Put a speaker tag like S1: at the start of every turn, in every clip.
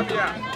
S1: Yeah!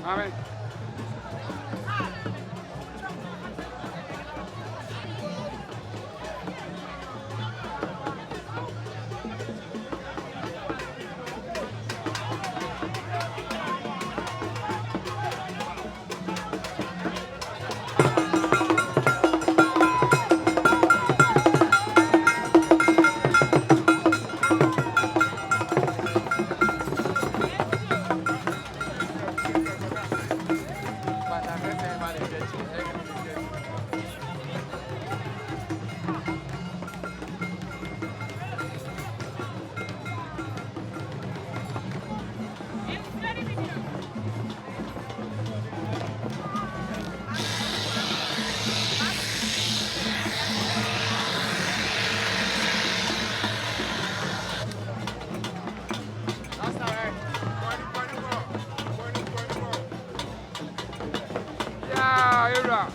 S1: Amen. Yeah, you're right.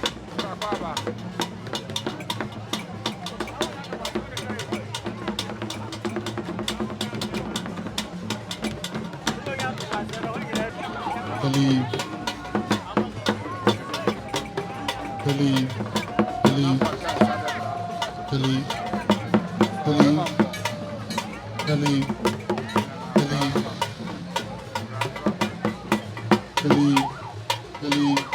S2: Believe, believe, believe, believe, believe, believe, believe, believe, believe.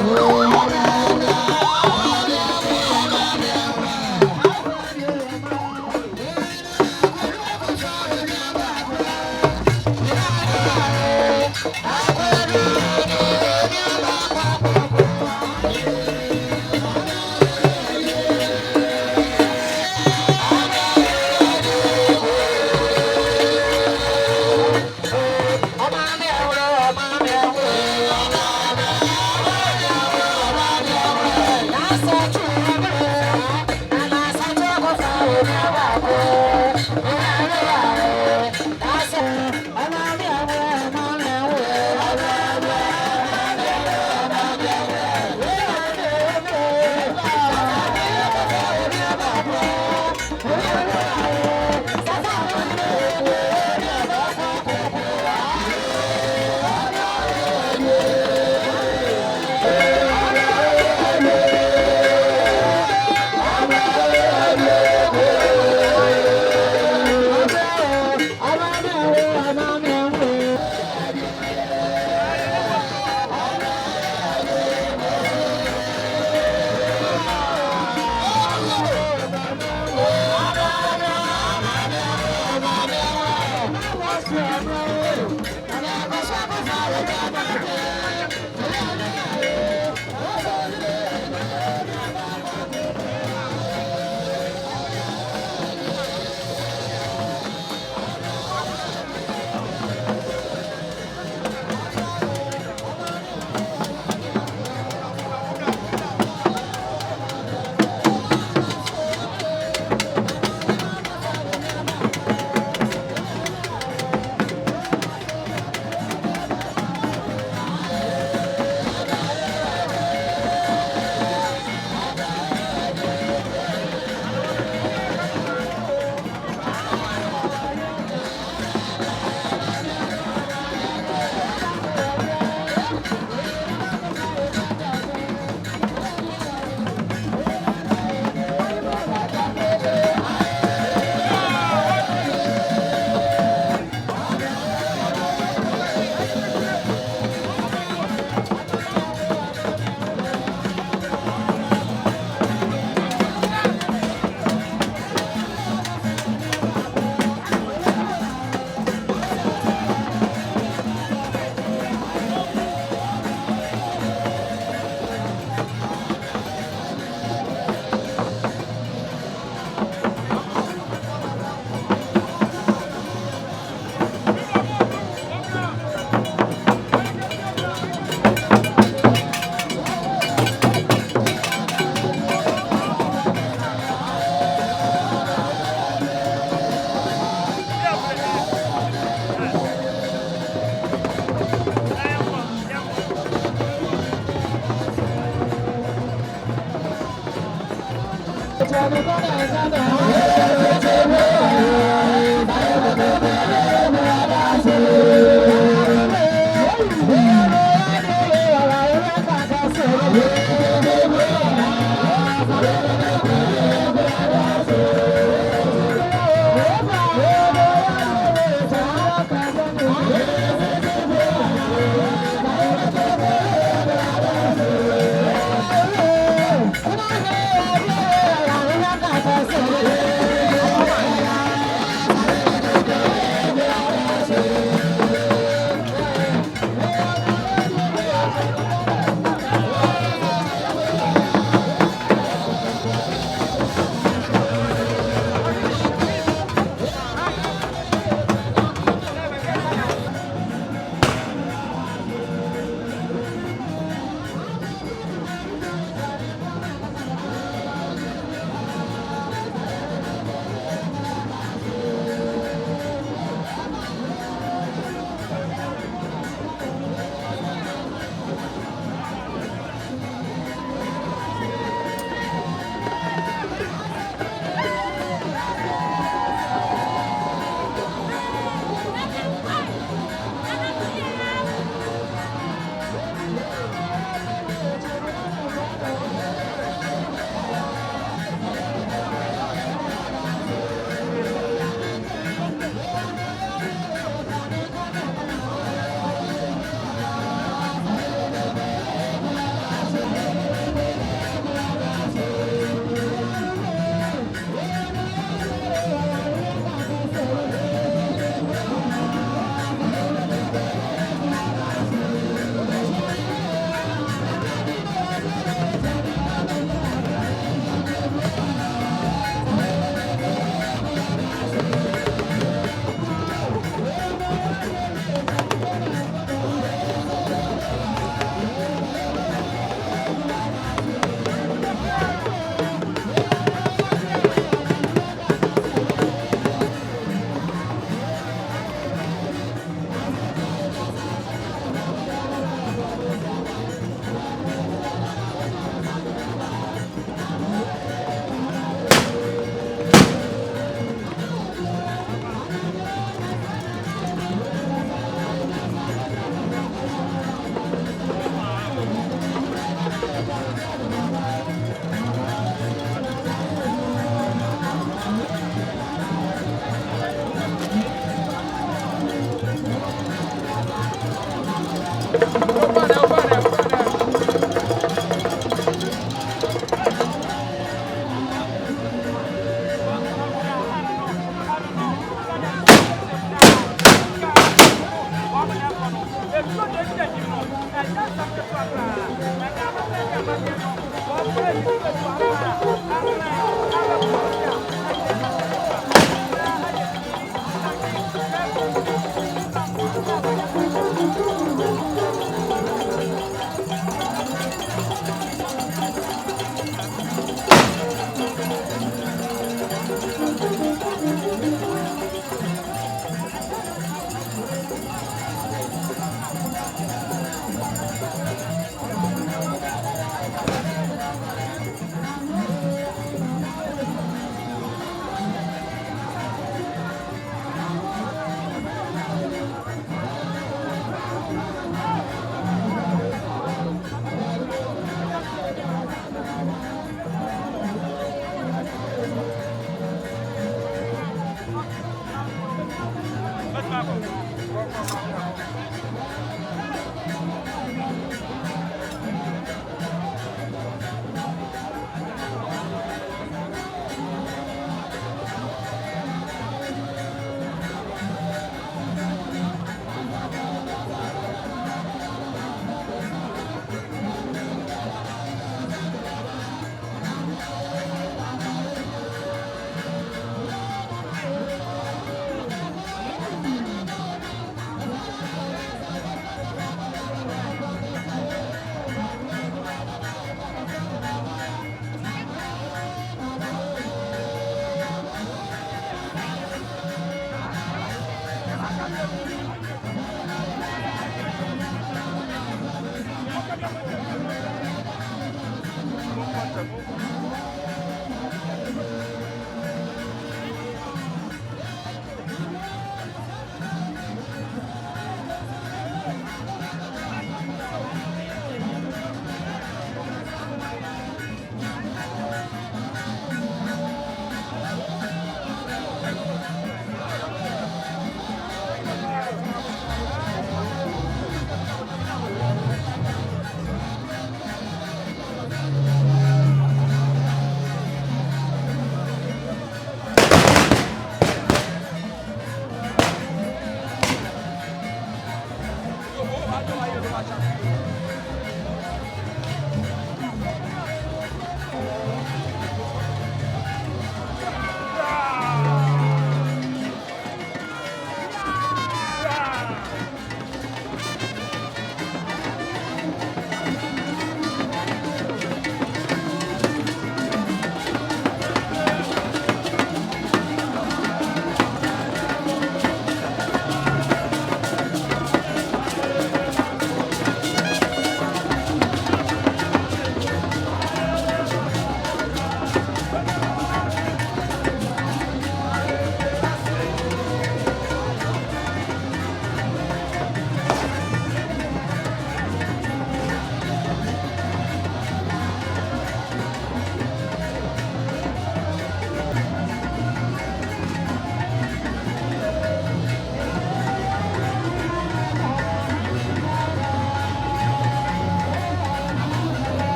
S2: Hello.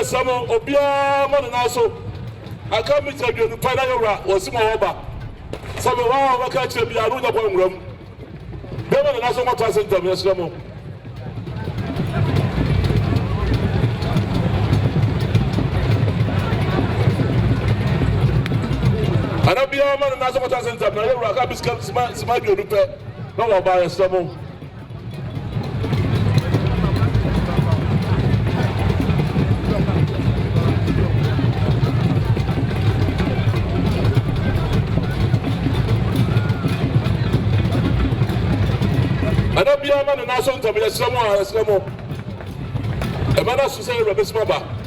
S1: some Obia Monaso. I come with you to Panayora or Simoba. Some of our catcher be a room of one room. They were not so much as in the I don't be a man and as much as in the Rock up is smart you repair. No one buy a stomach. I don't be a man and as to be someone as no a man has to say Rabbi Smaba.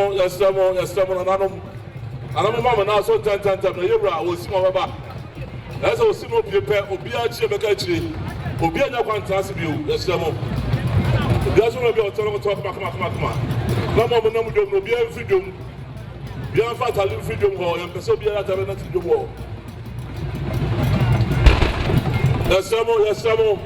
S1: Yes, someone, and I'm mamma now so 10 times. I will see my back. That's all simple prepare, Obia Chimakachi, Obia Quantas view, yes, someone. That's what I'll talk about. No more, no more, be a freedom. Beyond fatal freedom war, and so be a tabernacle to the war. Yes, someone.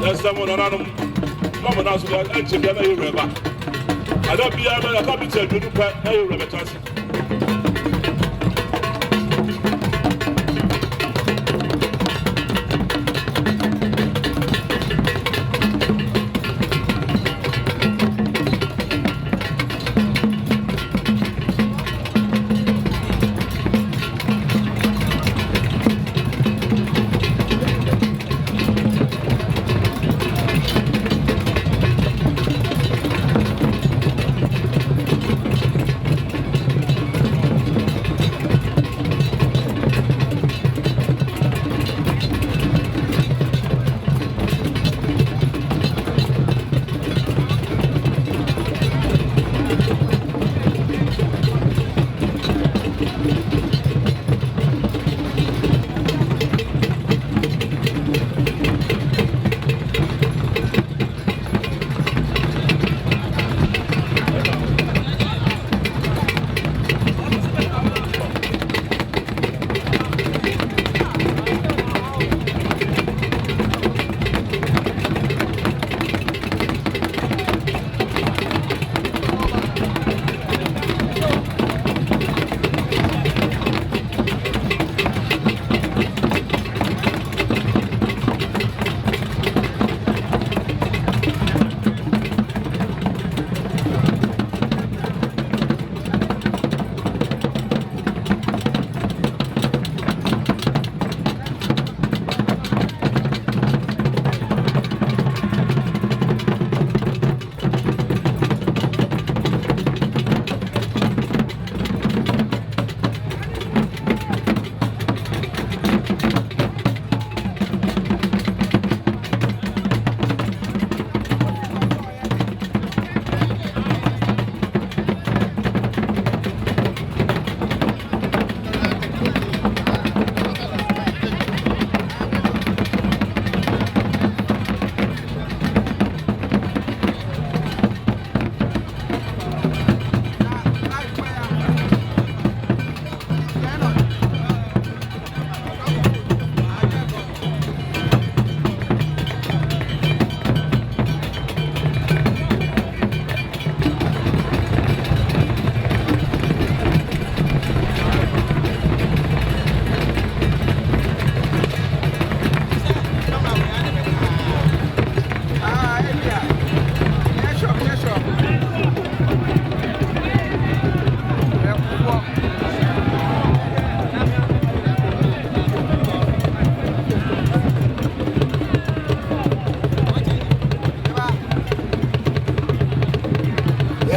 S1: That's someone around Mama Nasu and Chicken River. I don't be able to come to tell you to pay a river.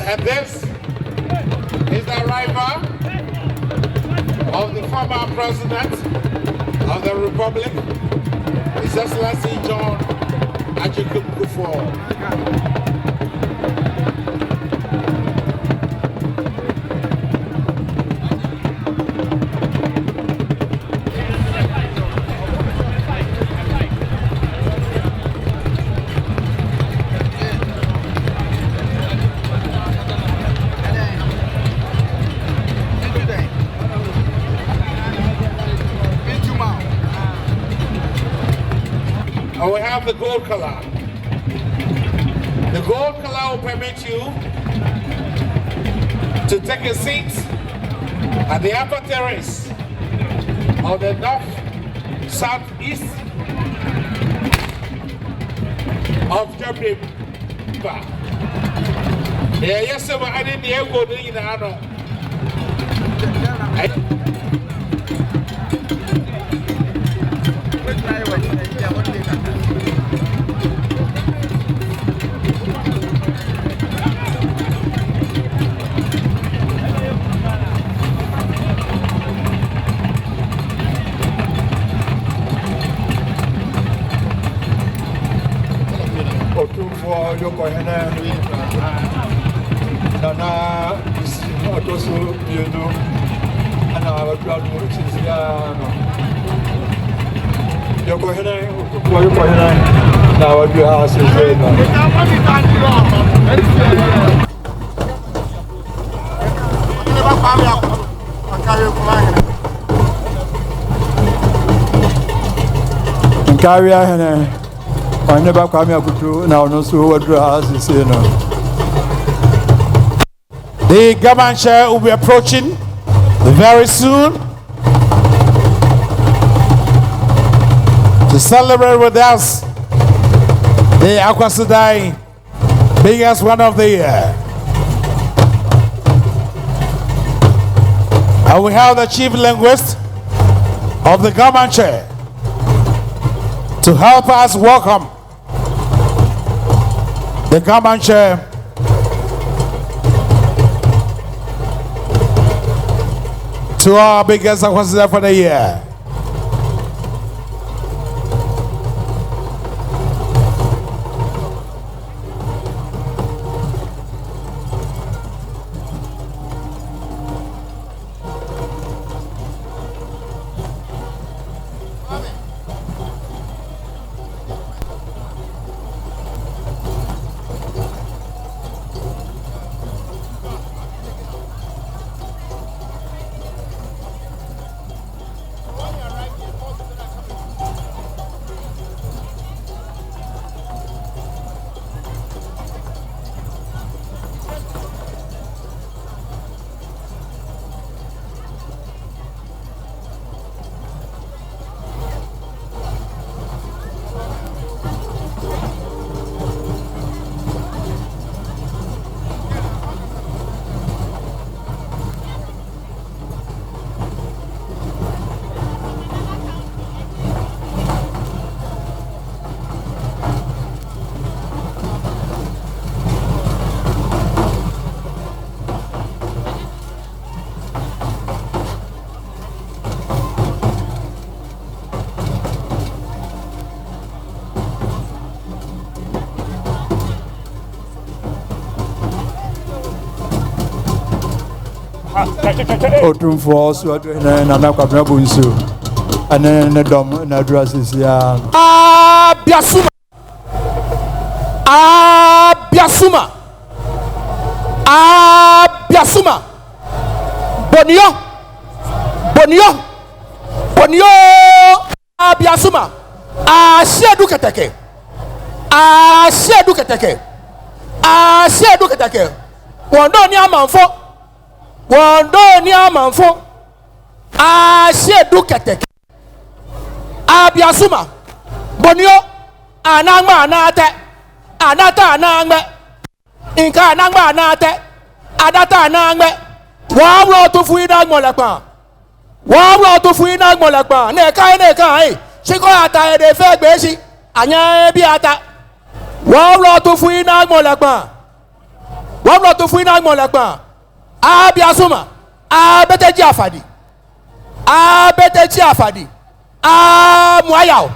S3: And this is the arrival of the former president of the Republic, His Excellency John Ajikun-Kufuor. And we have the gold color. The gold color will permit you to take a seat at the upper terrace of the north southeast of Jubilee. Yes, sir, I didn't hear good in the honor.
S4: Otumfou yoko hene nana otosu yenu ana watu chizia yoko hene yoko hene na watu asizena
S3: Never
S4: Carrier and I never come here to now, no, so what house is saying.
S3: The government chair will be approaching very soon to celebrate with us the Akwasidai biggest one of the year. And we have the chief linguist of the government chair to help us welcome the government chair to our biggest Akwasidai for the year.
S4: Otumfou so na na kwabna bunsu ane ne dom na addresses ya
S3: Biasuma Bonio Biasuma Shedu Keteke Wondo ni amanfo Shedu Keteke Biasuma Bonio Anangma Anata Anangme Inka Anangma Anate Adata Anangme Wawro to Fuida Molakpa Neka Chiko ata de fe gbesi anya bi ata Wawro to Fuida Molakpa Biasuma Beteji afadi Muayao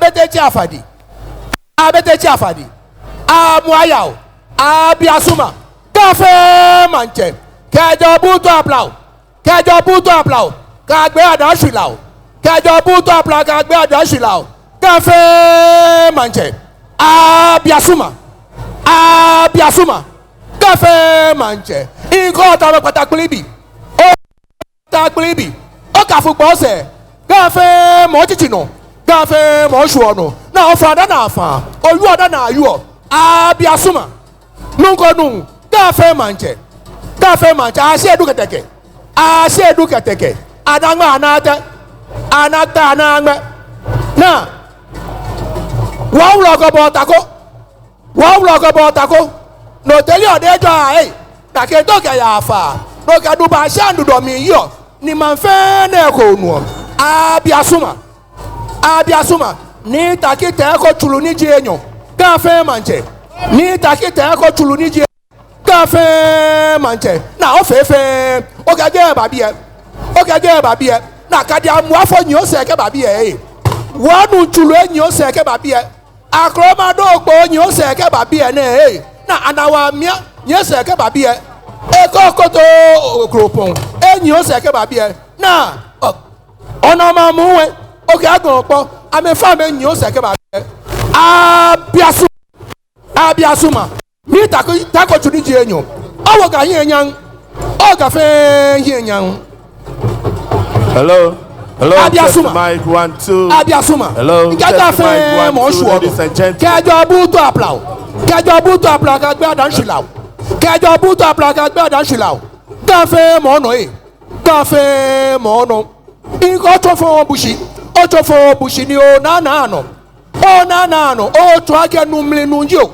S3: Beteji afadi Muayao Biasuma Cafe manche Kejo buto aplau Kagbe adashilao Kejo buto aplau Kagbe adashilao Cafe manche Biasuma Cafe manche Inko tawe patakulibi O kafupo se Cafe mo chichino Cafe mo shuono Na ofada na afa Oyuoda na ayuo Biasuma Nunko nung Cafe manche Shedu Keteke Anangma Anata Anangme Na Wawlogo botako No teli odejo Takedoke ya afa No kaduba shandu domi yo Ni manfene konuo Biasuma Ni takite eko chulu ni jenyo Cafe manche Ni takite eko chulu ni jenyo Cafe manche Na ofefe Okage babie Na kadi amuafo nyo seke babie Wanu chulu nyo seke babie Akroma dogbo nyo seke babie ne Na anawa mia nyo seke babie Eko koto okropon nyo seke babie Na Onama muwe Oke agonpo Amefame nyo seke babie Biasuma Mi tako chulu jenyo Owo ga yen yang O ga fe yen yang
S4: Hello
S1: Hello,
S3: Abia
S1: test
S3: Suma.
S1: mic 1 2.
S3: Abia Suma.
S1: Hello,
S3: Nkaja
S1: test mic 1 2.
S3: fe
S1: Ladies and gentlemen.
S3: Kẹjọ butu aplau. Kẹjọ butu aplau ka gbé adan ṣìlá o. Kẹjọ butu aplau ka gbé adan ṣìlá o. Gafe mọ̀ọ́nà yìí. Gafe mọ̀ọ́nà. Nǹkan tó fún Bushi. Ó tó fún Bushi ni ó nánà àná. Ó nánà àná. Ó tó akẹ́nu mìíràn nù jí o.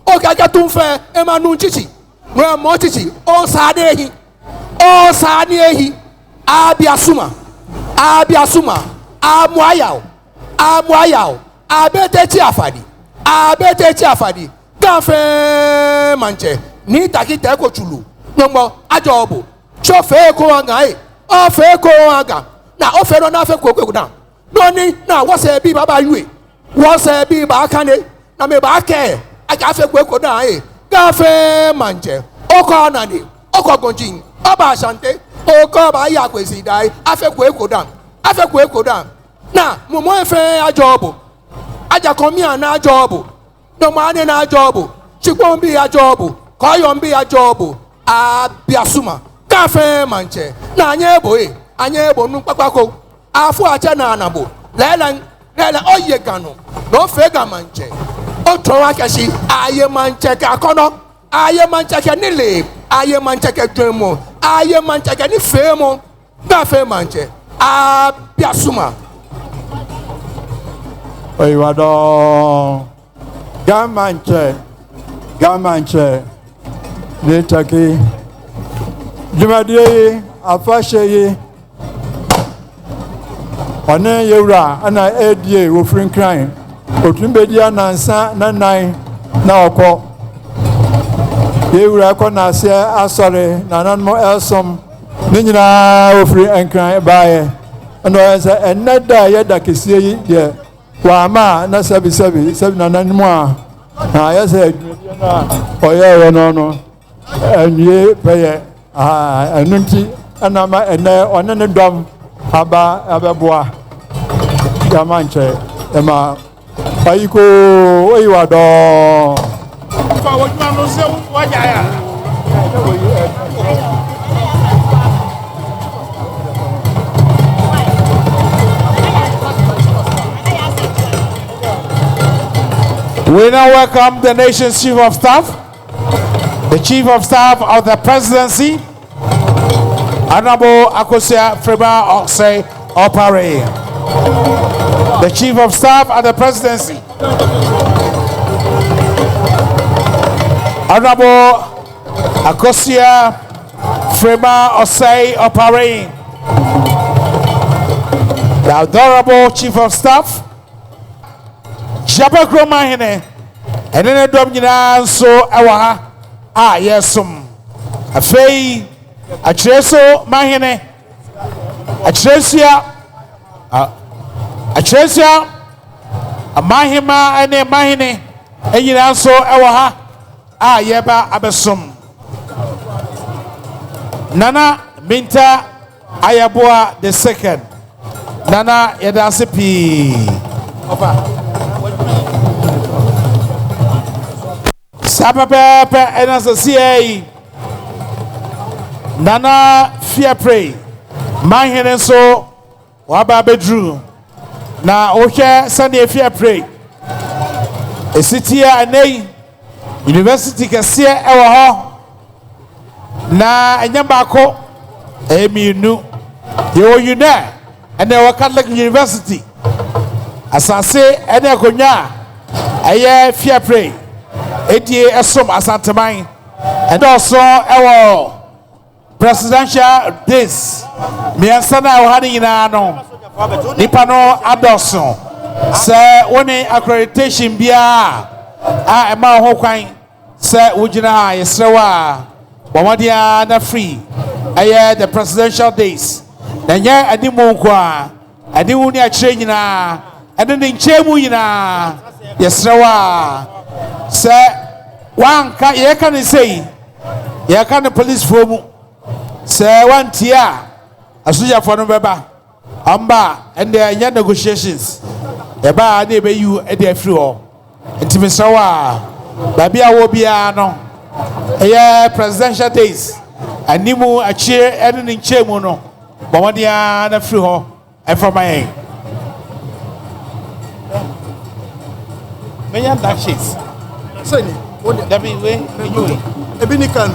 S3: Ó kẹ́kẹ́ tó ń fẹ́ ẹ máa nu títì. Wọ́n mọ̀ títì. Ó sáadé ehi. Ó sáadé ehi. Abia Suma. Abia Suma. Amuayao. Amuayao. Abeteti afadi. Abeteti afadi. Gafe manche. Ni takite ko chulu. Nyombo ajobo. Chofe ko anga e. Ofe ko anga. Na ofe no na fe ko na. No ni na wose bi baba yue. Wose bi ba kane. Na me ba ke. Aka fe ko na e. Gafe manche. Oko nani. Oko gonjin. Oba asante. Oko ba ya kwesi dai. Afe ko na. Afe ko na. Na mo efe ajobo. Aja komia na ajobo. No mane na ajobo. Chikwo mbi ajobo. Koyo mbi ajobo. Abia Suma. Gafe manche. Na anye ebo nu kpakpako. Afu ache na anabo. Lele oye gano. No fega manche. O towa keshi aye manche ka kono. Aye manche ke nile. Aye manche ke dwemo. Aye manche ke ni femo. Gafe manche. Abia Suma.
S4: Oiwado gamanche netaki jumadie afashe one yewra ana edie wo frinkran otumbedia nansa nanan na okọ yewra ko na se asore nananmo elsom ne nyina wo fri enkran baaye no ese enada yeda kesie yi de wama na sabi nananmo a na yese adwumadie na oye no enye peye enunti anama ene onene dom abeboa yamanche ema ayiko oyiwado
S5: fa wojuma no se wajaya We now welcome the nation's Chief of Staff, the Chief of Staff of the Presidency, Honorable Akosia Freba Osei Opare. The Chief of Staff of the Presidency, Honorable Akosia Freba Osei Opare. The Adorable Chief of Staff, Jabakro Mahine, and then a dominant so awaha. Yes, a fay, a treso Mahine, a tresia, a Mahima, and a Mahine, and you also awaha. Yeba abesum. Nana Minta Ayaboa the second. Nana Yadasipi. Sapapepe and as a CA Nana Fear Pray. My hand so Waba bedroom. Na Oke Sunday Fear Pray. A city and a University Cassia Ewa Na Enyambako Emi nu you know and they were Catholic University. As I say, and I go now, I fear pray. Eti esom asantemai and also our presidential days. Me ansana ohani ina no. Nipa no adoso. Se woni accreditation bia ema ho kwan se wugina yesrewa bomodia na free. Aye the presidential days. Nanya adimu kwa adimu ni akire nyina ade ne nchemu nyina yesrewa se wanka ye kan say ye kan police fomu se wantia asuja for no beba amba and there nya negotiations e ba na be you e dey free ho ntimi srewa ba bia wo bia no ye presidential days animu akire ade ne nchemu no bomodia na free ho from my Mayan dashes.
S3: Say ni.
S5: That be way.
S3: Ebi ni kan.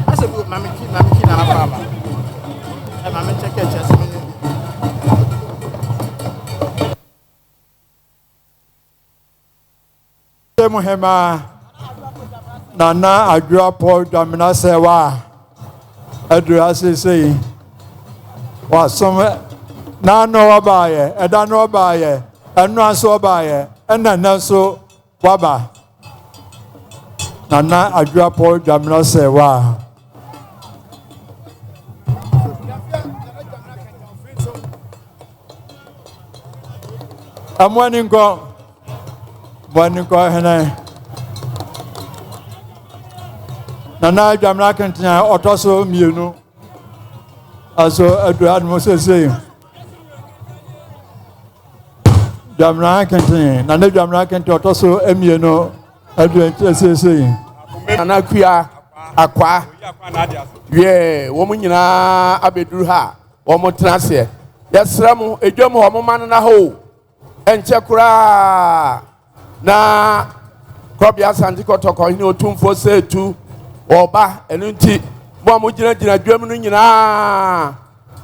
S3: Ase bu mami ki na papa. E mami check e chest me.
S4: Muhema Nana Adra Paul Damina Sewa Adra Sisi was some Nano Abaye, Edano Abaye, and Nanso Abaye, and Nanso Waba Nana Adra Paul Damina Sewa. I'm wanting go. One go ahead. Nana Jamla Cantina, Otoso Muno. Also, Edward Moses. Jamla Cantina, Nana Jamla Cantina, Otoso Emuno, Edward Moses.
S3: Nana Kuya Aqua. Yeah, woman na Abedruha, or Motrasia. Yes, Ramu, a Jomo, a woman and a hoe. And Chakura. Na Kobia Santiko Toko in Otumfou say to Oba and Unti Bomujina Germany na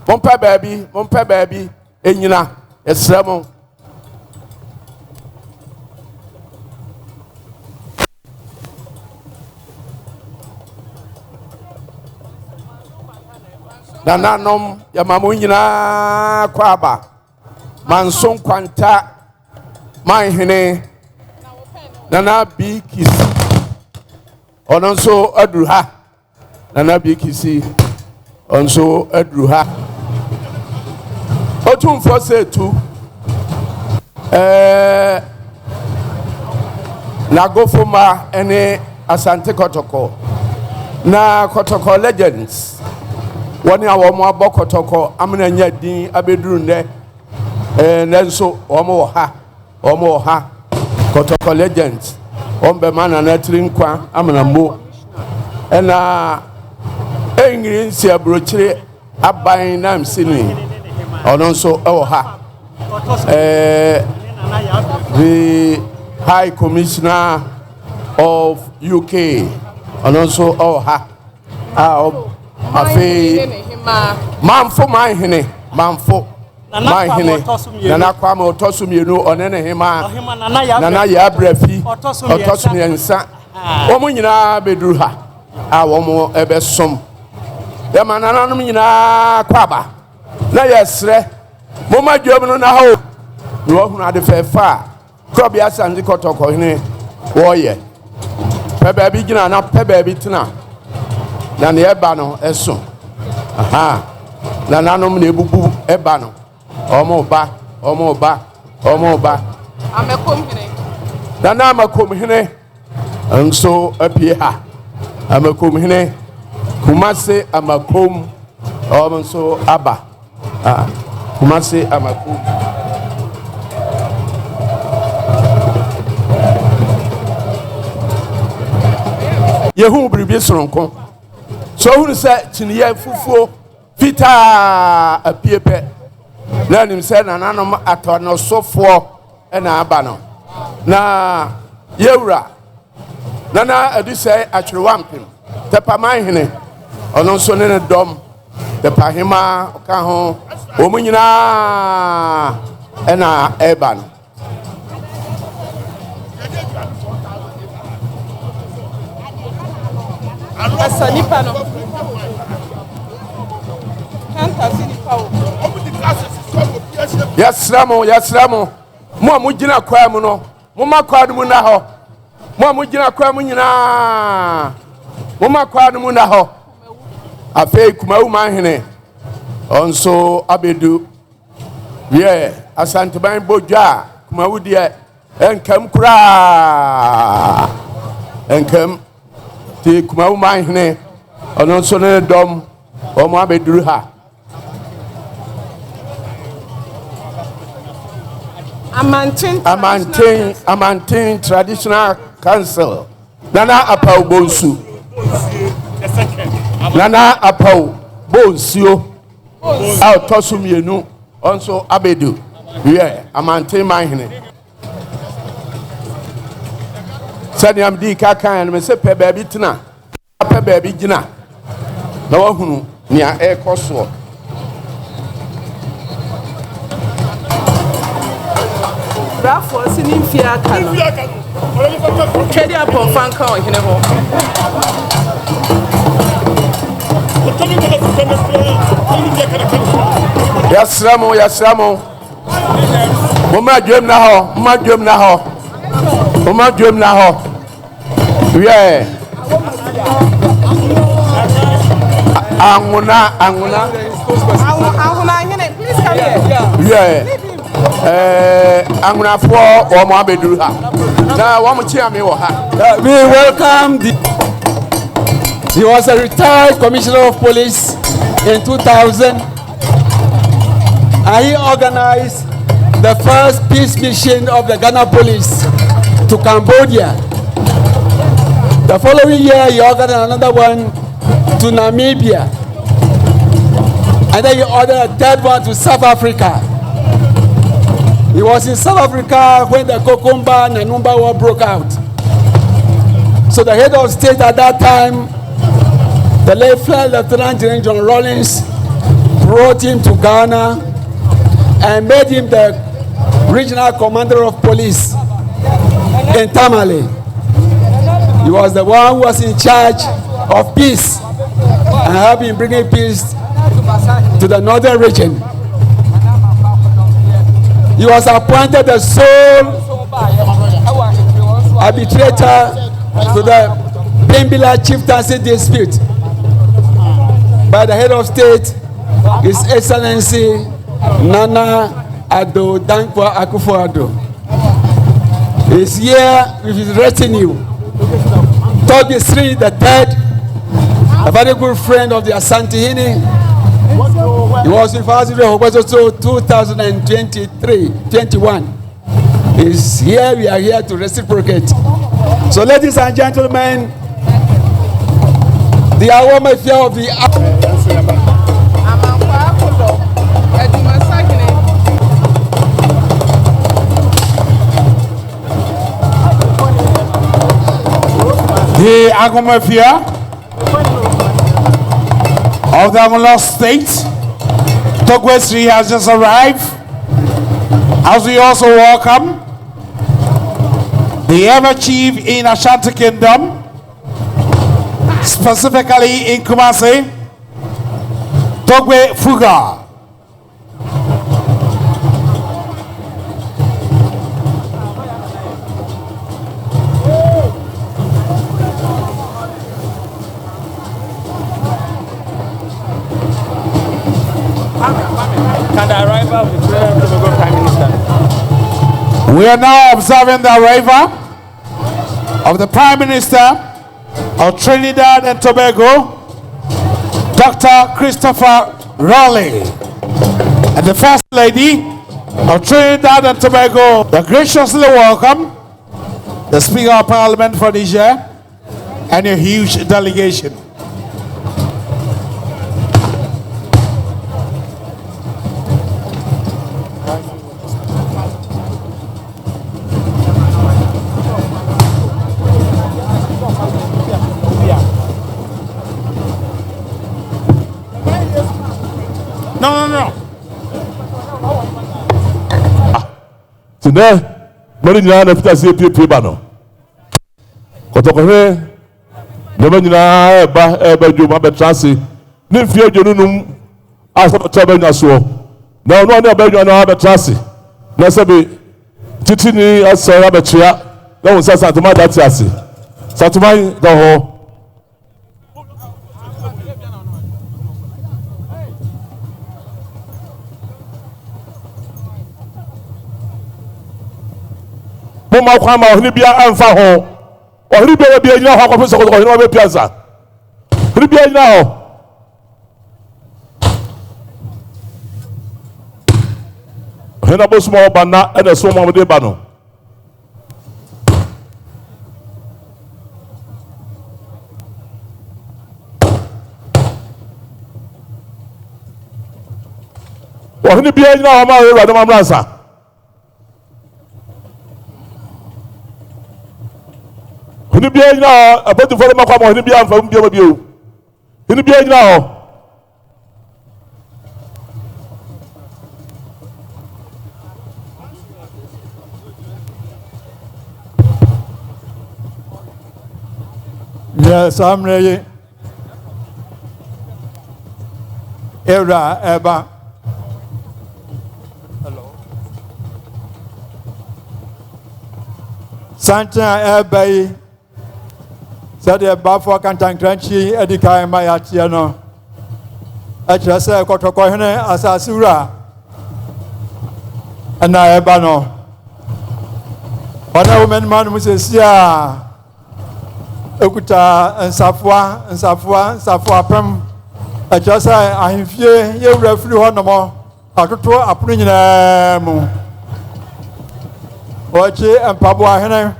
S3: Mompa baby, Enina, a sermon. Nananom Yamamunina Kwaba Manson Quanta My Hene. Nana bi kisi ononso adruha Nana bi kisi onso adruha Otumfou say to na gofoma ene Asante Kotoko na Kotoko legends woni awomo abokotoko amna nya din abeduru nde nenso omo ha Kotoko legends Ombemana na trinkwa amna mo ena engiri nsia brochire aban na msini ononso ewo ha the High Commissioner of UK ononso ewo ha afi manfo manhene manfo Mahine Nana Kwame Otosumienu onene hema Nana ya brefi Otosumiensa omu nyina beduru ha a womo ebesom ya manana no nyina kwaba na yesre moma dwom no na ho no hunu ade fefa Kobia Santiko Kotoko hene woye peba bi gina na peba bi tena na ne eba no eso aha na nanom na ebubu eba no Omoba. Amekom hene. Nana amakom hene. Nso apie ha. Amakom hene. Kumase amakom. Nso aba. Kumase amakom. Yehu bribi soronko. So hu se chiniye fufuo fita apie pe. Na nim se na nanom atono sofo na aba no na yewura nana adu se atwerewampem tepaman hene ono so ne dom tepahema ka ho omunyina na eba no
S6: asanipa no kanta sinipa o
S3: Yasramo mo amugina kwa mu no mo makwa mu na ho mo amugina kwa mu nyina mo makwa mu na ho afei kumawu manhene onso abedu ye asanteban bodwa kumawu de enkam kura enkam ti kumawu manhene onso ne dom o mo abeduru ha Amantin Traditional Council Nana Apau Bonsu Nana Apau Bonsio Out Tosum Yenu, also Abedu. Yeah, I'm anti mine. Sadiam D. Kaka and Mr. Baby Tina, Baby Gina. No one near Air Coswell.
S6: Brafo sinin fiaka no. Twede apon fanka o hene ho.
S3: Yasramo. Mama dwem na ho. Yeah. Anguna
S6: hene, please come here.
S3: Yeah. Anguna for or Mohamedu. Now, one cheer me. We welcome he was a retired commissioner of police in 2000, and he organized the first peace mission of the Ghana police to Cambodia. The following year, he organized another one to Namibia, and then he ordered a third one to South Africa. He was in South Africa when the Kokumba and Nanumba War broke out. So the head of state at that time, the late Flight Lieutenant General John Rawlings, brought him to Ghana and made him the regional commander of police in Tamale. He was the one who was in charge of peace and have been bringing peace to the northern region. He was appointed the sole arbitrator to the Pembila chieftaincy dispute by the head of state, His Excellency Nana Addo Dankwa Akufo-Addo. He is here with his retinue. Togi Sri the third, a very good friend of the Asantehene. He was in Fazil also 2021. He's here, we are here to reciprocate. So ladies and gentlemen, the hour mafia of the
S5: Agomafia of the Angola state, Togwesri has just arrived. As we also welcome the ever chief in Ashanti Kingdom, specifically in Kumasi, Togwe Fuga. We are now observing the arrival of the Prime Minister of Trinidad and Tobago, Dr. Christopher Raleigh, and the First Lady of Trinidad and Tobago. We graciously welcome the Speaker of Parliament for Niger and a huge delegation. No.
S1: Today, many nyina na fita se pie ba no. Kotokore, nyama nyina eba dwuma betrase. Ne mfie dwonunum aso toba nya so. Na ono ne eba dwuma na betrase. Na sabe titini asara betia. Na won sasa tuma dati ase. Satuma go ho. Mama kwama ohini bia amfa ho ohini bia nyina ho akofo sokoko ohini obe piazza ohini bia nyina ho ohini abosumo obana ene so mo de ba no ɔhene bia nyina hɔ ma awurade ma mmransa ɔhene bia nyina hɔ abɔdifo no makɔ ama ɔhene bia mfa mu bia ma bio ɔhene bia nyina hɔ
S4: Yes, I'm ready. Era, Eba. Hello. Santa Eba. Said the Bafo Cantan Crunchy, Edika, Mayatiano. I just say, Kotokohene, Asasura. And I Ebano. One woman, man, Mrs. Ya. Okuta nsafua pem ajasa ahimfie ye refri ho nomo atoto apono nyina mu ochi empabo ahene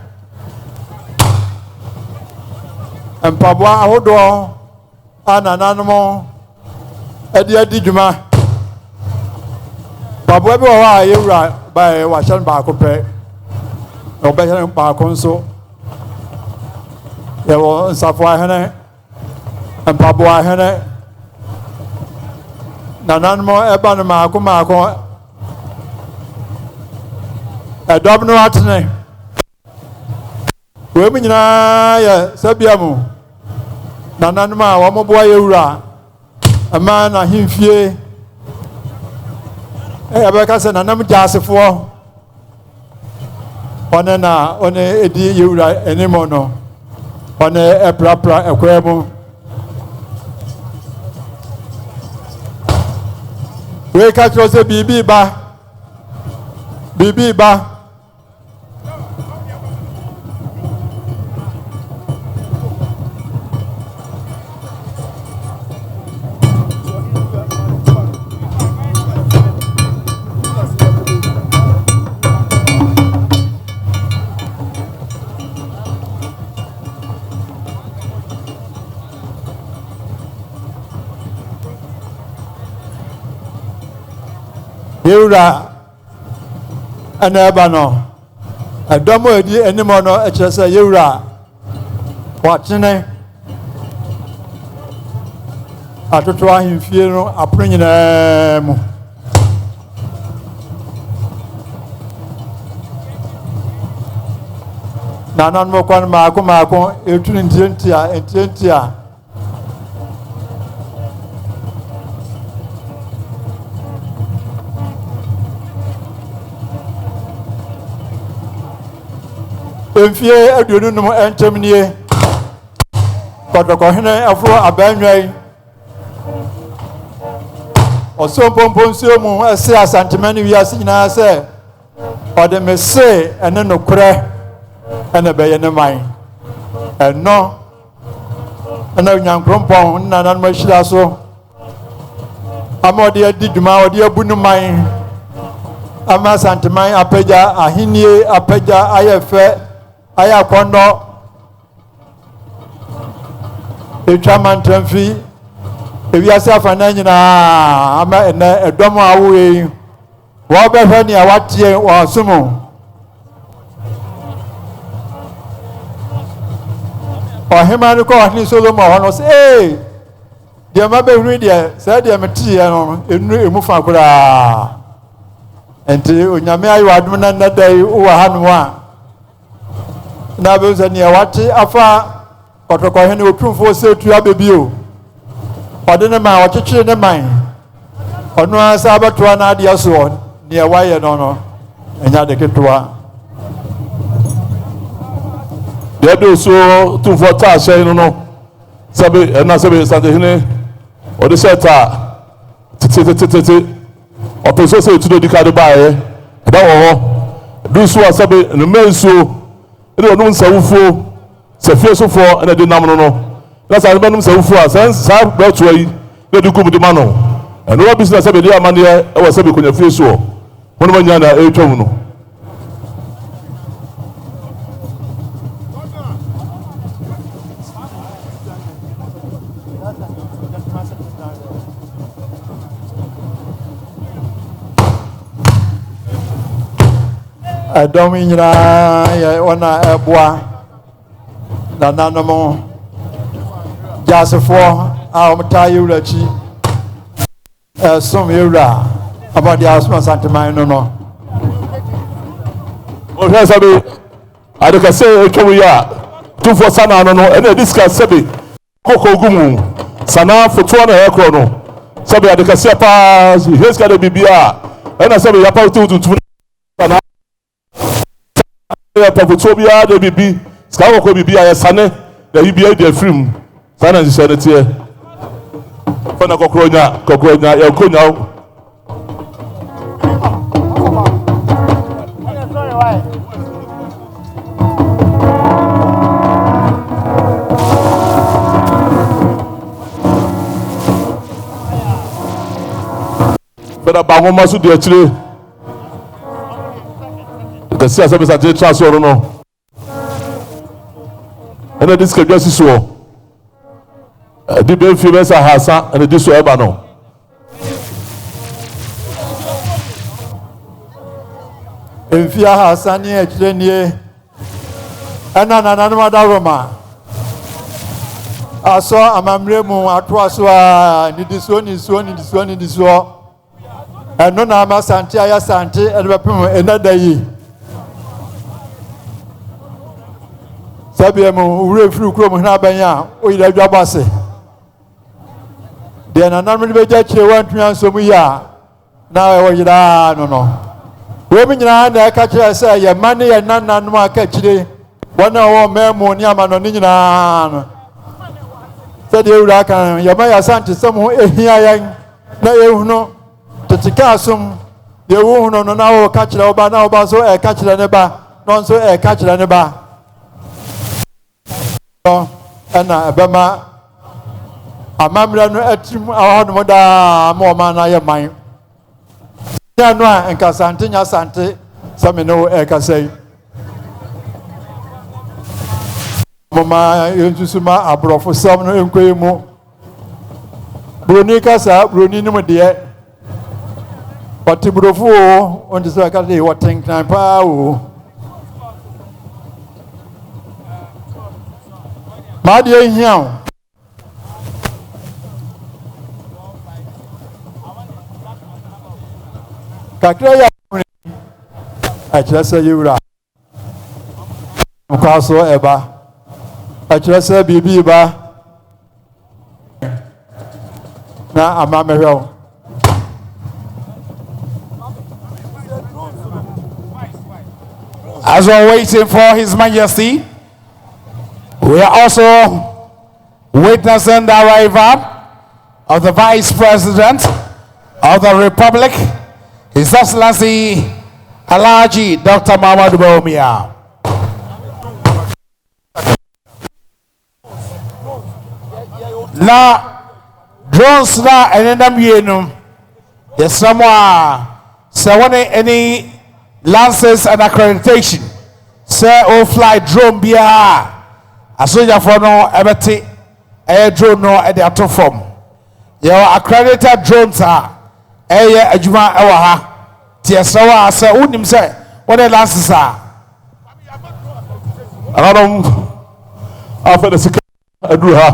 S4: empabo ahodo anananmo adi dwuma pabo bi ho a ye wura ba wa hyan ba ko pe obehyan ba ko nso Yawo nsafua hene mpaboa hene nananmo eba no maako edom no atene we mu nyina ye sabiamu nananmo a wo moboa yewura ama na himfie ebeka se nanam jasefo one na one edi yewura enimo no one eprapra ekwemu we ka tro se bibi ba Yura anabano adomo edi enimo no ekyerese yura watene atoto ahemfie no apono nyina mu nanan mo kwan maako etunu ntientia Enfie aduonu no entemnie kotoko hene afro abanwai osompomponsuo mu ase asantemani wiase nyina se ode mese ene nokure ene beye ne man eno ana nyankrompon nanan mashira so amode adi dwuma ode abunu man ama santeman apeja ahinie apeja ayefe aya kondo echamantamfi ewiase afana nyina ama ene edomo awoe wo behwe ne awatie wo sumu ohimani ko ni Solomon hono se de ma behwe de se de metie no enu emu fa kura enti onyame ayo adum na nadai wo hanu a na be se ne wate afa kotoko hene Otumfou se tu abebio ode ne ma wakyekye ne man ono asa abatoa na ade aso ne waye no enya de ketwa
S1: de do so Otumfou ta hye no sabe na sabe sante hene ode seta tete opeso se tu do dikade baaye da wo do so asabe no menso ene onum nsawufo sefie sofo ene de nam no na sa benum nsawufo a sa beto yi na de kum de ma no ene wa business sabe de amane e wa sabe konya fie so wono manya na etwam no
S4: ɛdɔm nyinaa yɛ wɔn a ɛboa nananom gyasefoɔ a wɔtaa yɛwura akyi ɛsom yɛwura abɔde asom asanteman no
S1: ɔhwɛ sɛ bi adekɛsɛ ɛtwam yi a tumfoɔ sana no ɛna ɛdi sika sɛbi kɔkɔ gu mu sana fotoɔ na ɛkorɔ no sɛbi adekɛsɛ paa hwɛ sika de bibi a ɛna sɛbi yapa tuntum sana yapa fotoɔ biara de bibi sika kɔkɔ bibi a yɛsane na yi biara de afirim saa na nhyehyɛ no teɛ fɛna kɔkorɔ nya yɛnkɔ nya wo fɛna ba nwoma so de akyire kɛse a sɛ bɛsa gye tra soɔ no ɛna de sika dwa si soɔ ɛde bɛmfie bɛsɛ ahasa ɛna de so ɛba no
S4: mfie ahasa ne akyire nie ɛna nananom adaroma asɔ amammerɛ mu atoa so a nidisuo ɛno na ama sante ayɛ sante ɛde bɛpem ɛna da yi sɛbea mu wura firi kurom hena bɛnyɛ a oyiri adwabɔ ase deɛ nananom de bɛgya kyerɛ wantumi ansom yi a na ɛwɔ yeraa no wɔn nyinaa na ɛka kyerɛ sɛ yɛ mma ne yɛ nananom a ka kyire wɔn a wɔwɔ mɛɛmo ne amanɔne nyinaa no sɛdeɛ ewura aka yɛ ma yɛ asante sɛm ho ehia yɛn na ehunu tete kaa som deɛ ewu no na wɔka kyerɛ ɔba na ɔba nso ɛka kyerɛ ne ba na nso ɛka kyerɛ ne ba ɛna ɛbɛma amammerɛ no atim ahɔnom daa ma ɔma no ayɛ man nyɛ no a nkasante nya sante sɛ me ne wo ɛkasa yi moma yɛnsusu ma aborɔfo sɛm no nkɔ yi mu buroni kasa buroni nim deɛ ɔte burofo o ɔnte sɛ ɛka de wɔtenkan paa o maadeɛ nhia o kakra yɛ ɛkyerɛ sɛ yɛwura nkwa so ɛba ɛkyerɛ sɛ biribi ba na ama mehwɛ wo
S5: As we're waiting for His Majesty, we are also witnessing the arrival of the Vice President of the Republic, His Excellency Alhaji Dr. Muhammadu Bawumia. Na drones na enendam yenu yesamwa sawone any license and accreditation say o fly drone bia asoja for no ebeti air drone no e dey ato form your accredited drones are eye adwuma e wa ha tie sawa say unim say one license a
S1: anom afa de sika aduru ha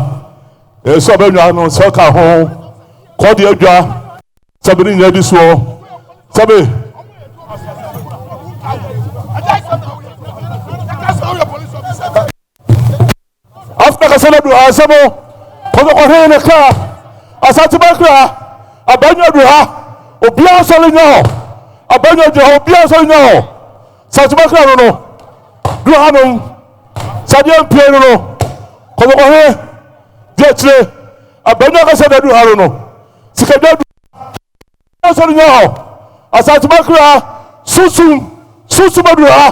S1: eso abanwa no so ka ho kodi adwa sabiri nya di so sabe after kasala du asamo kodo ko hene ka asati bakra abanwa du ha obia so le nya abanwa du ha obia so le nya sati bakra no du ha no sadiam pie no kodo ko he diatre abanwa kasala du ha no sikada du so le nya asati bakra susu badu ha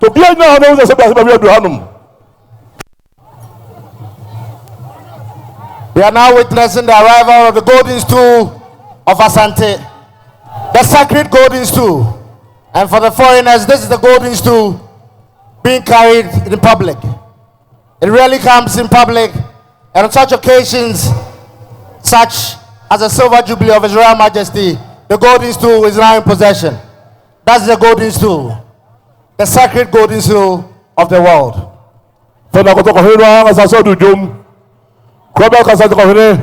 S1: to bia nya no se ba du ha no.
S7: We are now witnessing the arrival of the golden stool of Asante, the sacred golden stool. And for the foreigners, this is the golden stool being carried in public. It rarely comes in public, and on such occasions, such as the silver jubilee of His Royal Majesty, the golden stool is now in possession. That's the golden stool. the sacred golden stool of the world.
S1: Fena kutoka hino kasaso dujum. Kwaba kasato kwa hine.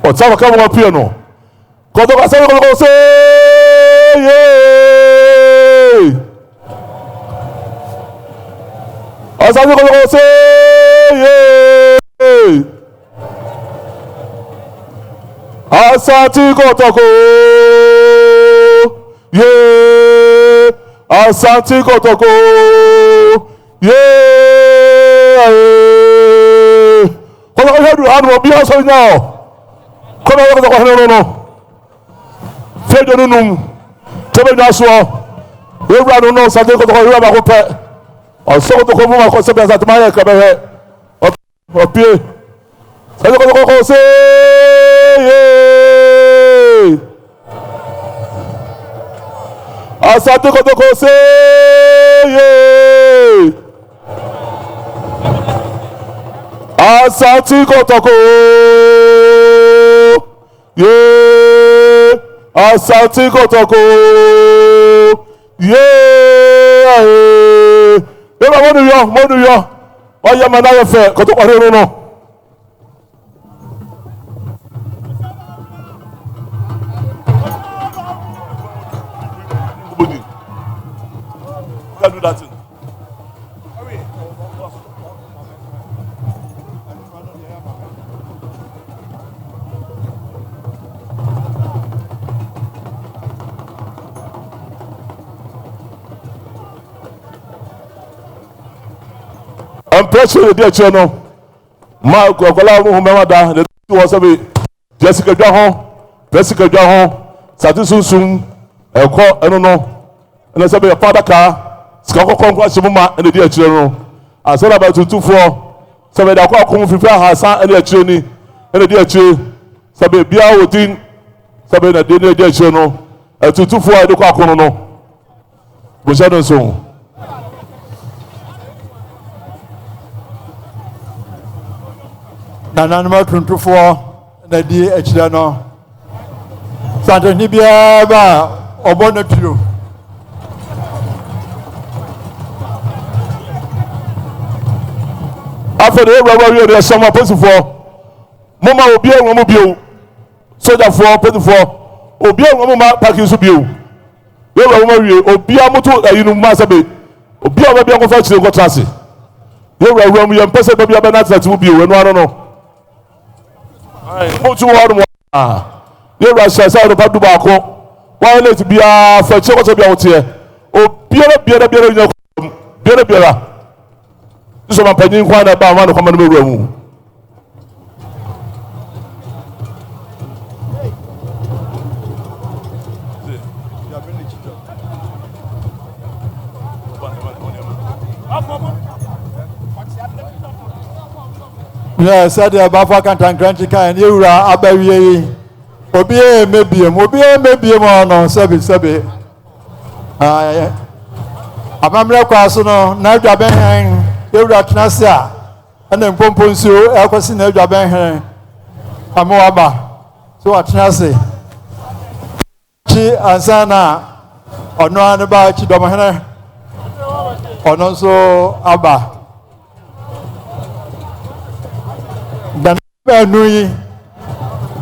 S1: Otsama kama wa piano. Kutoka kasato kwa Osei. Asante kwa Osei. Asante kotoko. Yeah. Asante kotoko. Yeah. Kono ko hedu anu bi aso now. Kono ko ko no. Fedo nunum. Tebe daso. Ewura no no sante kotoko ewura ba ko pe. Oso kotoko mu ma ko se be asante ma ye ka be he. Opie. Sante kotoko ko se. Asante kotoko se. Asante kotoko. Yeah. Asante kotoko. Yeah. Eba monu yo. Oya manayo fe kotoko rero no. Do that thing. I'm pressing the dear channel. My Kokola Mumada, the was a Jessica Jahon, Satisun, a call, I don't know. And I said, a father car, Skako Conquest Mama, and the dear children. I said about 2-4, so that I call from Hassan and the journey, and the dear children. Sabe Bia within Sabe the dear children, and 2-4, I do call no. But I don't so.
S4: Nananuma Tutu na di echira no. Santo ni bia ba obono tiro.
S1: After the robbery, there are some person for Mama will be a woman bill. Soldier for person for Obia Mama Parking Subu. You are a woman, Obia Moto, you know, Masabe. Obia will be a confession of Trassi. You are a woman, and person will be a banana that will be when I don't know. Motu one. You are a Shasa of Padubako. Why let it be a for Choko to be out here? Obia, Biera. So my penny inquired about one of common room.
S4: Yeah, said the Bafa can't grant and you are a baby. Obie maybe a more on Sabi. I'm a casino, now Japan. Ewura Tnasia and Pomponsu Elkosin Jaban Amoaba so Atnasi Chi Ansana or no about Chidomahana or no so Abba Dan Nui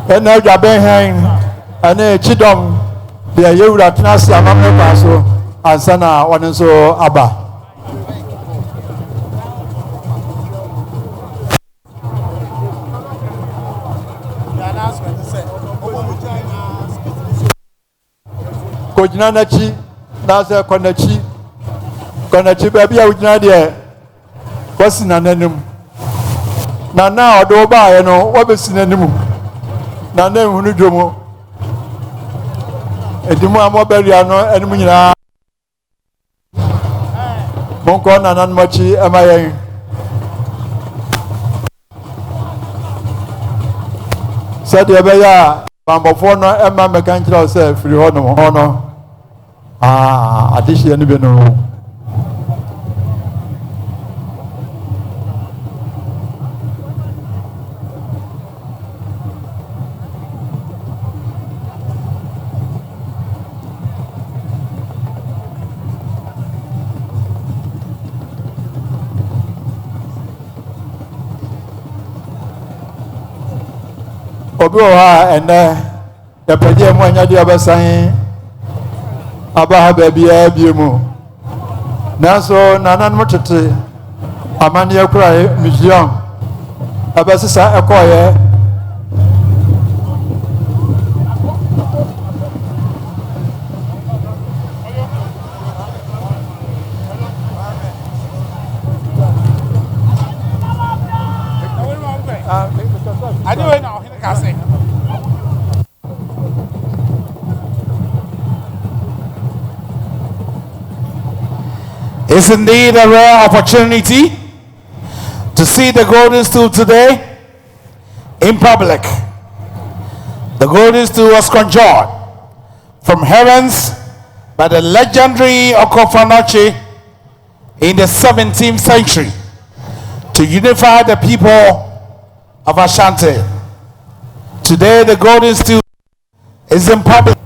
S4: and Jaban and Chidom the Ewura Tnasia Mamaso Ansana or no so Abba. Kojina nachi nasa konachi baby awujina de kwasi na nanum na odo ba ye no wabesi nanum na hunu dwomo edimu amoberi ano enum nyina monko na nanmachi amayen said the beya bambofo no emma mekanchira ose firi hono adishi eni be no obi wɔ hɔ a ɛnɛ yɛpɛgye mu anya de abɛsan aba ha baabiara bie mu nanso nananom tete amanneɛ kora museum ɛbɛsesa ɛkɔɔyɛ
S5: It's indeed a rare opportunity to see the golden stool today in public. The golden stool was conjured from heavens by the legendary Otumfou in the 17th century to unify the people of Ashanti. Today the golden stool is in public.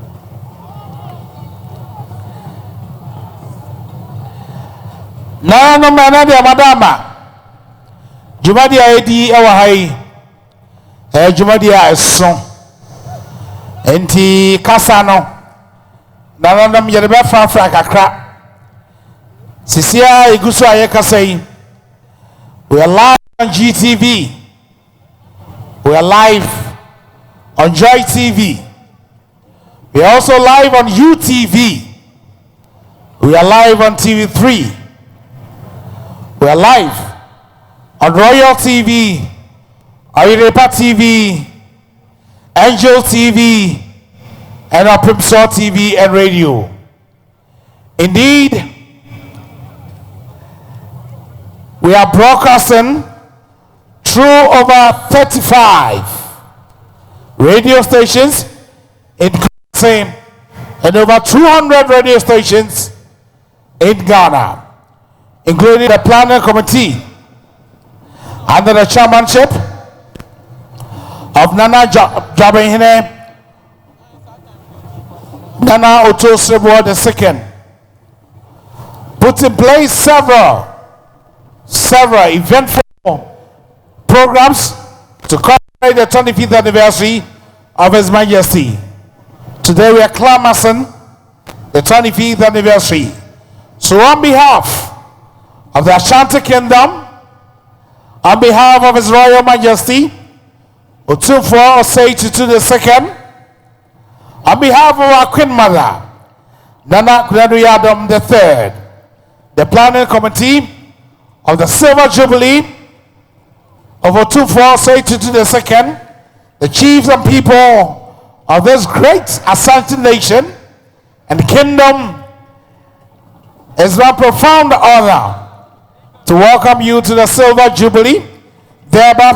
S5: No mana de madama Jubilee edi ewa hai Jubilee eso enti kasa no nanam yerebe fra kakra sisia iguso aye kasa yi. We are live on GTV, we are live on Joy TV, we are also live on UTV, we are live on TV3, we are live on Royal TV, Ayirepa TV, Angel TV, and Otumfou TV and radio. Indeed, we are broadcasting through over 35 radio stations in Ghana and over 200 radio stations in Ghana, including the planning committee under the chairmanship of Nana Jabehine Nana Otumfou II, put in place several eventful programs to commemorate the 25th anniversary of His Majesty. Today we are claiming the 25th anniversary. So on behalf of the Ashanti Kingdom, on behalf of His Royal Majesty Otumfou Osei Tutu II, on behalf of our Queen Mother Nana Akufo-Addo III, the planning committee of the Silver Jubilee of Otumfou Osei Tutu II, the chiefs and people of this great Ashanti nation and kingdom, it's my profound honor to welcome you to the Silver Jubilee, thereby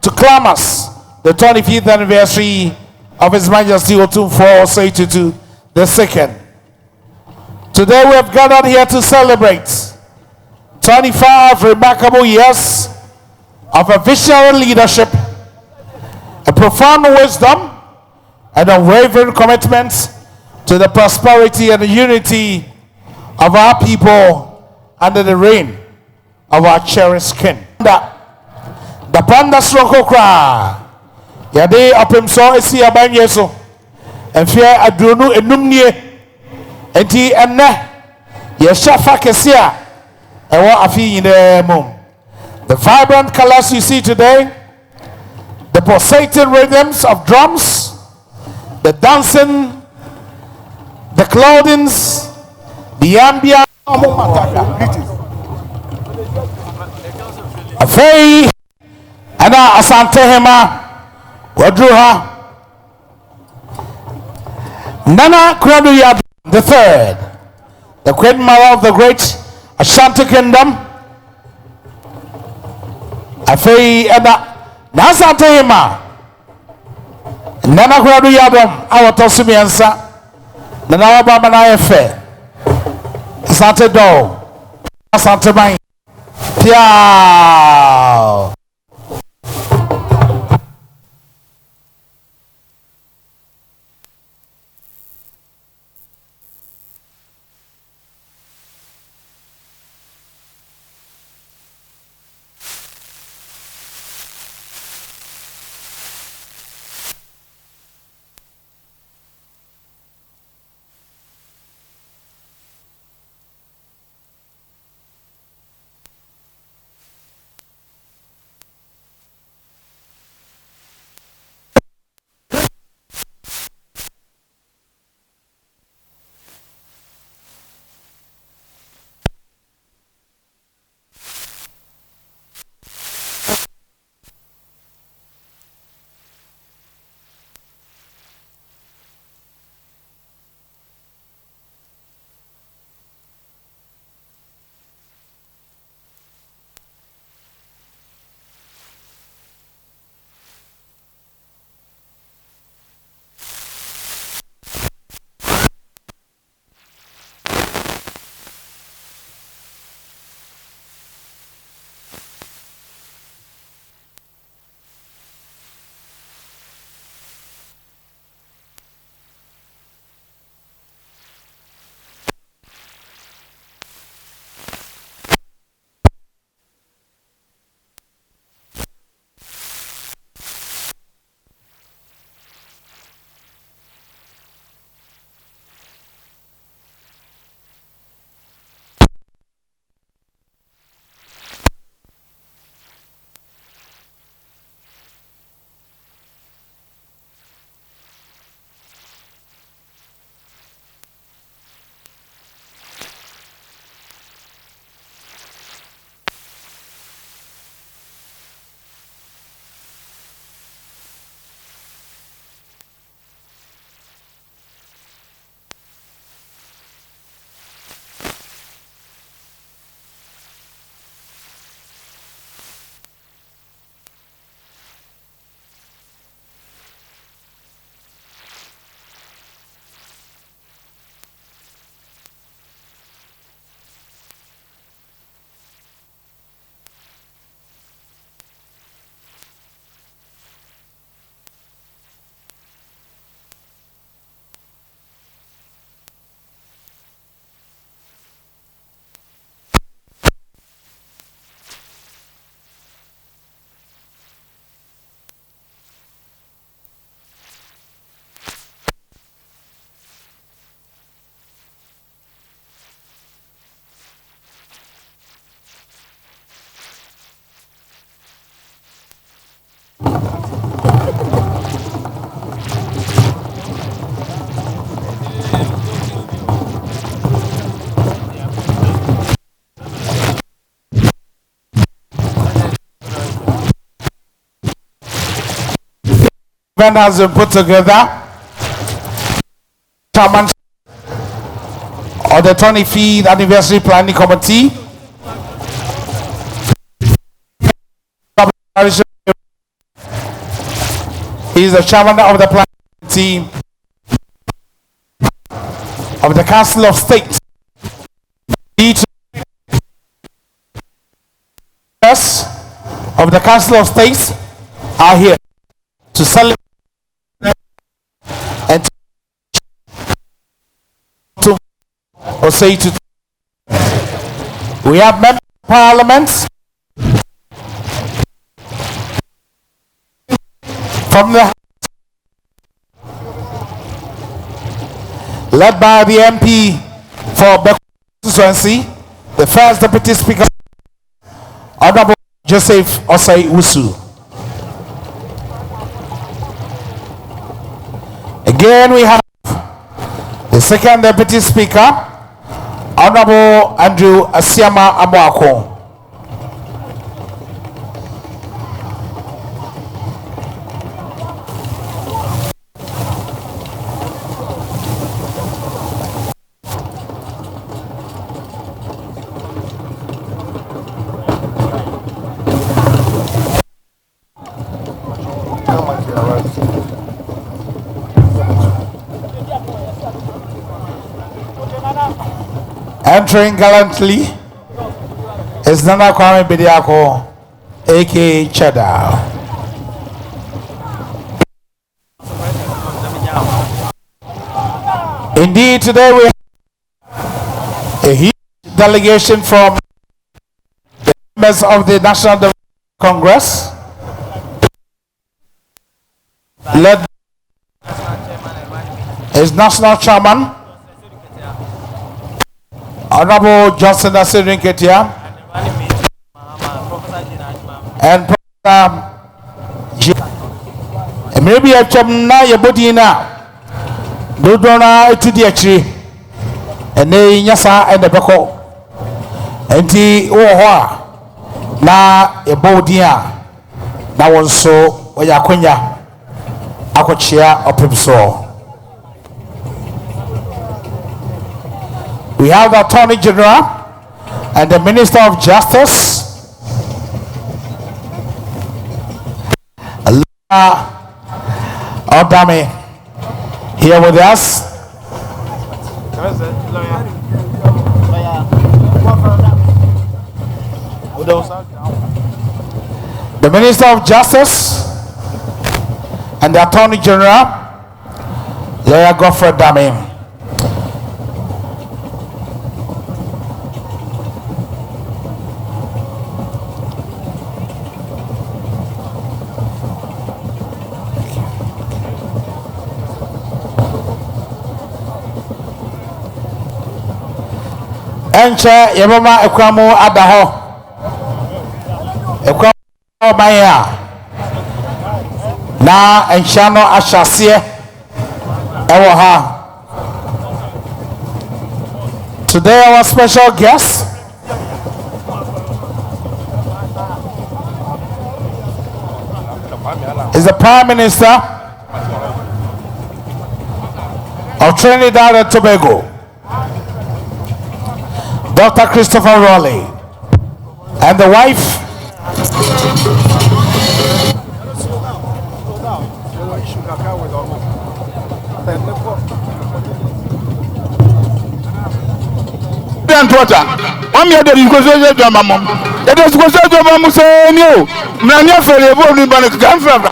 S5: to claim us the 25th anniversary of His Majesty Otumfou Osei Tutu II. Today we have gathered here to celebrate 25 remarkable years of a visionary leadership, a profound wisdom, and unwavering commitment to the prosperity and the unity of our people under the reign of our cherished king. The panda stroko kra yade Otumfou esi abanye so enfia adunu enumnie enti enne ye shafa kesia ewo afi yine mum. The vibrant colors you see today, the pulsating rhythms of drums, the dancing, the clothings, the ambience. Afei ana asante hema wadruha Nana Akufo-Addo III, the Queen Mother of the great Ashanti Kingdom. Afei ana na asante hema Nana Akufo-Addo awotoso miensa Nana wababa na efe asante do asante ban Piao. event has been put together. Chairman of the 25th Anniversary Planning Committee. He is the chairman of the planning committee of the Council of State. Members of the Council of States are here to celebrate and to Osei Tutu. We have members of parliament from the led by the MP for Bekoto constituency, the first deputy speaker, Honorable Joseph Osei Wusu. Again, we have the second deputy speaker, Honorable Andrew Asiama Amoako. Entering gallantly is Nana Kwame Bediako, aka Cheddar. Indeed, today we have a huge delegation from the members of the National Congress, led his national chairman, Honorable Johnson Asirin Ketia, and Professor G. Maybe a chamna yabodina, Dodona to the tree, and they yasa and the Bako, and the Oha na Ebodia, that was so Oyakunya, Akochia or Pipso. We have the Attorney General and the Minister of Justice, Odame, here with us. The Minister of Justice and the Attorney General, Lawyer Godfrey Dame. Enche yeboma ekwamo adaho ekwamo maya na enchano ashasie ewo ha. Today our special guest is the Prime Minister of Trinidad and Tobago, Dr. Christopher Raleigh, and the wife, I'm here to go to the mom. It is going to mom say, no, Mania for the body, but it's gone forever.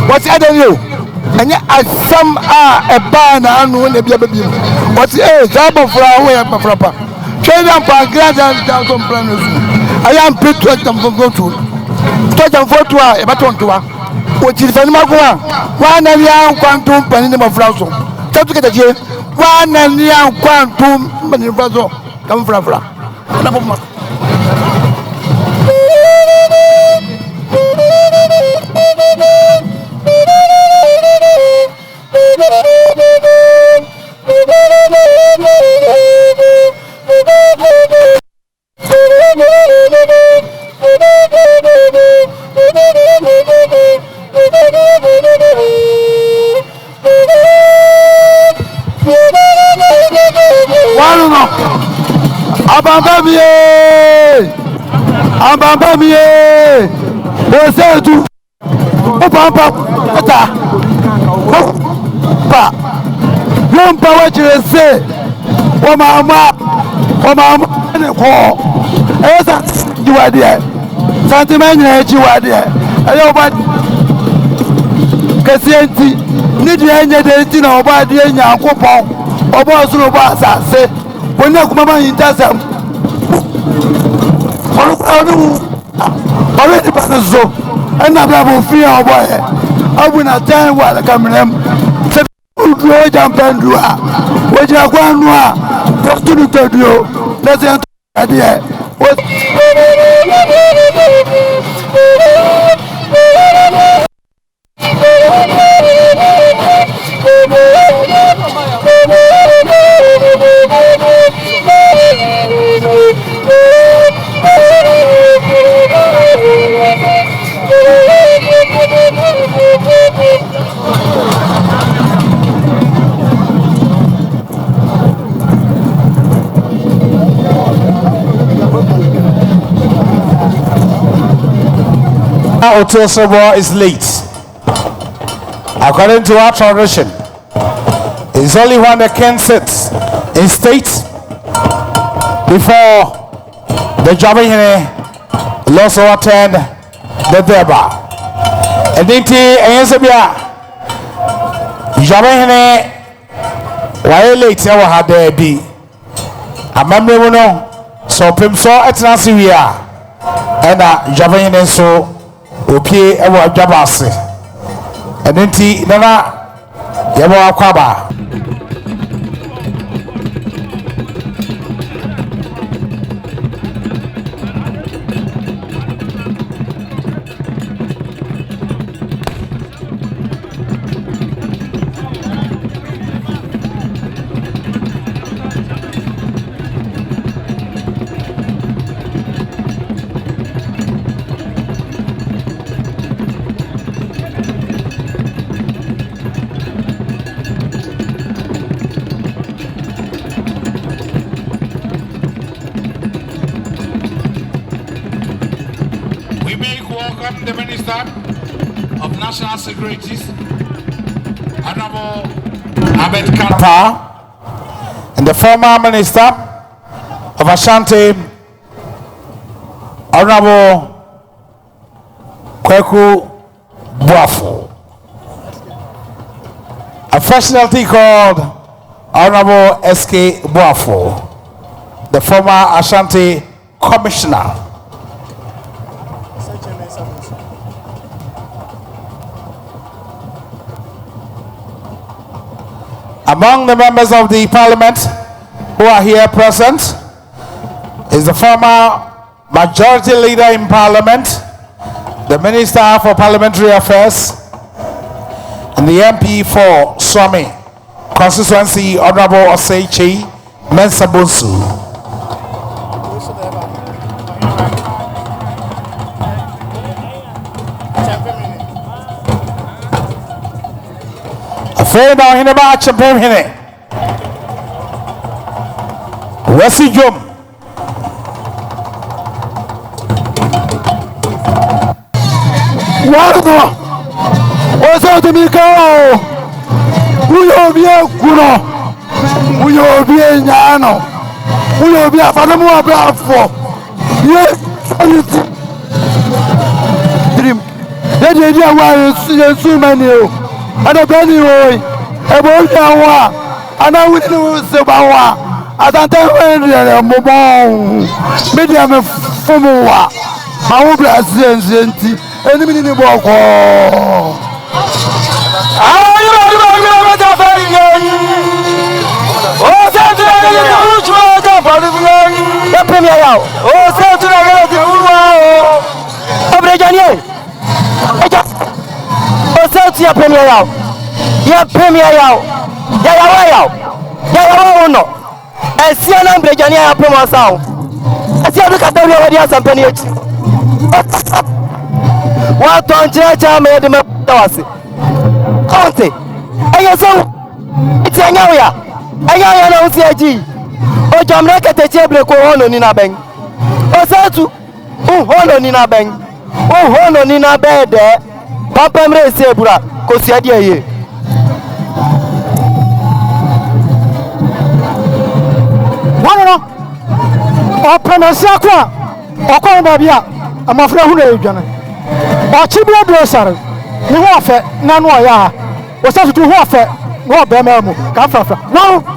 S5: What's the other you? And yet, as some are a barn, I know when they be a baby. What's the example for our way up a proper? Train them for grand and down some planners. I am paid to them for go to. Touch them for 2 hours, about 1 hour. Which is an Magua. 1 and young quantum penny of Flasso. Take to get a year. 1 and young quantum penny of Flasso. Come from Fra.
S4: Abambamie, Osei tu, Opampa, Ota, Pa, Yompa wachirese, Omama, ne ko, Esa jiwadie, Santimanya jiwadie, Ayoba Kasienti, Nidi enye de tina obadie nyankopon, Obo sunu ba asase, Wone kumama intasam. Already so and I have fear of I will not tell what I come in. Jump and do which I want just to do. That's the idea.
S5: Otumfou is late. According to our tradition, it's only when the king sits in state before the Jubilee also attend the Deba. And then Jubilee while late ever had there be a memory so Pimso at Nasiria and Jubilee so opie ewo adwabase enenti nana yebo akwaba
S8: the Minister of National Security, Honorable Ahmed
S5: Kampa, and the former Minister of Ashanti, Honorable Kweku Buafo. A personality called Honorable S.K. Buafo, the former Ashanti Commissioner. Among the members of the parliament who are here present is the former majority leader in parliament, the Minister for Parliamentary Affairs, and the MP for Swami constituency, Honorable Osei Mensah-Bonsu. Afraid now in about champion hine. Wesi Jom.
S4: Wardo. Oso Domiko. Uyo bie kuno. Uyo bie nyano. Uyo bie afanamu abrafo. Yes. Dream. Dey awa Yesu mani. Ada bani hoy ebo yawa ana wini se bawa atanta wenre mo bon media me fomuwa ma wo brazil nti eni mini ni boko ayo ta fari o se ti ni uchu ta fari
S9: ya premier yao o se tu na gele ti wo obrejanie eja o se tu ya premier yao ya yawa uno esia na obrejanie ya premier sao esia du ka dawi wadi asampani echi watu anchecha me de me wasi konte eyo so iti anyawo ya na usi eji o jamre keteche bre ko hono ni na ben o satu hono ni na ben hono ni na bede papa mre se bura ko si ade eye
S10: wano o pronosia kwa o ko na bia amafra hu na edwane o chibro do sare ni ho afa na no ya o satu tu ho afa no be ma mu ka fra no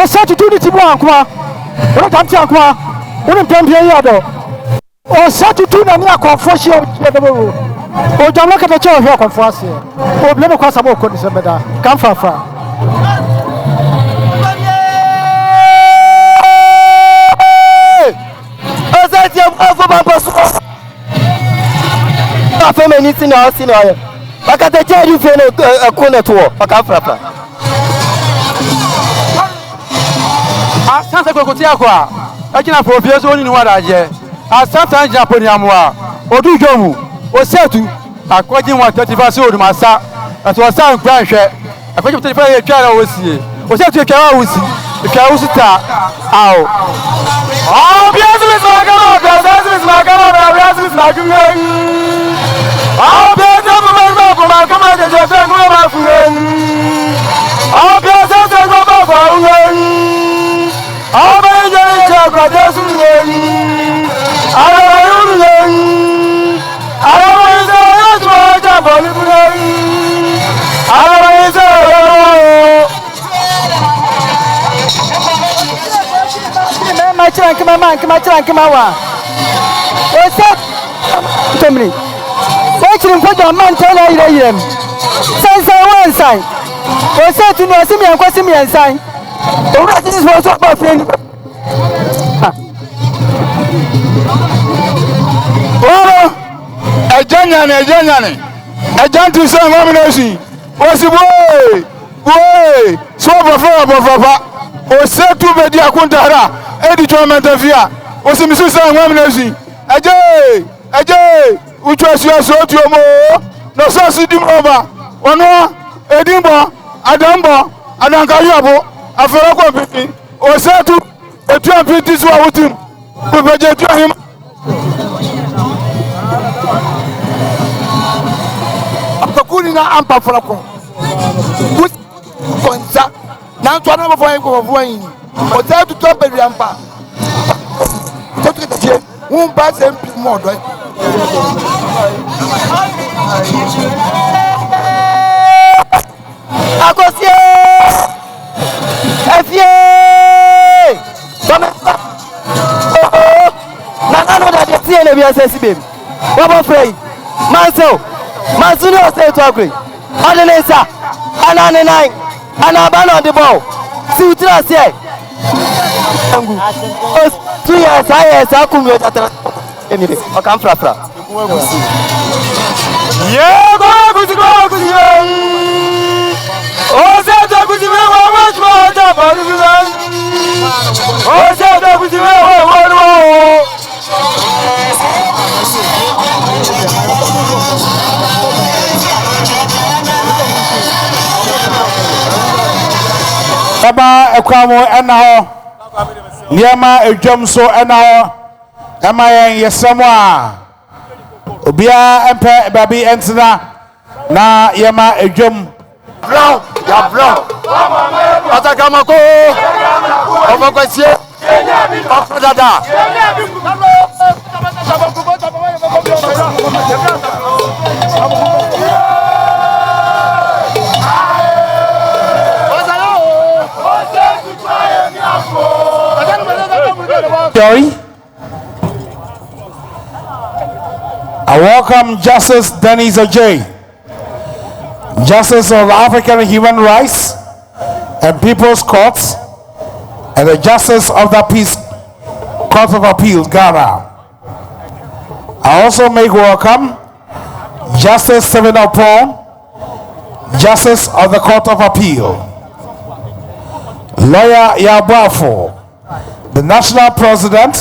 S10: o satu tu ni tibu ankwa o tam ti ankwa o ni pempie ya do o satu tu na ni akofo hie o de bo o jamlo kete che o hie akofo ase o ble me kwa sabo ko ni se beda ka fra
S9: o satu afo ba paso afo me ni ti na o si na o bakate che ri fe no ko na to o ka fra
S4: Asante kwa kutia kwa akina professor oni ni wada je asante anja poni amwa odu jomu osetu akwaji wa 35 so oduma sa aso sa nkwa hwe akwaji 35 ye twa na wosie osetu ye twa wa wosi twa wosi ta ao biasis magama biasis magama biasis magama de je fe ngwa ma fuwe biasis magama fa
S9: Kama wa ose temri ochiri mfojo man tele ire sansan wansan ose tunu asimi ankwasimi ansan owura ti so so pa friend
S4: Oro ejanyane ejantu se ngom na si osi boy so bofa osetu bedi akuntara edi chomenta fia osi misu se ngom na si eje uchu aso tu omo no so si dimoba ono edimbo adambo adankayobo afero ko pipi osetu etu apiti so awutim bebeje tu ahim
S3: apakuni na ampa frako konza na to na bofo ko bofo yin osetu to bedu ampa to to je un ba se mpi mo do
S9: akosie efie na da de tie na bia sesi bem baba frey manso ni o say to agree ordinance anane nine anaba no the ball si utra se angu 2 years ayes akumi o tatra emire o kan fra
S4: ye go o se to kuzi me wa much more ta baru o se to kuzi me wa Baba ekwamo ena ho niema edwam so ena ho ema yen yesemo a obia empe babi entina na yema edwam
S3: brown ya brown atakamako ofakwasie ofadada
S4: Sorry. I welcome Justice Dennis Osei, Justice of African Human Rights and People's Courts, and the Justice of the Peace
S8: Court of Appeals, Ghana. I also make welcome Justice Stephen Opon, Justice of the Court of Appeal, Lawyer Yabafo, the National President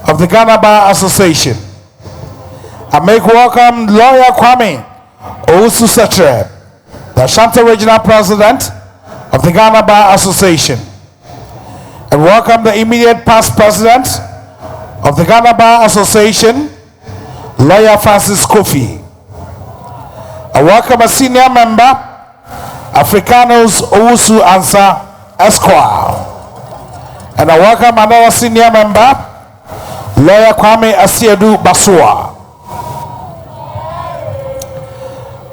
S8: of the Ghana Bar Association. I make welcome Lawyer Kwame Owusu Setre, the Ashanti Regional President of the Ghana Bar Association. And welcome the immediate past President of the Ghana Bar Association, Lawyer Francis Kofi. I welcome a senior member, Africanos Owusu Ansa Esquire. And I welcome another senior member, Lawyer Kwame Asiedu Basua.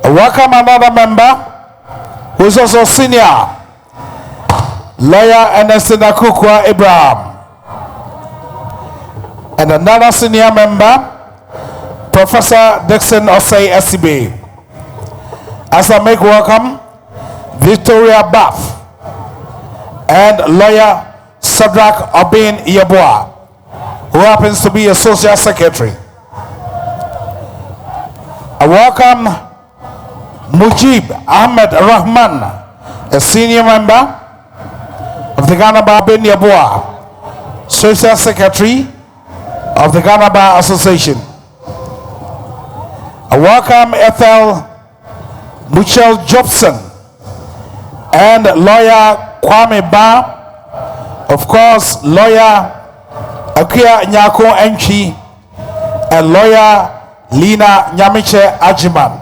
S8: I welcome another member who is also senior, Lawyer Ernestina Kukwa Abraham. And another senior member, Professor Dixon Osei Esibe. As I make welcome Victoria Bath and Lawyer Sadrak Obin Yeboah, who happens to be a Social Secretary. I welcome Mujib Ahmed Rahman, a senior member of the Ghana Bar, Obin Yeboah, Social Secretary of the Ghana Bar Association. I welcome Ethel Muchel Jobson and Lawyer Kwame Ba, of course, Lawyer Akia Nyako Enchi, and Lawyer Lina Nyamiche Ajiman.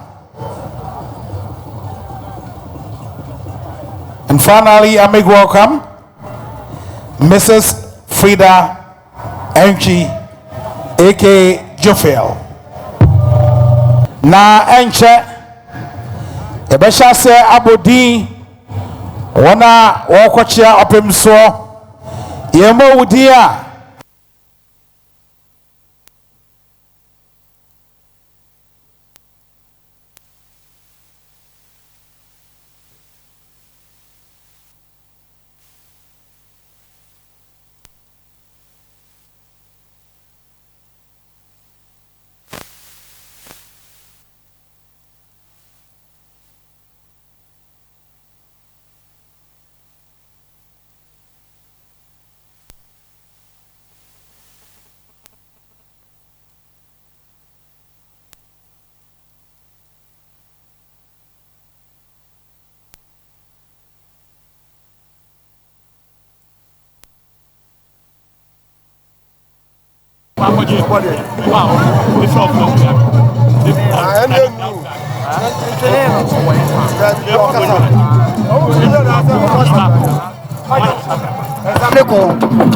S8: And finally, I make welcome Mrs. Frida Enchi, aka Jofel. Na Enche, Ebesha se Abodi, wana wakochia opemso, yemo udia.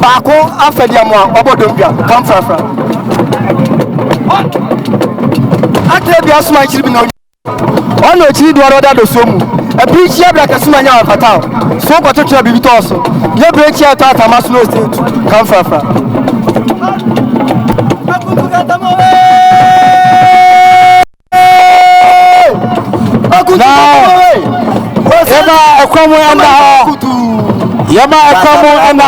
S9: Baako afɛdiamu a ɔbɔdɔmbia kamfrafra atre bia soma nkyiri bi na ɔna ɔkyiri de ɔrɔda do so mu ɛbi kyia bra kɛsoma nya ɔfata so kɔtotɔ bibi tɔ so yɛ bre kyia tɔ atama so no state kamfrafra
S8: Yama Ekwamu and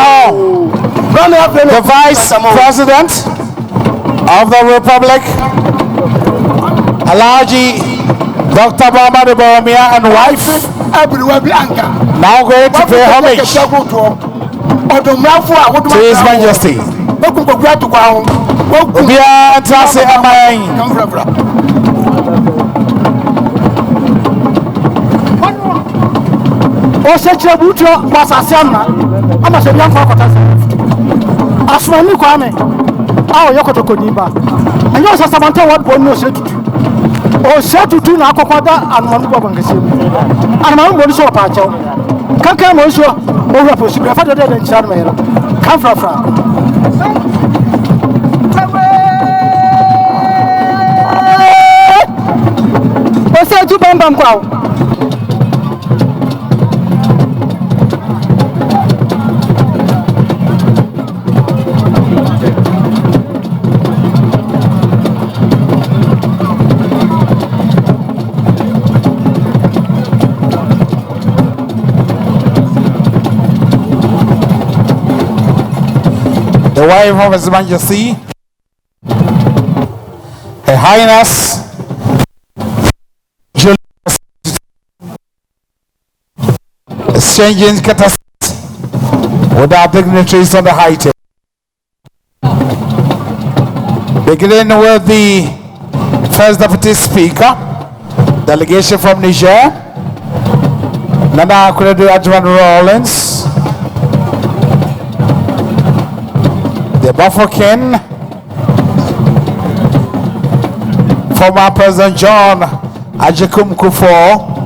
S8: the Vice President of the Republic, Alhaji Dr. Muhammad Bawumia and wife, now going to pay homage to His Majesty. Ubia Ntase Amayin.
S10: Osei Buto was a summer. I'm a young father. As for me, Kwame, our Yokoto Koniba. And you also Samantha what bonus to do. Or set to do Nakopada and one woman. And my own body so pacho. Kaka Mosho, or a possible father than Charmel. Come from Osei to Bambam Cow.
S8: The the wife of His Majesty, Her Highness Jubilee, exchanging courtesies with our dignitaries on the high table. Beginning with the First Deputy Speaker, delegation from Niger, Nana Akuredu Adjuman Rawlings, the Bafokeng, former President John Ajekum Kufuor,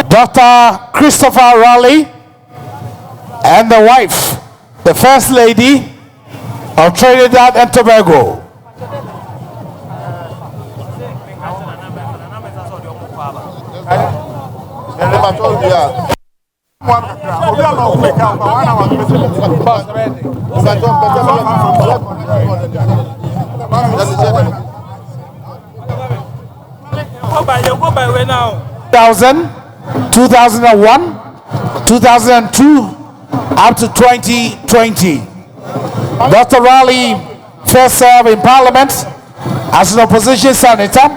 S8: Dr. Christopher Raleigh and the wife, the First Lady of Trinidad and Tobago. Go by way now. 2001, 2002, up to 2020. Dr. Raleigh first served in Parliament as an opposition senator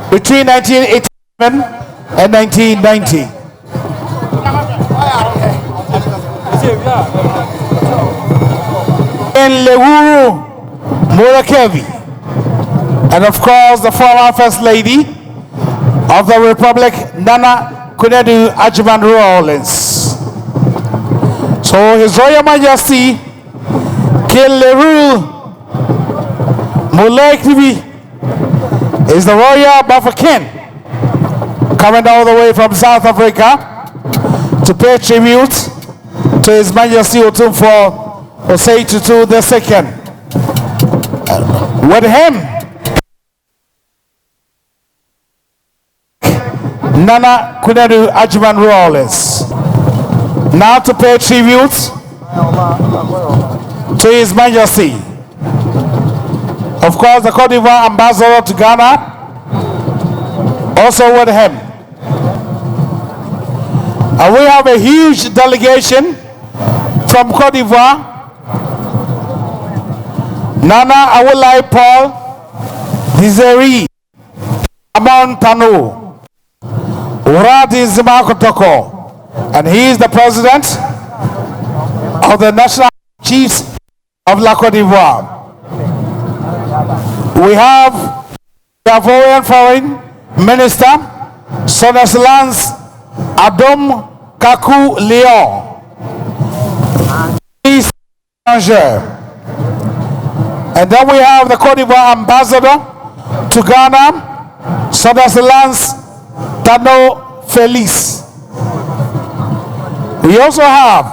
S8: between 1987 and 1990. In Lewuru, Murakevi, and of course the former First Lady of the Republic, Nana Akuredu Adjuman Rawlings. So His Royal Majesty King Leroux Muleknibi is the Royal Bafokeng, coming all the way from South Africa to pay tribute to His Majesty Otumfou Osei Tutu II. With him, Nana Akuredu Adjuman Rawlings. Now to pay tribute to His Majesty. Of course, the Cote d'Ivoire ambassador to Ghana, also with him. And we have a huge delegation from Cote d'Ivoire. Nana Awolai Paul Dizeri Amon Tano Uradi Zimakotoko, and he is the president of the National Chiefs of La Cote d'Ivoire. We have the Ivorian Foreign Minister, Son Excellence Adom Kaku Leon. And then we have the Cote d'Ivoire ambassador to Ghana, Son Excellence Tano Felice. We also have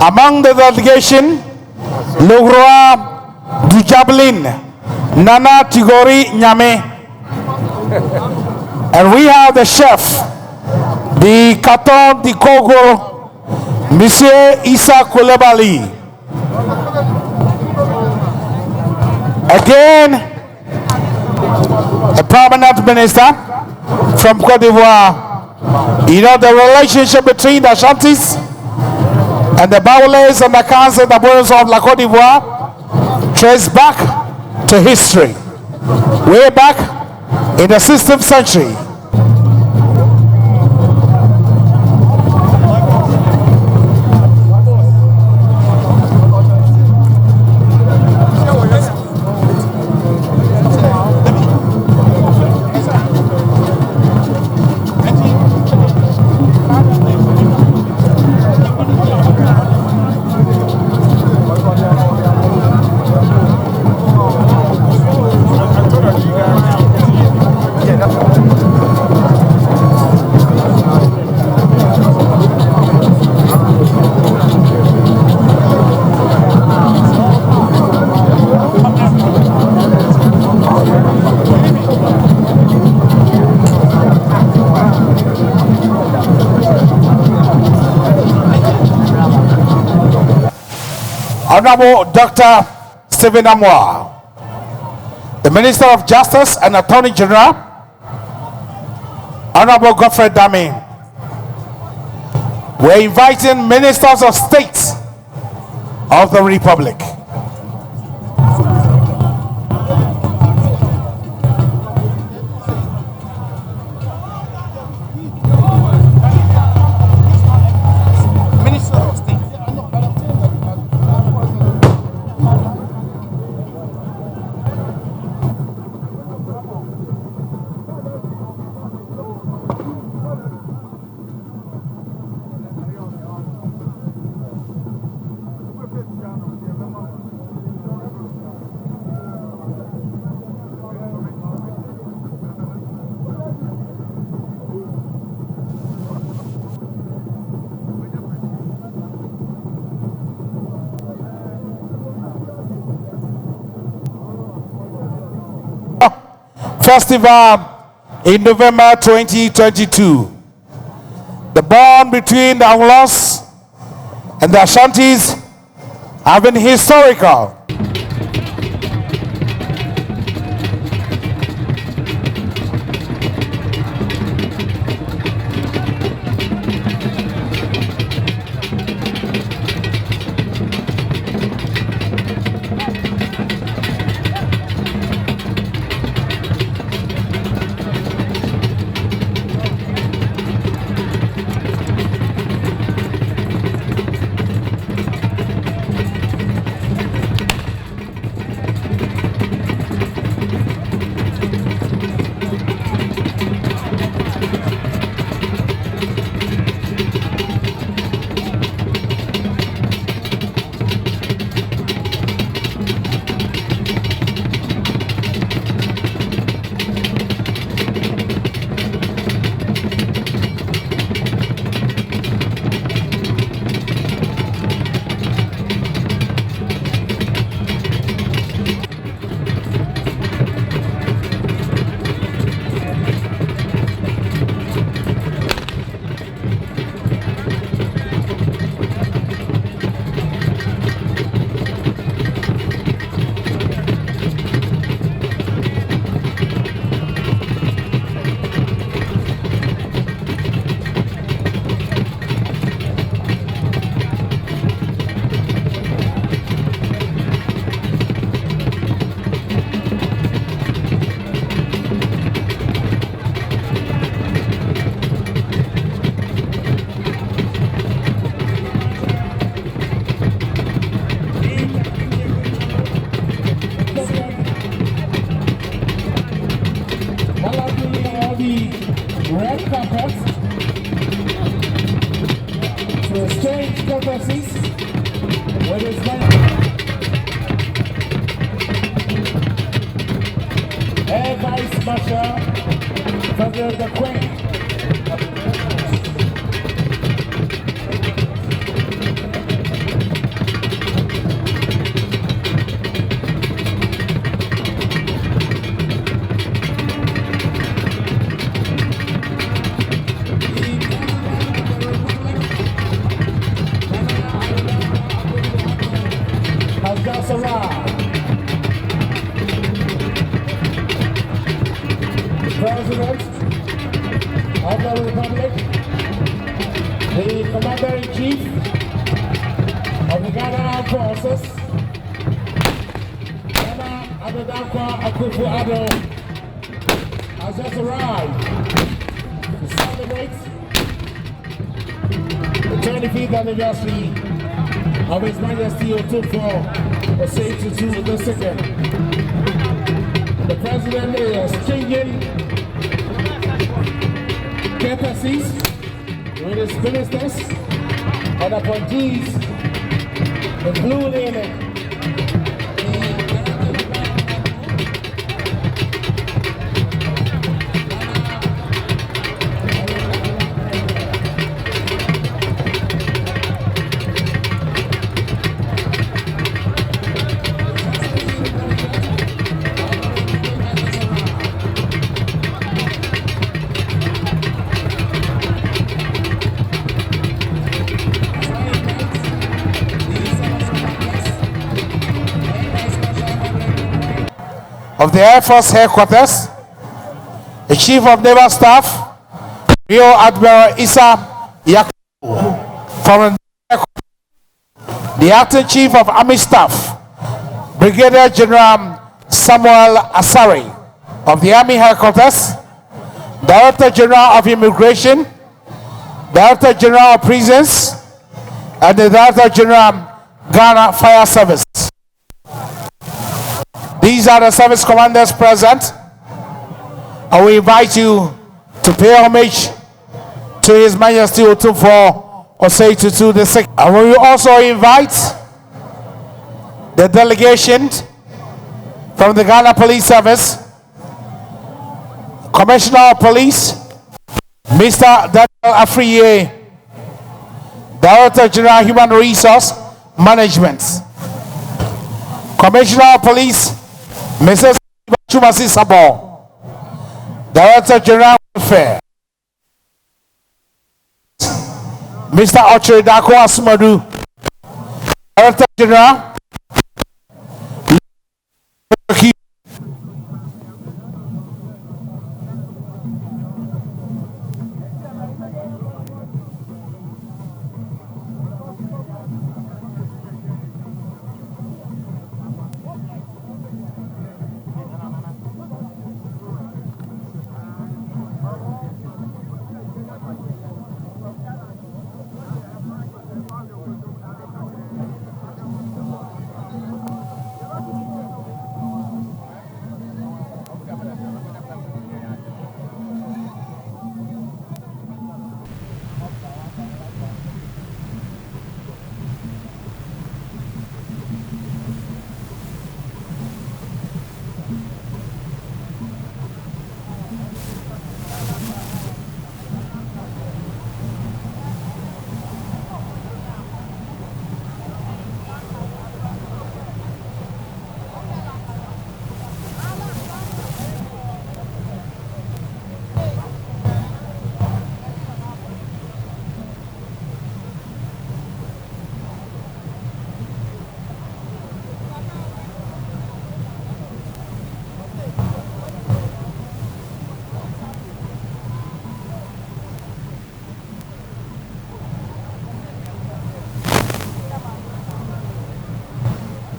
S8: among the delegation Le Roi du Jubilee, Nana Tigori Nyame. And we have the chef, the Caton di Kogo, Monsieur Issa Koulibaly. Again, a permanent minister from Cote d'Ivoire. You know, the relationship between the Ashantis and the Baoulés and the Kansa and the Boers of La Cote d'Ivoire trace back to history. Way back in the 16th century, Honorable Dr. Stephen Amoah, the Minister of Justice and Attorney General, Honorable Godfrey Dami. We're inviting Ministers of State of the Republic. Festival in November 2022. The bond between the Anglos and the Ashantis have been historical.
S5: President of the Republic, the Commander-in-Chief of the Ghana Armed Forces, Ghana Adedakwa Akufo-Addo, has just arrived to celebrate the 25th anniversary of His Majesty Otumfou Osei Tutu II. The President is exchanging courtesies with his ministers and appointees, including
S8: of the Air Force Headquarters, the Chief of Naval Staff, Rear Admiral Issa Yakubu, from the Acting Chief of Army Staff, Brigadier General Samuel Asari of the Army Headquarters, Director General of Immigration, Director General of Prisons, and the Director General Ghana Fire Service. These are the service commanders present, and we invite you to pay homage to His Majesty Otumfou Osei Tutu II. And we will also invite the delegation from the Ghana Police Service, Commissioner of Police, Mr. Daniel Afriye, Director General Human Resource Management, Commissioner of Police, Mrs. Chumasi Sabo, Director General Welfare, Mr. Ochre Dako Asumadu, Director General.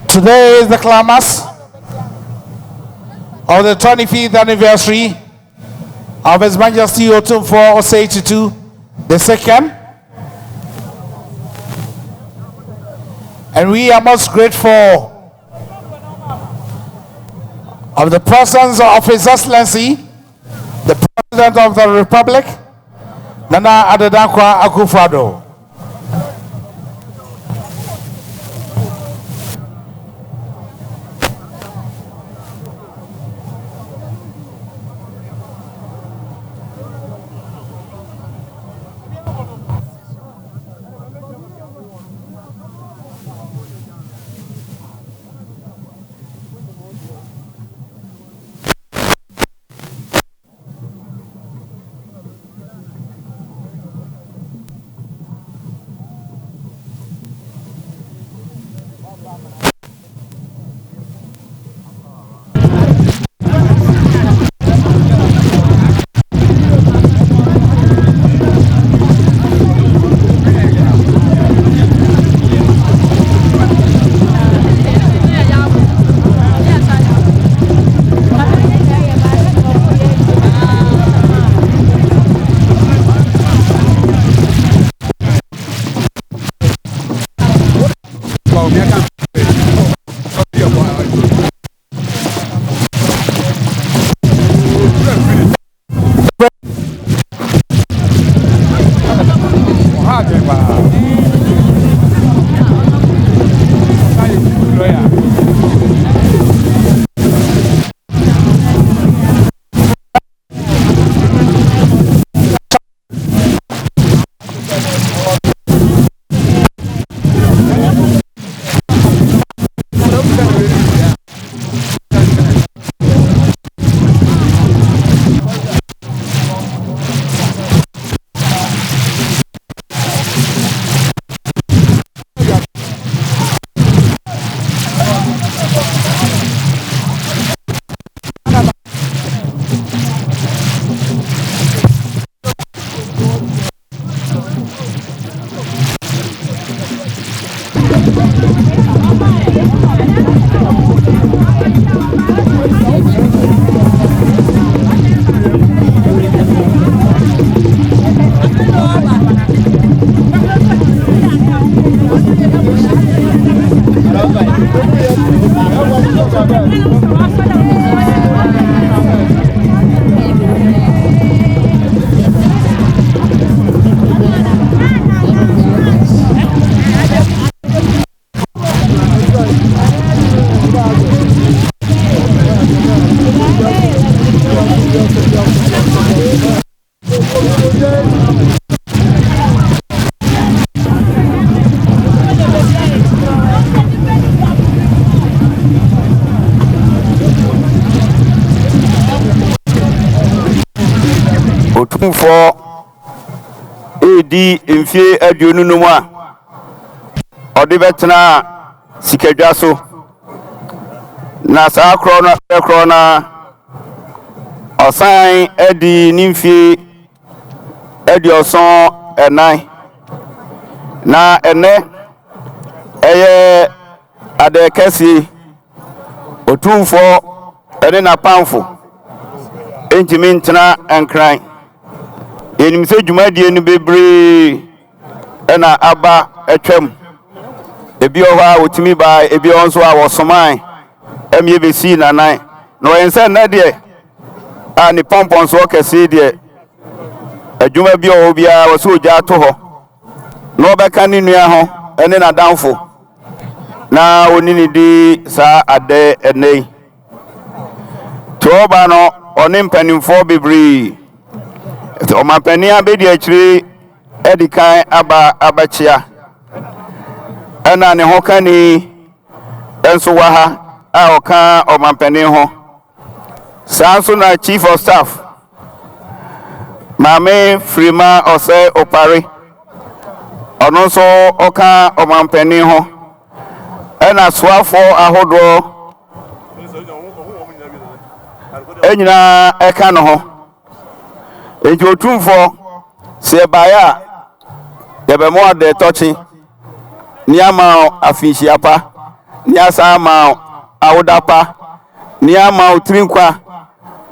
S8: Today is the climax of the 25th anniversary of His Majesty Otumfou Osei Tutu II, and we are most grateful of the presence of His Excellency, the President of the Republic, Nana Addo Dankwa Akufo-Addo.
S11: Otumfou edi mfie aduonu no mu a odi betena sikadwa so na saa kro na Osei edi nimfie edi oson enai na ene eye ade kesi Otumfou ene na pamfo entimi ntena enkran enim se dwumadie no bebre ena aba atwam ebi oha otimi ba ebi onso a wosoman emye besi nanan no ense na de a ni pompon so kese de adwuma bi o bia woso ogya to ho no beka ni nua ho ene na danfo na onini di sa ade enei toba no oni mpanimfo bebre o mapania be di akire edikan abachia ana ne hokani enso waha a oka o mampani ho sanso na chief of staff Mame Frima Osei Opare ono so oka o mampani ho ana swafo ahodo enyina eka no ho eji Otumfou se baya yebe mo ade tochi ni ama afinshi apa ni asa ama awudapa ni ama utrinkwa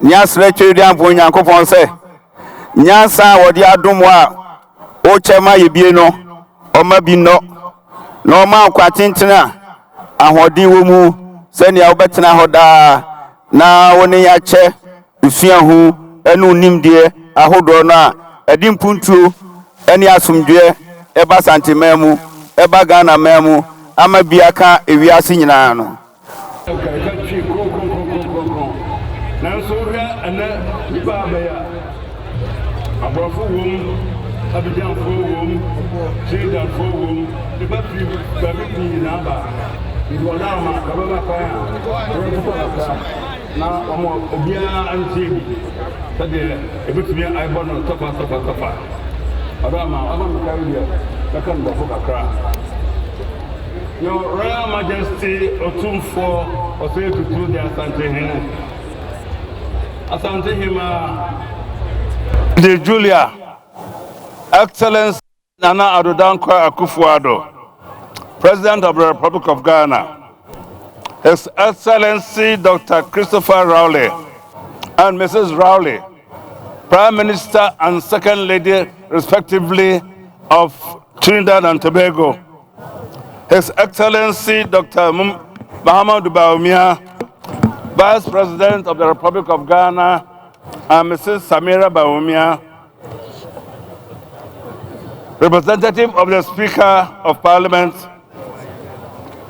S11: ni asre twedi ampo nyankopon se nyansa wodi adom a o chema yebie no o ma bi no no ma kwa tintena ahodi wo mu se ni awobetena hoda na woni ya che usua hu enu nimdie ahodo no a edi mpuntu eni asumdwe eba santimemu eba Ghana memu ama biaka ewiase nyina no
S1: nanso hwɛ ɛnɛ nipa abɛya aborɔfo wom abijanfo wom jedanfo wom nipa firi baabi pii nyinaa ba ìdúwɔdà ama kababa kwan a wɔrɛfo kakra na wɔn obiara antie bi sɛdeɛ ebitumi ayɛbɔ no tɔfa ɔdɔ ama ɔba mekae deɛ bɛka no bɔfo kakra. Your Royal Majesty Otumfou Osei Tutu de Asante Hima de Julia, Excellence Nana Addo Dankwa Akufo-Addo, President of the Republic of Ghana, His Excellency Dr. Christopher Rowley and Mrs. Rowley, Prime Minister and Second Lady, respectively, of Trinidad and Tobago, His Excellency Dr. Mahamudu Bawumia, Vice President of the Republic of Ghana, and Mrs. Samira Bawumia, Representative of the Speaker of Parliament,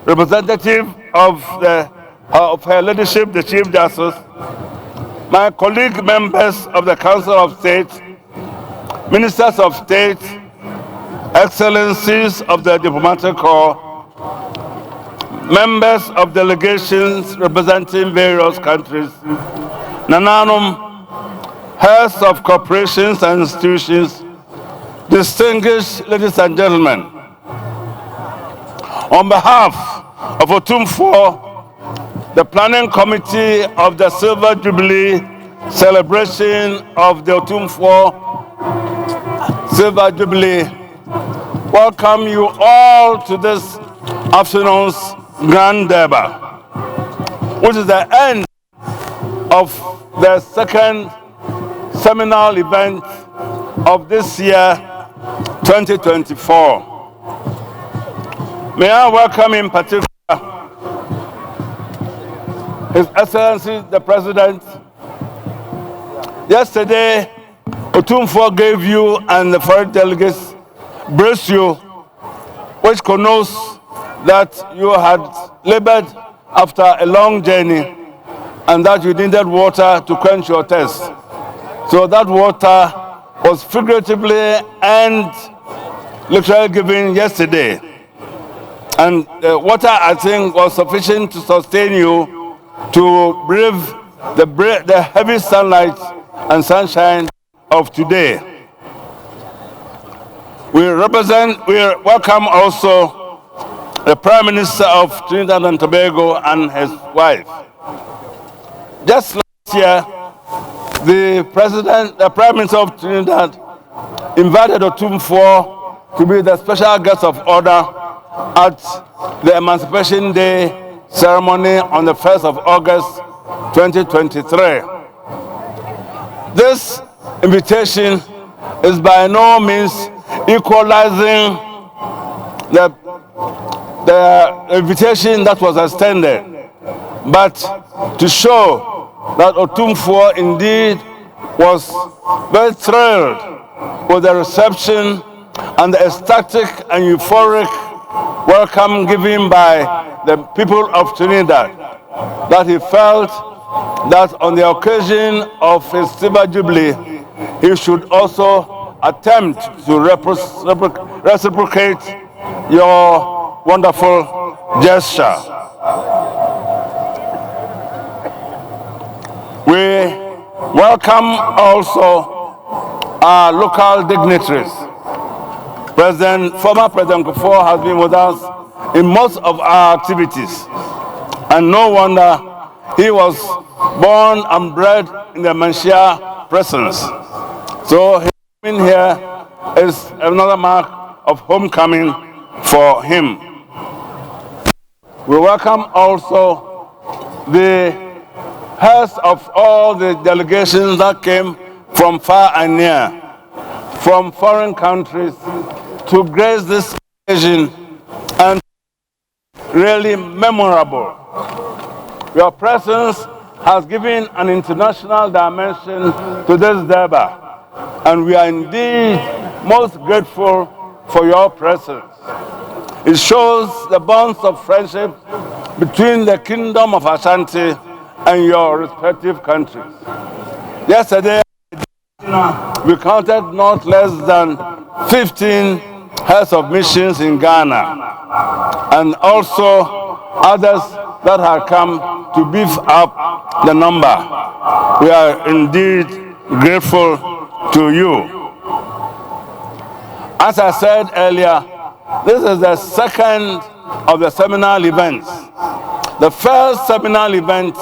S1: Representative of her Ladyship, the Chief Justice, my colleague members of the Council of State, Ministers of State, Excellencies of the Diplomatic Corps, members of delegations representing various countries, Nananum, heads of corporations and institutions, distinguished ladies and gentlemen, on behalf of Otumfou, the Planning Committee of the Silver Jubilee celebration of the Otumfou Silver Jubilee, welcome you all to this afternoon's Grand Durbar, which is the end of the second seminal event of this year, 2024. May I welcome in particular His Excellency the President. Yesterday, Otumfou gave you and the foreign delegates brochure, which connotes that you had labored after a long journey and that you needed water to quench your thirst. So that water was figuratively and literally given yesterday. And water, I think, was sufficient to sustain you to brave the heavy sunlight and sunshine
S12: of today. We welcome also the Prime Minister of Trinidad and Tobago and his wife. Just last year, the Prime Minister of Trinidad invited Otumfou to be the special guest of honor at the Emancipation Day ceremony on the 1st of August 2023. This invitation is by no means equalizing the invitation that was extended, but to show that Otumfou indeed was very thrilled with the reception and the ecstatic and euphoric welcome given by the people of Trinidad, that he felt that on the occasion of his silver jubilee, he should also attempt to reciprocate your wonderful gesture. We welcome also our local dignitaries. Former President Otumfou has been with us in most of our activities, and no wonder he was born and bred in the Manshia presence. So his coming here is another mark of homecoming for him. We welcome also the heads of all the delegations that came from far and near, from foreign countries, to grace this occasion, and really memorable. Your presence has given an international dimension to this Durbar, and we are indeed most grateful for your presence. It shows the bonds of friendship between the Kingdom of Ashanti and your respective countries. Yesterday, we counted not less than 15 heads of missions in Ghana, and also others that have come to beef up the number. We are indeed grateful to you. As I said earlier, this is the second of the seminal events. The first seminal event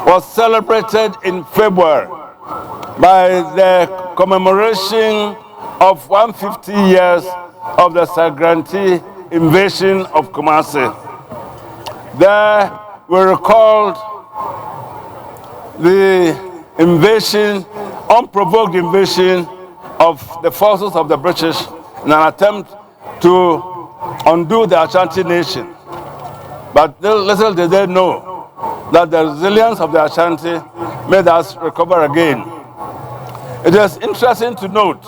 S12: was celebrated in February by the commemoration of 150 years of the Sagranti invasion of Kumasi. There we recalled the invasion, unprovoked invasion of the forces of the British in an attempt to undo the Ashanti nation. But little did they know that the resilience of the Ashanti made us recover again. It is interesting to note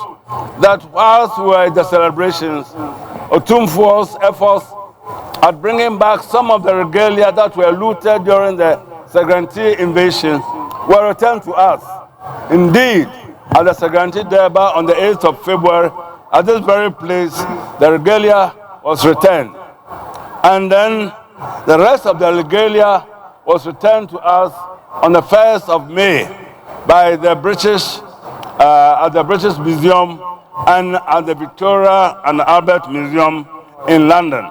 S12: that whilst we were in the celebrations, Otumfou's efforts at bringing back some of the regalia that were looted during the Sagranti invasion were returned to us. Indeed, at the Sagranti Durbar on the 8th of February, at this very place, the regalia was returned. And then the rest of the regalia was returned to us on the 1st of May by the British, at the British Museum and at the Victoria and Albert Museum in London.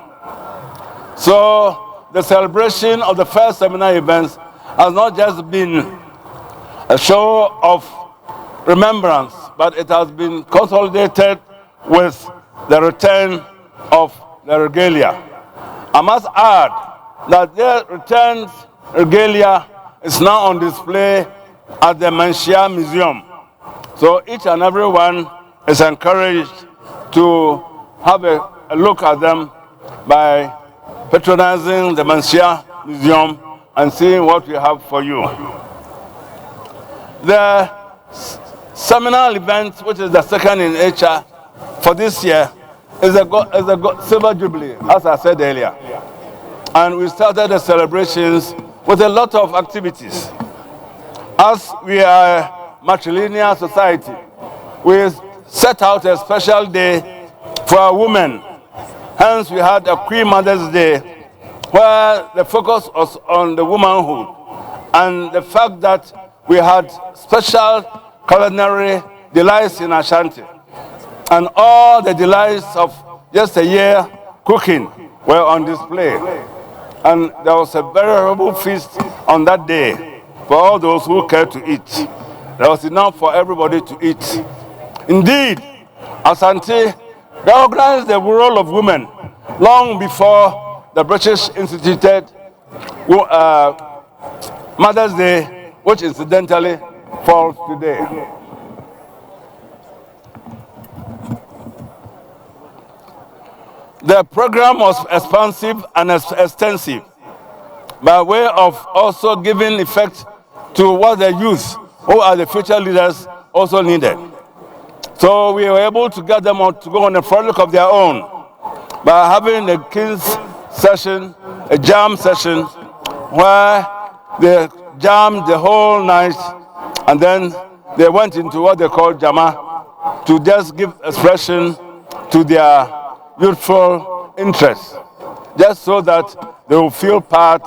S12: So the celebration of the first seminar events has not just been a show of remembrance, but it has been consolidated with the return of the regalia. I must add that the returned regalia is now on display at the Manshia Museum. So each and every one is encouraged to have a look at them by patronizing the Manshia Museum and seeing what we have for you. The seminal event, which is the second in nature for this year, is the Silver Jubilee, as I said earlier. And we started the celebrations with a lot of activities. As we are a matrilineal society, we set out a special day for our women. Hence, we had a Queen Mother's Day, where the focus was on the womanhood and the fact that we had special culinary delights in Ashanti. And all the delights of just a year cooking were on display. And there was a veritable feast on that day for all those who cared to eat. There was enough for everybody to eat. Indeed, Asante recognized the role of women long before the British instituted Mother's Day, which incidentally falls today. The program was expansive and extensive, by way of also giving effect to what the youth, who are the future leaders, also needed. So we were able to get them to go on a project of their own by having a King's session, a jam session, where they jammed the whole night, and then they went into what they call Jama to just give expression to their youthful interests, just so that they will feel part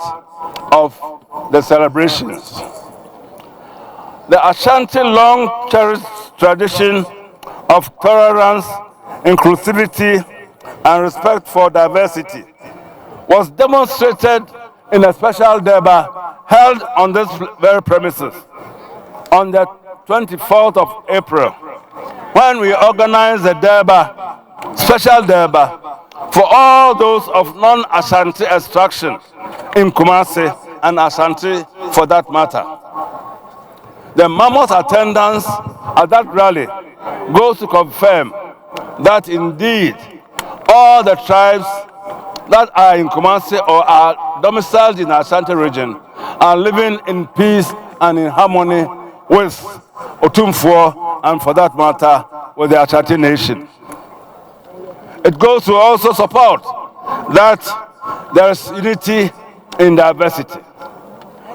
S12: of the celebrations. The Ashanti long cherished tradition of tolerance, inclusivity, and respect for diversity was demonstrated in a special Durbar held on this very premises on the 24th of April, when we organized the Durbar, special Durbar, for all those of non-Ashanti extraction in Kumasi and Ashanti for that matter. The mammoth attendance at that rally goes to confirm that indeed all the tribes that are in Kumasi or are domiciled in the Ashanti region are living in peace and in harmony with Otumfou and, for that matter, with the Ashanti nation. It goes to also support that there is unity in diversity.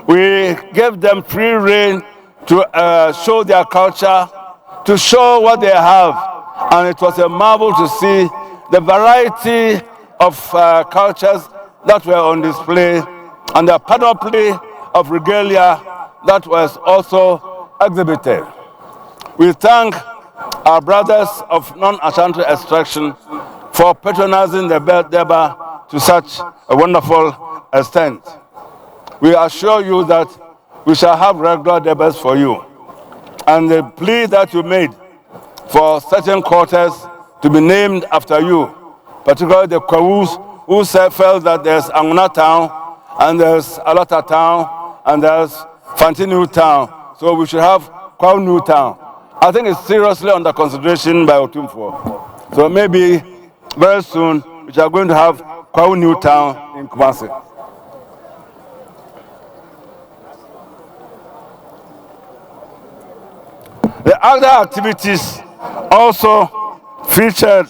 S12: We gave them free rein to show their culture, to show what they have, and it was a marvel to see the variety of cultures that were on display and the panoply of regalia that was also exhibited. We thank our brothers of non-Ashanti extraction for patronizing the Durbar to such a wonderful extent. We assure you that we shall have regular Durbars for you. And the plea that you made for certain quarters to be named after you, particularly the Kwawus, who felt that there's Anguna Town, and there's Alata Town, and there's Fantinu Town. So we should have Kwawu New Town. I think it's seriously under consideration by Otumfou. So maybe very soon we are going to have Kwawu New Town in Kumasi. The other activities also featured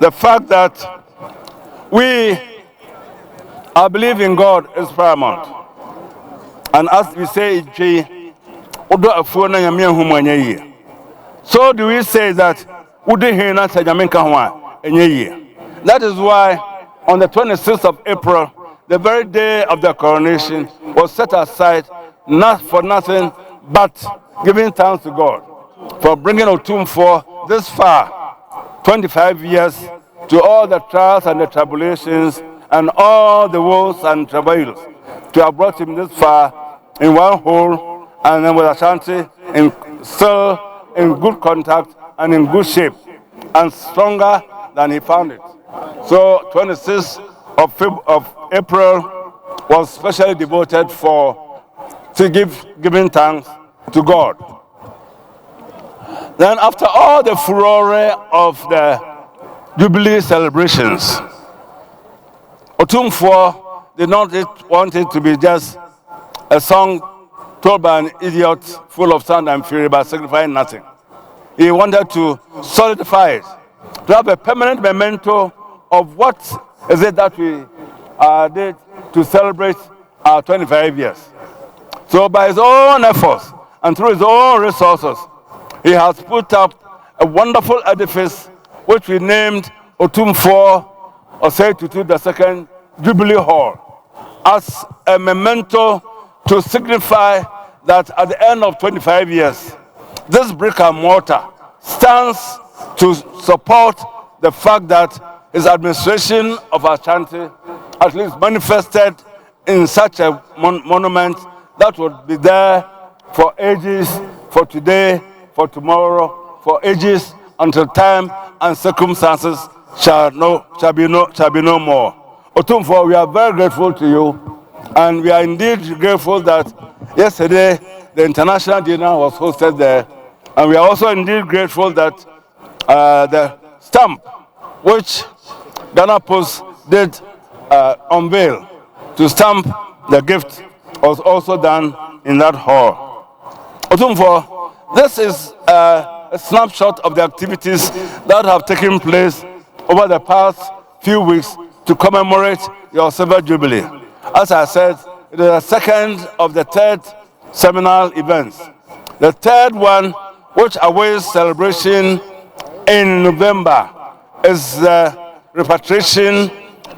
S12: the fact that our belief in God is paramount. And as we say, so do we say that that is why on the 26th of April, the very day of the coronation, was set aside not for nothing but giving thanks to God for bringing Otumfou this far, 25 years, to all the trials and the tribulations and all the woes and travails, to have brought him this far in one whole, and then with Ashanti still in good contact and in good shape, and stronger than he found it. So 26th of April was specially devoted to giving thanks to God. Then after all the furore of the Jubilee celebrations, Otumfou did not want it to be just a song told by an idiot full of sound and fury but signifying nothing. He wanted to solidify it, to have a permanent memento of what is it that we did to celebrate our 25 years. So by his own efforts and through his own resources, he has put up a wonderful edifice which we named Otumfou Osei Tutu II Jubilee Hall as a memento to signify that at the end of 25 years, this brick and mortar stands to support the fact that his administration of Ashanti at least manifested in such a monument that would be there for ages, for today, for tomorrow, for ages until time and circumstances shall be no more. Otumfou, we are very grateful to you, and we are indeed grateful that yesterday the international dinner was hosted there, and we are also indeed grateful that the stamp which Ghana Post did unveil to stamp the gift was also done in that hall. Otumfou, this is a snapshot of the activities that have taken place over the past few weeks to commemorate your Silver Jubilee. As I said, it is the second of the third seminal events. The third one, which awaits celebration in November, is the repatriation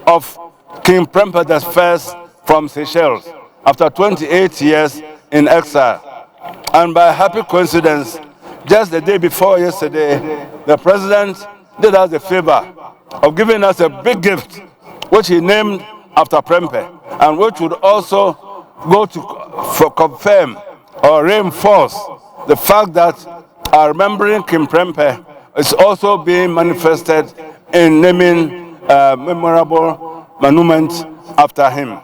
S12: of King Prempeh I from Seychelles after 28 years in exile. And by happy coincidence, just the day before yesterday, the president did us the favor of giving us a big gift, which he named after Prempeh, and which would also go to confirm or reinforce the fact that our remembering King Prempeh is also being manifested in naming a memorable monument after him.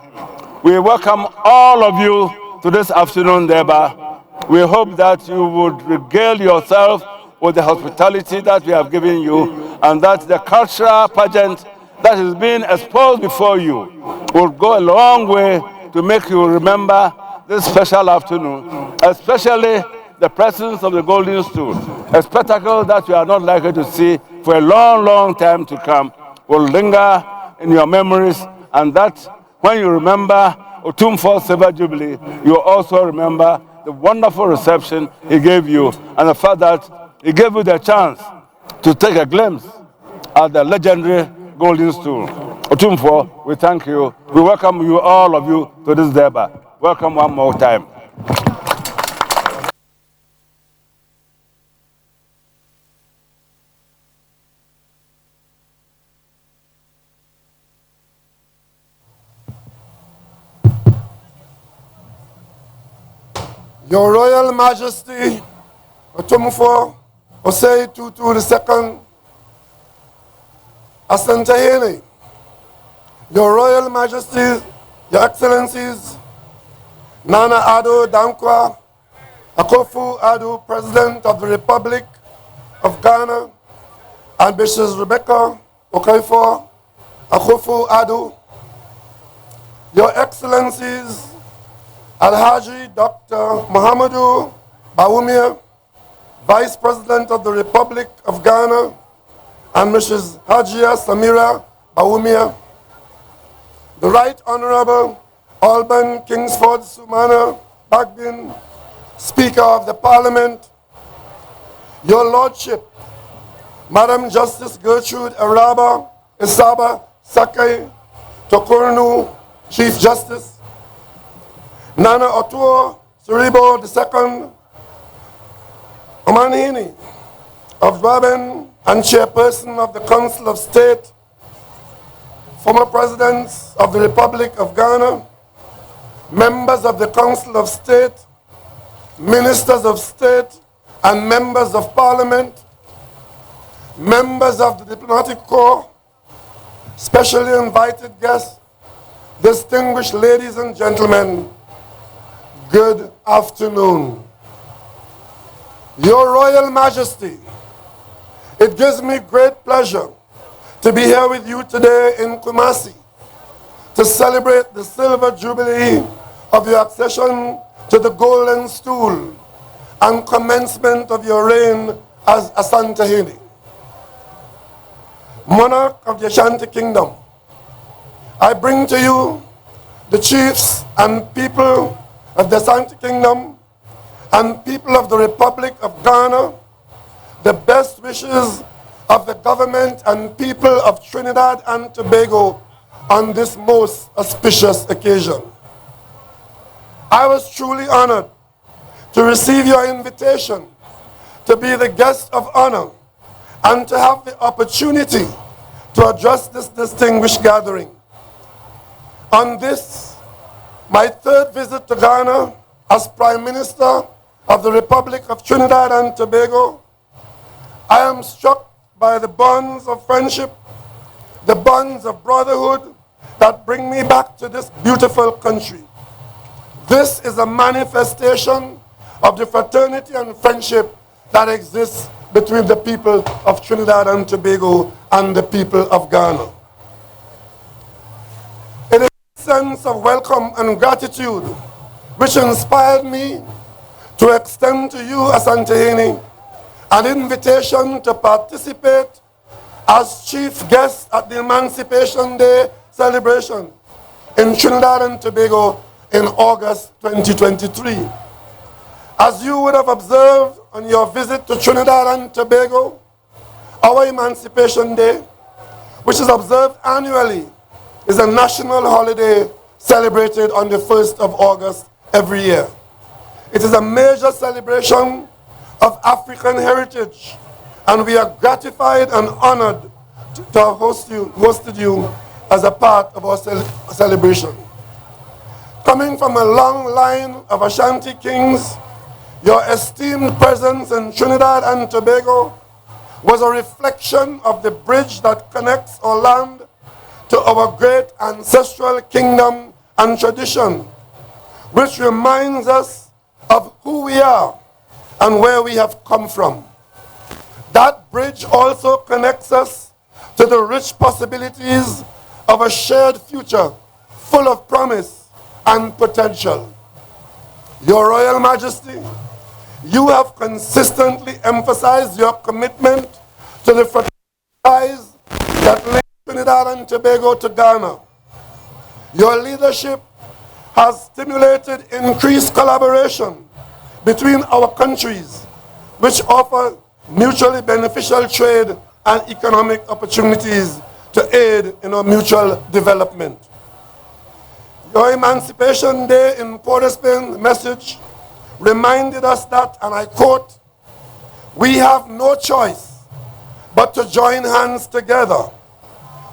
S12: We welcome all of you to this afternoon, Deba. We hope that you would regale yourself with the hospitality that we have given you, and that the cultural pageant that is being exposed before you will go a long way to make you remember this special afternoon, especially the presence of the golden stool, a spectacle that you are not likely to see for a long, long time to come, will linger in your memories, and that when you remember Otumfou's Silver Jubilee, you also remember the wonderful reception he gave you, and the fact that he gave you the chance to take a glimpse at the legendary golden stool. Otumfou, we thank you. We welcome you, all of you, to this Deba. Welcome one more time.
S13: Your Royal Majesty, Otumfou, Osei Tutu II, Asantehene, Your Royal Majesty, Your Excellencies, Nana Addo Dankwa, Akufo Addo, President of the Republic of Ghana, and Mrs. Rebecca Okafor Akufo Addo, Your Excellencies, Alhaji Dr. Muhammadu Bawumia, Vice President of the Republic of Ghana, and Mrs. Hajia Samira Bawumia, the Right Honorable Alban Kingsford Sumana Bagbin, Speaker of the Parliament, Your Lordship, Madam Justice Gertrude Araba Isaba Sakai Tokurnu, Chief Justice, Nana Otuo Suribo II Omanhini of Durban and Chairperson of the Council of State, former Presidents of the Republic of Ghana, members of the Council of State, Ministers of State and Members of Parliament, members of the Diplomatic Corps, specially invited guests, distinguished ladies and gentlemen, good afternoon. Your Royal Majesty, it gives me great pleasure to be here with you today in Kumasi to celebrate the Silver Jubilee of your accession to the Golden Stool and commencement of your reign as Asantehene, monarch of the Ashanti Kingdom. I bring to you the chiefs and people of the Ashanti Kingdom and people of the Republic of Ghana, the best wishes of the government and people of Trinidad and Tobago on this most auspicious occasion. I was truly honored to receive your invitation to be the guest of honor and to have the opportunity to address this distinguished gathering. On this, my third visit to Ghana as Prime Minister of the Republic of Trinidad and Tobago, I am struck by the bonds of friendship, the bonds of brotherhood that bring me back to this beautiful country. This is a manifestation of the fraternity and friendship that exists between the people of Trinidad and Tobago and the people of Ghana. It is a sense of welcome and gratitude which inspired me to extend to you, Asantehene, an invitation to participate as chief guest at the Emancipation Day celebration in Trinidad and Tobago in August 2023. As you would have observed on your visit to Trinidad and Tobago, our Emancipation Day, which is observed annually, is a national holiday celebrated on the 1st of August every year. It is a major celebration of African heritage, and we are gratified and honored to have hosted you as a part of our celebration. Coming from a long line of Ashanti kings, your esteemed presence in Trinidad and Tobago was a reflection of the bridge that connects our land to our great ancestral kingdom and tradition, which reminds us of who we are and where we have come from. That bridge also connects us to the rich possibilities of a shared future full of promise and potential. Your Royal Majesty, you have consistently emphasized your commitment to the ties that link Trinidad and Tobago to Ghana. Your leadership has stimulated increased collaboration between our countries, which offer mutually beneficial trade and economic opportunities to aid in our mutual development. Your Emancipation Day in Port of Spain message reminded us that, and I quote, "We have no choice but to join hands together,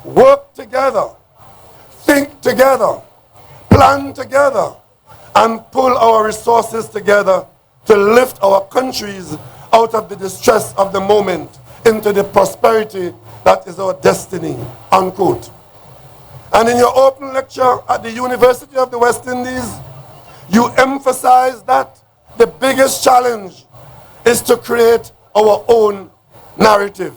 S13: work together, think together, plan together, and pull our resources together to lift our countries out of the distress of the moment into the prosperity that is our destiny," unquote. And in your open lecture at the University of the West Indies, you emphasized that the biggest challenge is to create our own narrative.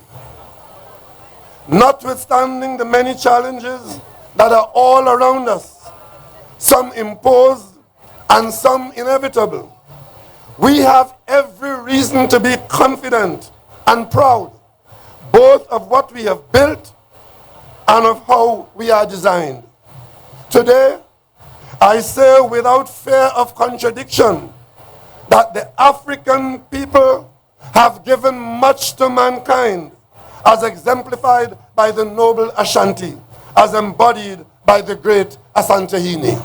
S13: Notwithstanding the many challenges that are all around us, some imposed and some inevitable, we have every reason to be confident and proud, both of what we have built and of how we are designed. Today, I say without fear of contradiction that the African people have given much to mankind, as exemplified by the noble Ashanti, as embodied by the great Asantehene.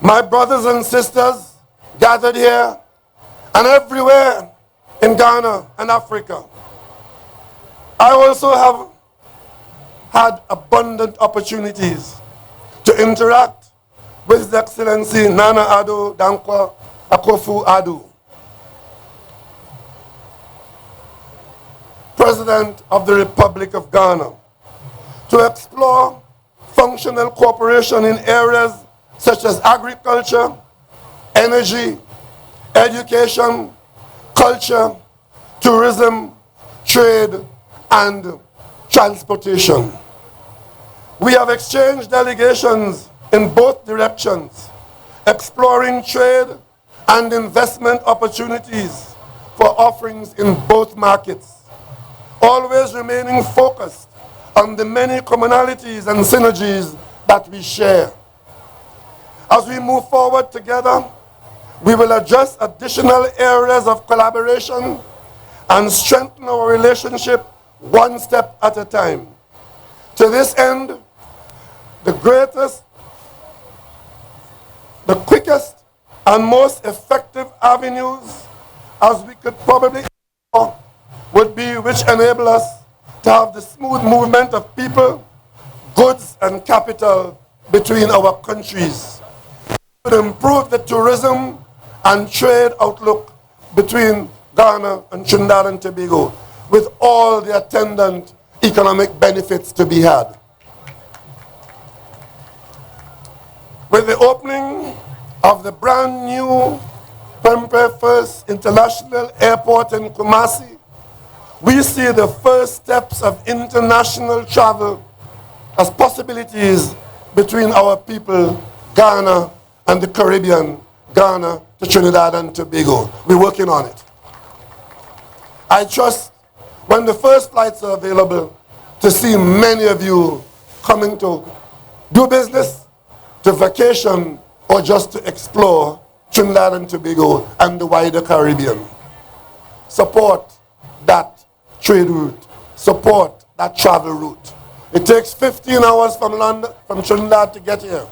S13: My brothers and sisters gathered here and everywhere in Ghana and Africa, I also have had abundant opportunities to interact with His Excellency Nana Addo Dankwa Akufo-Addo, President of the Republic of Ghana, to explore functional cooperation in areas such as agriculture, energy, education, culture, tourism, trade, and transportation. We have exchanged delegations in both directions, exploring trade and investment opportunities for offerings in both markets, always remaining focused on the many commonalities and synergies that we share. As we move forward together, we will address additional areas of collaboration and strengthen our relationship one step at a time. To this end, the quickest, and most effective avenues as we could probably ignore would be which enable us to have the smooth movement of people, goods, and capital between our countries. It would improve the tourism and trade outlook between Ghana and Trinidad and Tobago, with all the attendant economic benefits to be had. With the opening of the brand new Prempeh First International Airport in Kumasi, we see the first steps of international travel as possibilities between our people, Ghana and the Caribbean, Ghana to Trinidad and Tobago. We're working on it. I trust when the first flights are available to see many of you coming to do business, to vacation, or just to explore Trinidad and Tobago and the wider Caribbean. Support that trade route. Support that travel route. It takes 15 hours from London, from Trinidad to get here.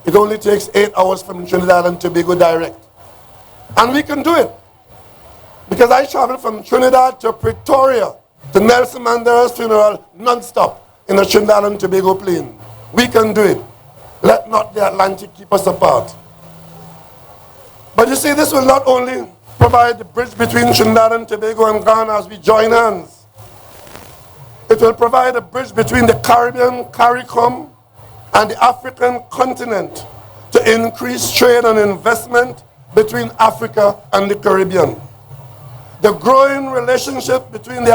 S13: It only takes 8 hours from Trinidad and Tobago direct. And we can do it. Because I traveled from Trinidad to Pretoria to Nelson Mandela's funeral non-stop in a Trinidad and Tobago plane. We can do it. Let not the Atlantic keep us apart. But you see, this will not only provide the bridge between Trinidad and Tobago and Ghana as we join hands. It will provide a bridge between the Caribbean, CARICOM, and the African continent to increase trade and investment between Africa and the Caribbean. The growing relationship between the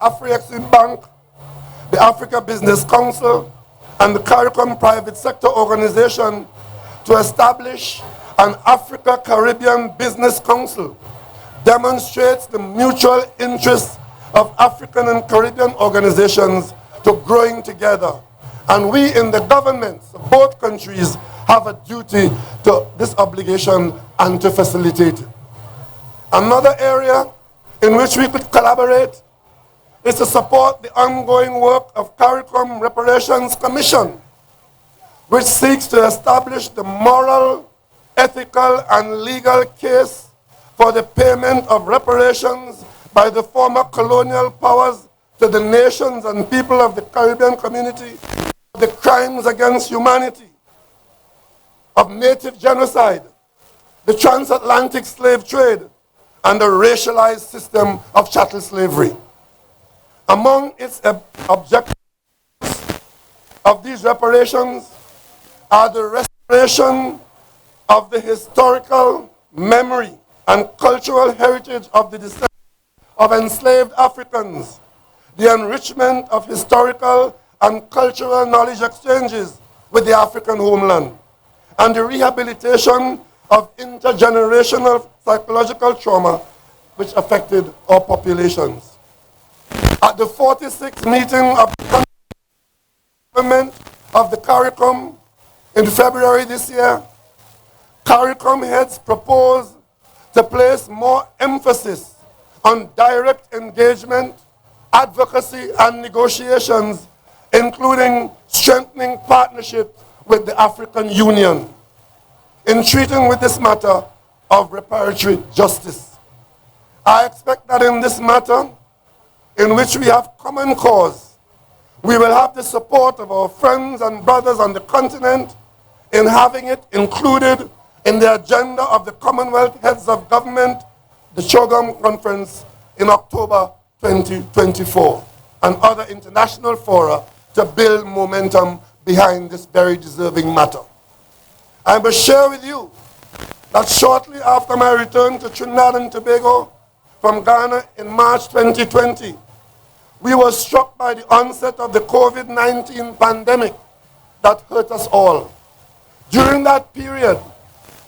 S13: Afrexim Bank, the Africa Business Council, and the CARICOM Private Sector Organization to establish an Africa-Caribbean Business Council demonstrates the mutual interest of African and Caribbean organizations to growing together. And we in the governments of both countries have a duty to this obligation and to facilitate it. Another area in which we could collaborate is to support the ongoing work of CARICOM Reparations Commission, which seeks to establish the moral, ethical, and legal case for the payment of reparations by the former colonial powers to the nations and people of the Caribbean community for the crimes against humanity, of native genocide, the transatlantic slave trade, and the racialized system of chattel slavery. Among its objectives of these reparations are the restoration of the historical memory and cultural heritage of the descendants of enslaved Africans, the enrichment of historical and cultural knowledge exchanges with the African homeland, and the rehabilitation of intergenerational psychological trauma which affected our populations. At the 46th meeting of the government of the CARICOM in February this year, CARICOM heads proposed to place more emphasis on direct engagement, advocacy, and negotiations, including strengthening partnership with the African Union in treating with this matter of reparatory justice. I expect that in this matter, in which we have common cause, we will have the support of our friends and brothers on the continent in having it included in the agenda of the Commonwealth Heads of Government, the CHOGM Conference in October 2024, and other international fora to build momentum behind this very deserving matter. I must share with you that shortly after my return to Trinidad and Tobago from Ghana in March 2020, we were struck by the onset of the COVID-19 pandemic that hurt us all. During that period,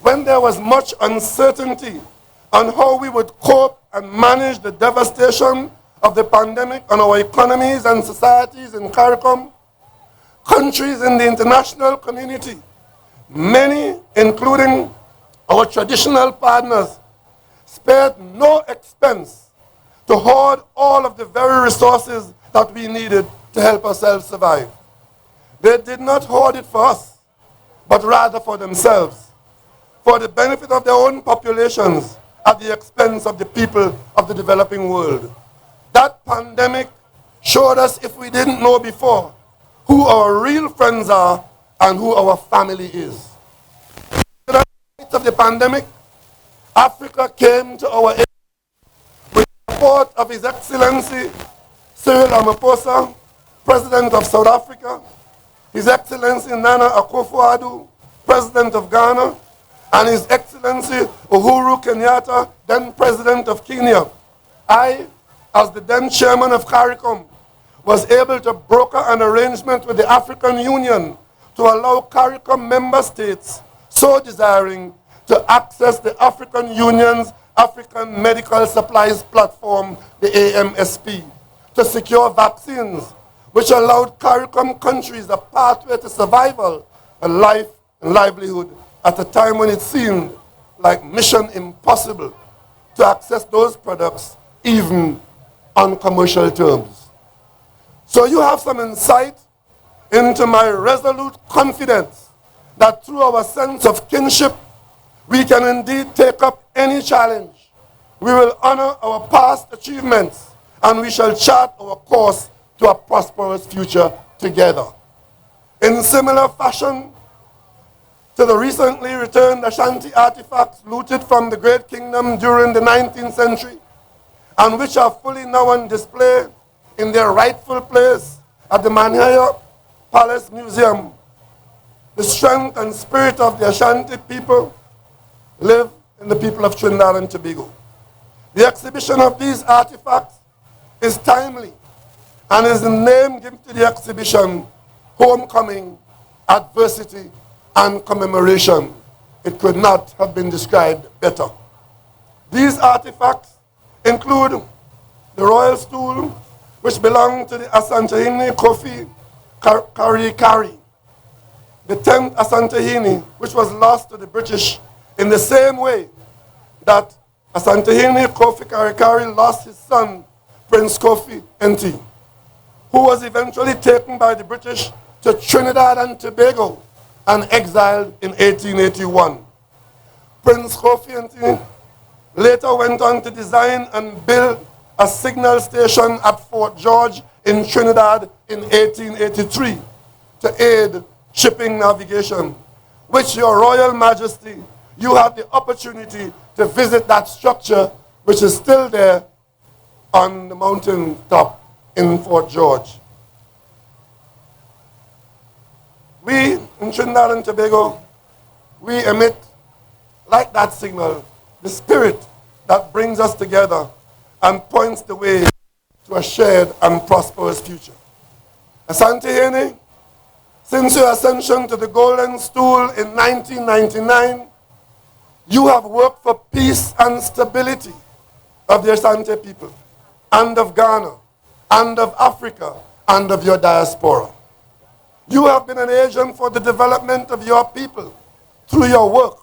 S13: when there was much uncertainty on how we would cope and manage the devastation of the pandemic on our economies and societies in CARICOM, countries in the international community, many, including our traditional partners, spared no expense to hoard all of the very resources that we needed to help ourselves survive. They did not hoard it for us, but rather for themselves. for the benefit of their own populations at the expense of the people of the developing world. That pandemic showed us, if we didn't know before, who our real friends are and who our family is. In the height of the pandemic, Africa came to our aid with the support of His Excellency Cyril Ramaphosa, President of South Africa, His Excellency Nana Akufo-Addo, President of Ghana, and His Excellency Uhuru Kenyatta, then President of Kenya. I, as the then Chairman of CARICOM, was able to broker an arrangement with the African Union to allow CARICOM member states so desiring to access the African Union's African Medical Supplies Platform, the AMSP, to secure vaccines, which allowed CARICOM countries a pathway to survival, a life and livelihood at a time when it seemed like mission impossible to access those products even on commercial terms. So you have some insight into my resolute confidence that through our sense of kinship, we can indeed take up any challenge. We will honor our past achievements and we shall chart our course to a prosperous future together. In similar fashion to the recently returned Ashanti artifacts looted from the Great Kingdom during the 19th century, and which are fully now on display in their rightful place at the Manhaya Palace Museum, the strength and spirit of the Ashanti people live in the people of Trinidad and Tobago. The exhibition of these artifacts is timely and is the name given to the exhibition, Homecoming, Adversity, and Commemoration. It could not have been described better. These artifacts include the royal stool, which belonged to the Asantehene Kofi Karikari, the 10th Asantehene, which was lost to the British in the same way that Asantehene Kofi Karikari lost his son, Prince Kofi Enti, who was eventually taken by the British to Trinidad and Tobago and exiled in 1881. Prince Kofi Enti later went on to design and build a signal station at Fort George in Trinidad in 1883 to aid shipping navigation, which Your Royal Majesty, you had the opportunity to visit that structure, which is still there on the mountain top in Fort George. We in Trinidad and Tobago, we emit, like that signal, the spirit that brings us together and points the way to a shared and prosperous future. Asantehene, since your ascension to the Golden Stool in 1999, you have worked for peace and stability of the Asante people, and of Ghana, and of Africa, and of your diaspora. You have been an agent for the development of your people through your work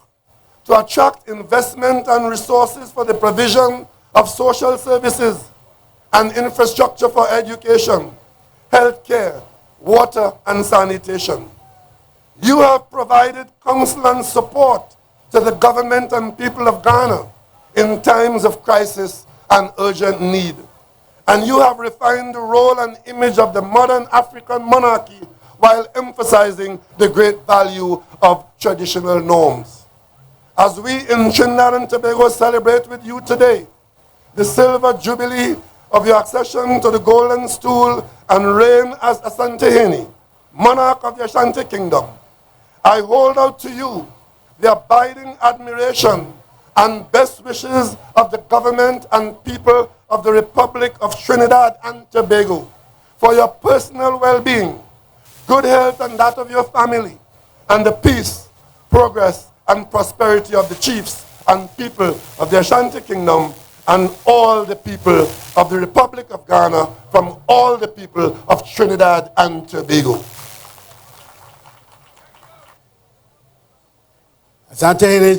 S13: to attract investment and resources for the provision of social services and infrastructure for education, healthcare, water, and sanitation. You have provided counsel and support to the government and people of Ghana in times of crisis and urgent need. And you have refined the role and image of the modern African monarchy while emphasizing the great value of traditional norms. As we in Trinidad and Tobago celebrate with you today the silver jubilee of your accession to the Golden Stool and reign as Asantehene, monarch of the Ashanti Kingdom, I hold out to you the abiding admiration and best wishes of the government and people of the Republic of Trinidad and Tobago for your personal well-being, good health and that of your family, and the peace, progress, and prosperity of the chiefs and people of the Ashanti Kingdom and all the people of the Republic of Ghana from all the people of Trinidad and Tobago.
S14: Asantehene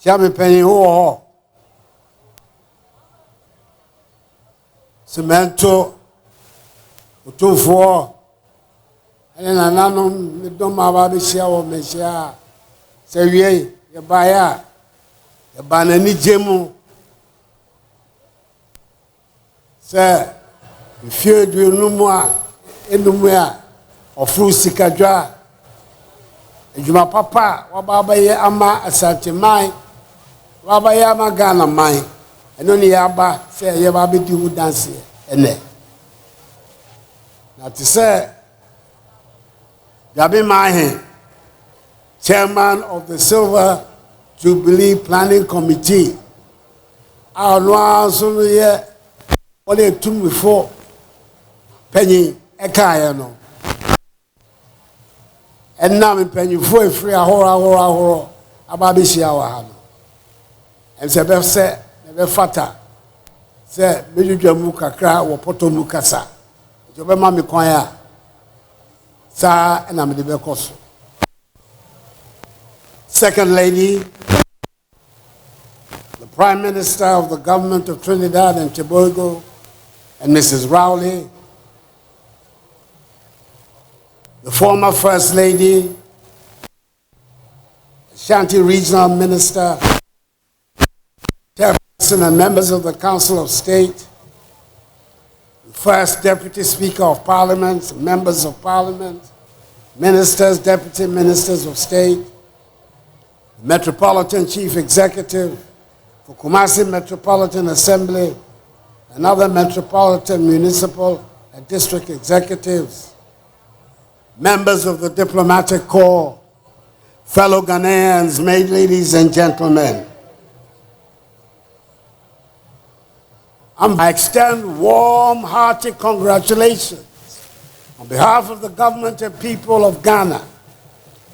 S14: Chiame Penny Ho Cemento Otumfou and Nanano Midoma Babishia or Meshia sɛ wie yɛbaeɛ a yɛba n'anigye mu sɛ mfie aduonum a enum a ɔforo sikadwa adwuma papa a waba abɛyɛ ama asanteman waba yɛ ama Ghana man ɛno ne yɛaba sɛ yɛba abɛdi wo danseɛ ɛnɛ na te sɛ Gabi Mahe, chairman of the Silver Jubilee Planning Committee, our also here, what they took before Penny Ekayano. And now in Penny for a free horror, Ababishi our hand. And Sebef said, never fatter, said, Mijujamuka cry or Potomukasa. Jobema Mikwaya. Second Lady, the Prime Minister of the Government of Trinidad and Tobago, and Mrs. Rowley, the former First Lady, Ashanti Regional Minister, Chairperson and members of the Council of State, First Deputy Speaker of Parliament, members of Parliament, ministers, deputy ministers of state, Metropolitan Chief Executive for Kumasi Metropolitan Assembly, and other metropolitan, municipal, and district executives, members of the diplomatic corps, fellow Ghanaians, ladies and gentlemen. I extend warm-hearted congratulations on behalf of the government and people of Ghana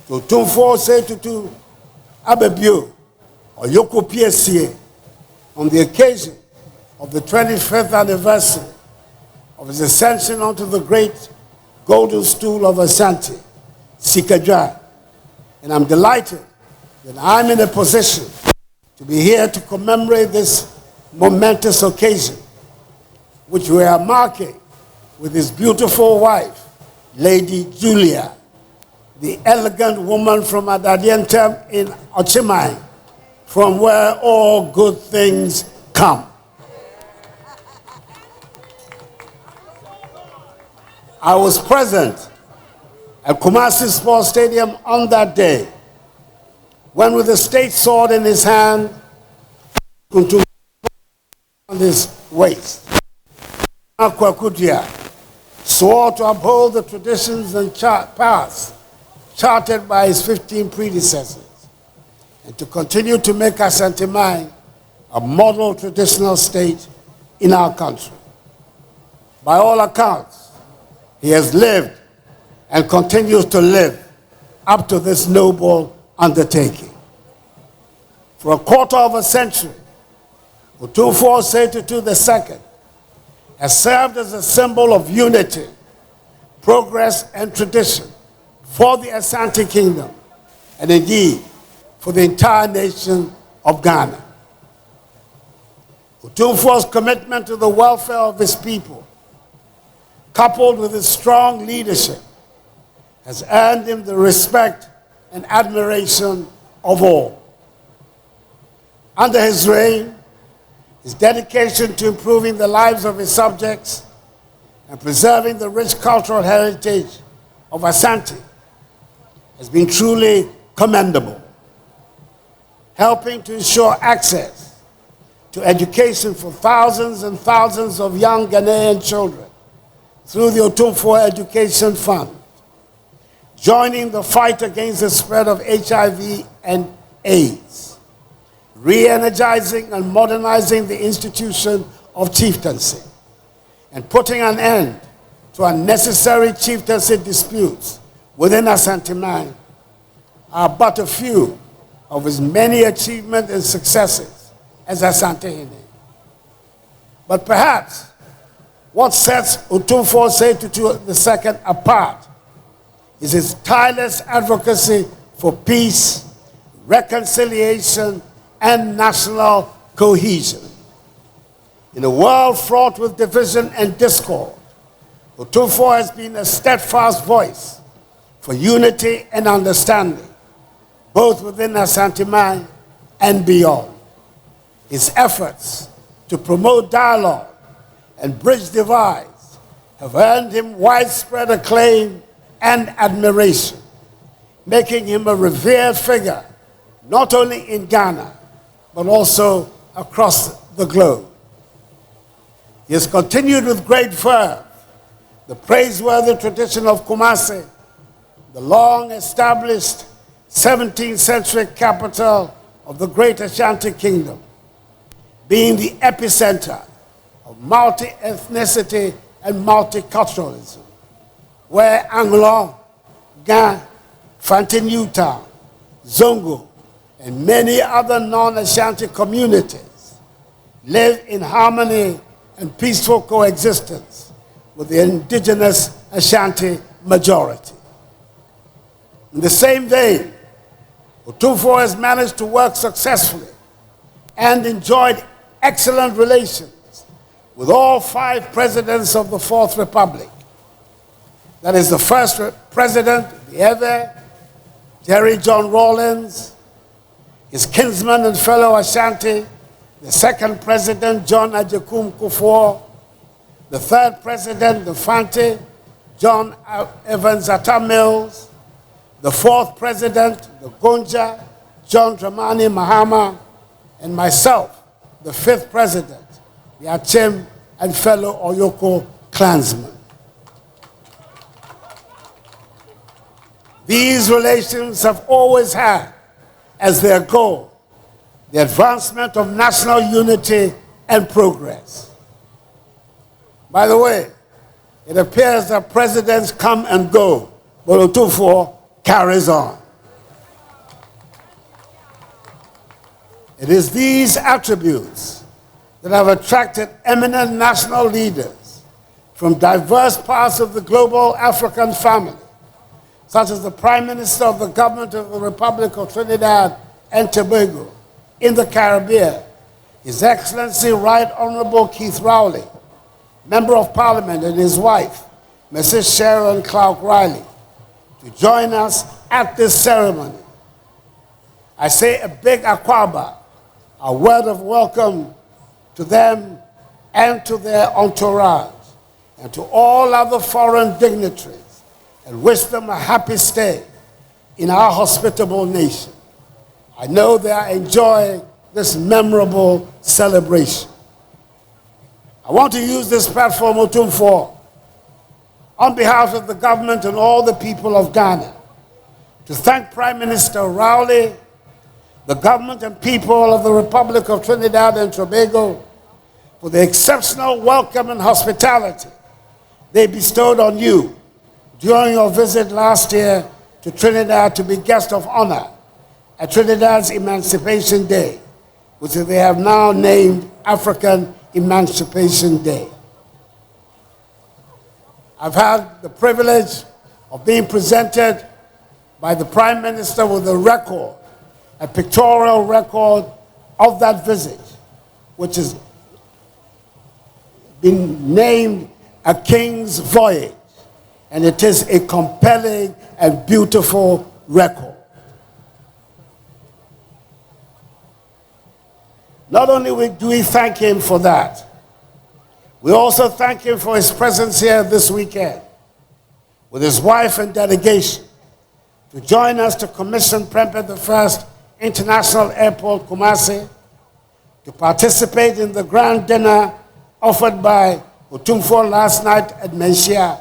S14: to Otumfou Osei Tutu Abebio or Yoko PSCA on the occasion of the 25th anniversary of his ascension onto the great golden stool of Asante, Sikajwa. And I'm delighted that I'm in a position to be here to commemorate this momentous occasion, which we are marking with his beautiful wife, Lady Julia, the elegant woman from Adadientem in Ochimai, from where all good things come. I was present at Kumasi Sports Stadium on that day, when with a state sword in his hand, on his waist, Akwakudia swore to uphold the traditions and paths charted by his 15 predecessors, and to continue to make Asante a model traditional state in our country. By all accounts, he has lived and continues to live up to this noble undertaking. For a quarter of a century, Otumfou Osei Tutu II has served as a symbol of unity, progress, and tradition for the Asante Kingdom, and indeed for the entire nation of Ghana. Otumfou's commitment to the welfare of his people, coupled with his strong leadership, has earned him the respect and admiration of all. Under his reign, his dedication to improving the lives of his subjects and preserving the rich cultural heritage of Asante has been truly commendable, helping to ensure access to education for thousands and thousands of young Ghanaian children through the Otumfou Education Fund, joining the fight against the spread of HIV and AIDS, re-energizing and modernizing the institution of chieftaincy, and putting an end to unnecessary chieftaincy disputes within Asante are but a few of his many achievements and successes as Asante. But perhaps what sets Otumfou Osei Tutu II apart is his tireless advocacy for peace, reconciliation, and national cohesion. In a world fraught with division and discord, Otumfou has been a steadfast voice for unity and understanding, both within Asante and beyond. His efforts to promote dialogue and bridge divides have earned him widespread acclaim and admiration, making him a revered figure not only in Ghana, but also across the globe. He has continued with great fervor the praiseworthy tradition of Kumasi, the long-established 17th century capital of the Great Ashanti Kingdom, being the epicenter of multi-ethnicity and multiculturalism, where Anglo, Ga, Fante Newtown, Zongo, and many other non-Ashanti communities live in harmony and peaceful coexistence with the indigenous Ashanti majority. In the same vein, Otumfou has managed to work successfully and enjoyed excellent relations with all 5 presidents of the Fourth Republic. That is the first president, the ever, Jerry John Rawlings, his kinsman and fellow Ashanti, the second president, John Ajakum Kufuor, the third president, the Fante, John Evans Atta Mills, the fourth president, the Gonja, John Dramani Mahama, and myself, the fifth president, the Achem and fellow Oyoko clansmen. These relations have always had as their goal the advancement of national unity and progress. By the way, it appears that presidents come and go, but Otumfou carries on. It is these attributes that have attracted eminent national leaders from diverse parts of the global African family, such as the Prime Minister of the Government of the Republic of Trinidad and Tobago in the Caribbean, His Excellency Right Honorable Keith Rowley, Member of Parliament, and his wife, Mrs. Sharon Clark Riley, to join us at this ceremony. I say a big akwaba, a word of welcome to them and to their entourage, and to all other foreign dignitaries, and wish them a happy stay in our hospitable nation. I know they are enjoying this memorable celebration. I want to use this platform, Otumfou, on behalf of the government and all the people of Ghana, to thank Prime Minister Rowley, the government and people of the Republic of Trinidad and Tobago for the exceptional welcome and hospitality they bestowed on you during your visit last year to Trinidad to be guest of honor at Trinidad's Emancipation Day, which they have now named African Emancipation Day. I've had the privilege of being presented by the Prime Minister with a record, a pictorial record of that visit, which has been named A King's Voyage, and it is a compelling and beautiful record. Not only do we thank him for that, we also thank him for his presence here this weekend with his wife and delegation to join us to commission Prempeh I International Airport, Kumasi, to participate in the grand dinner offered by Otumfou last night at Menchia,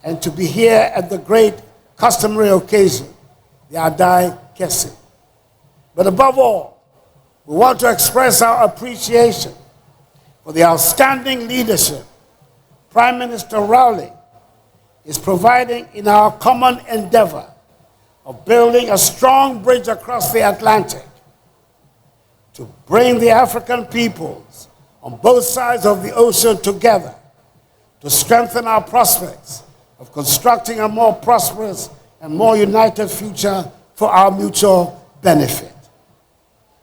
S14: and to be here at the great customary occasion, the Adai Kese. But above all, we want to express our appreciation for the outstanding leadership Prime Minister Rowley is providing in our common endeavor of building a strong bridge across the Atlantic to bring the African peoples on both sides of the ocean together to strengthen our prospects of constructing a more prosperous and more united future for our mutual benefit.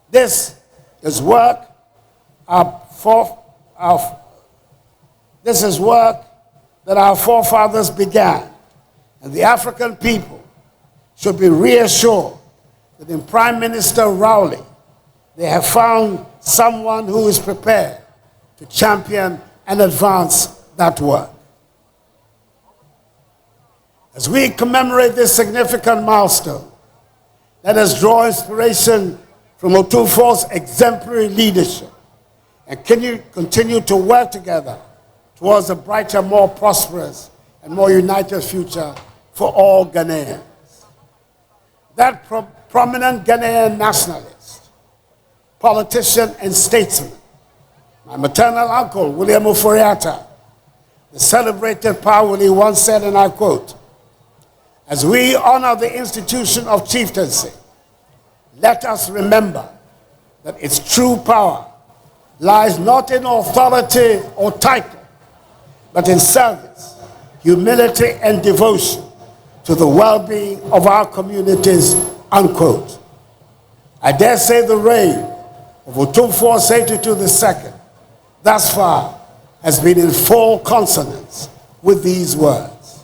S14: This is work that our forefathers began, and the African people should be reassured that in Prime Minister Rowley, they have found someone who is prepared to champion and advance that work. As we commemorate this significant milestone, let us draw inspiration from Otumfou's exemplary leadership and continue to work together towards a brighter, more prosperous, and more united future for all Ghanaians. That prominent Ghanaian nationalist, politician, and statesman, my maternal uncle, William Oforiatta, the celebrated Pawuli, once said, and I quote, "As we honor the institution of chieftaincy, let us remember that its true power lies not in authority or title, but in service, humility, and devotion to the well-being of our communities," unquote. I dare say the reign of Otumfou Osei Tutu II thus far has been in full consonance with these words.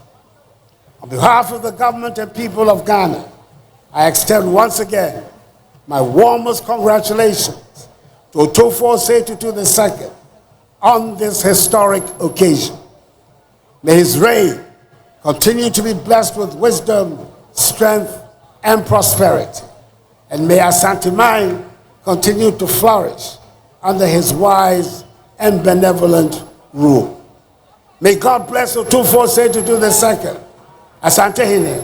S14: On behalf of the government and people of Ghana, I extend once again my warmest congratulations to Otumfou Osei Tutu II on this historic occasion. May his reign continue to be blessed with wisdom, strength, and prosperity. And may Asante Mine continue to flourish under his wise and benevolent rule. May God bless Otumfou Osei Tutu II, Asante Hine,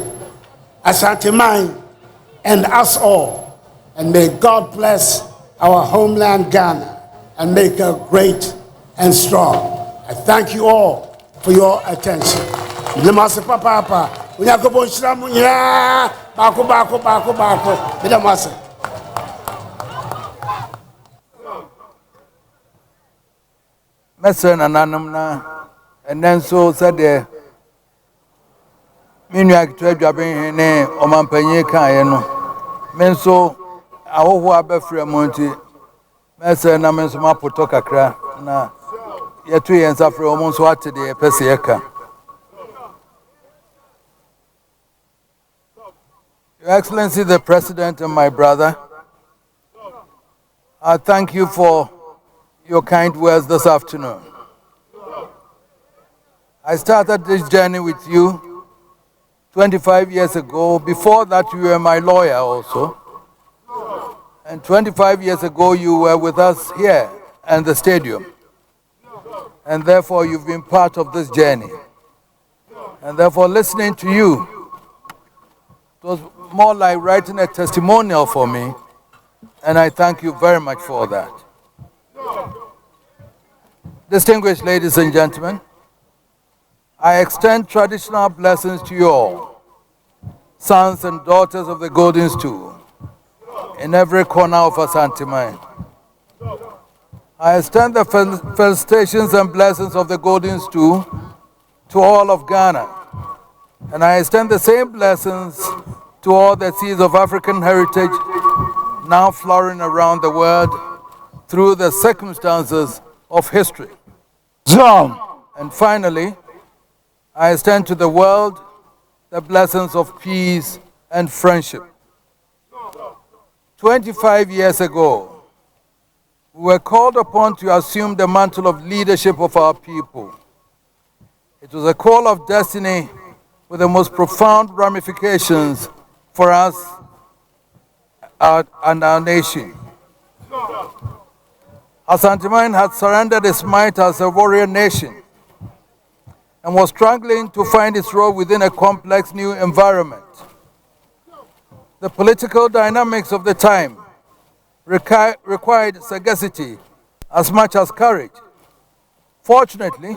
S14: Asante Mine, and us all. And may God bless our homeland Ghana and make her great and strong. I thank you all for your attention. Lemase papa, unyakobo nshiramu nya, bako. Lemase.
S4: Mese nananum na enenso sede minu akitu adwaben ne omampanyi kan ye no. Menso ahoho abafra monti mese na menso mapoto kakra na yetu yensa fra omo so atede ye pese ye ka. Your Excellency the President and my brother, I thank you for your kind words this afternoon. I started this journey with you 25 years ago. Before that, you were my lawyer also. And 25 years ago, you were with us here at the stadium. And therefore, you've been part of this journey. And therefore, listening to you, it was more like writing a testimonial for me. And I thank you very much for that. Distinguished ladies and gentlemen, I extend traditional blessings to you all, sons and daughters of the Golden Stool, in every corner of Asante Mine. I extend the felicitations and blessings of the Golden Stool to all of Ghana, and I extend the same blessings to all the seeds of African heritage now flowering around the world through the circumstances of history.
S8: John.
S4: And finally, I extend to the world the blessings of peace and friendship. 25 years ago, we were called upon to assume the mantle of leadership of our people. It was a call of destiny with the most profound ramifications for us and our nation. Asante Mine had surrendered its might as a warrior nation and was struggling to find its role within a complex new environment. The political dynamics of the time required sagacity as much as courage. Fortunately,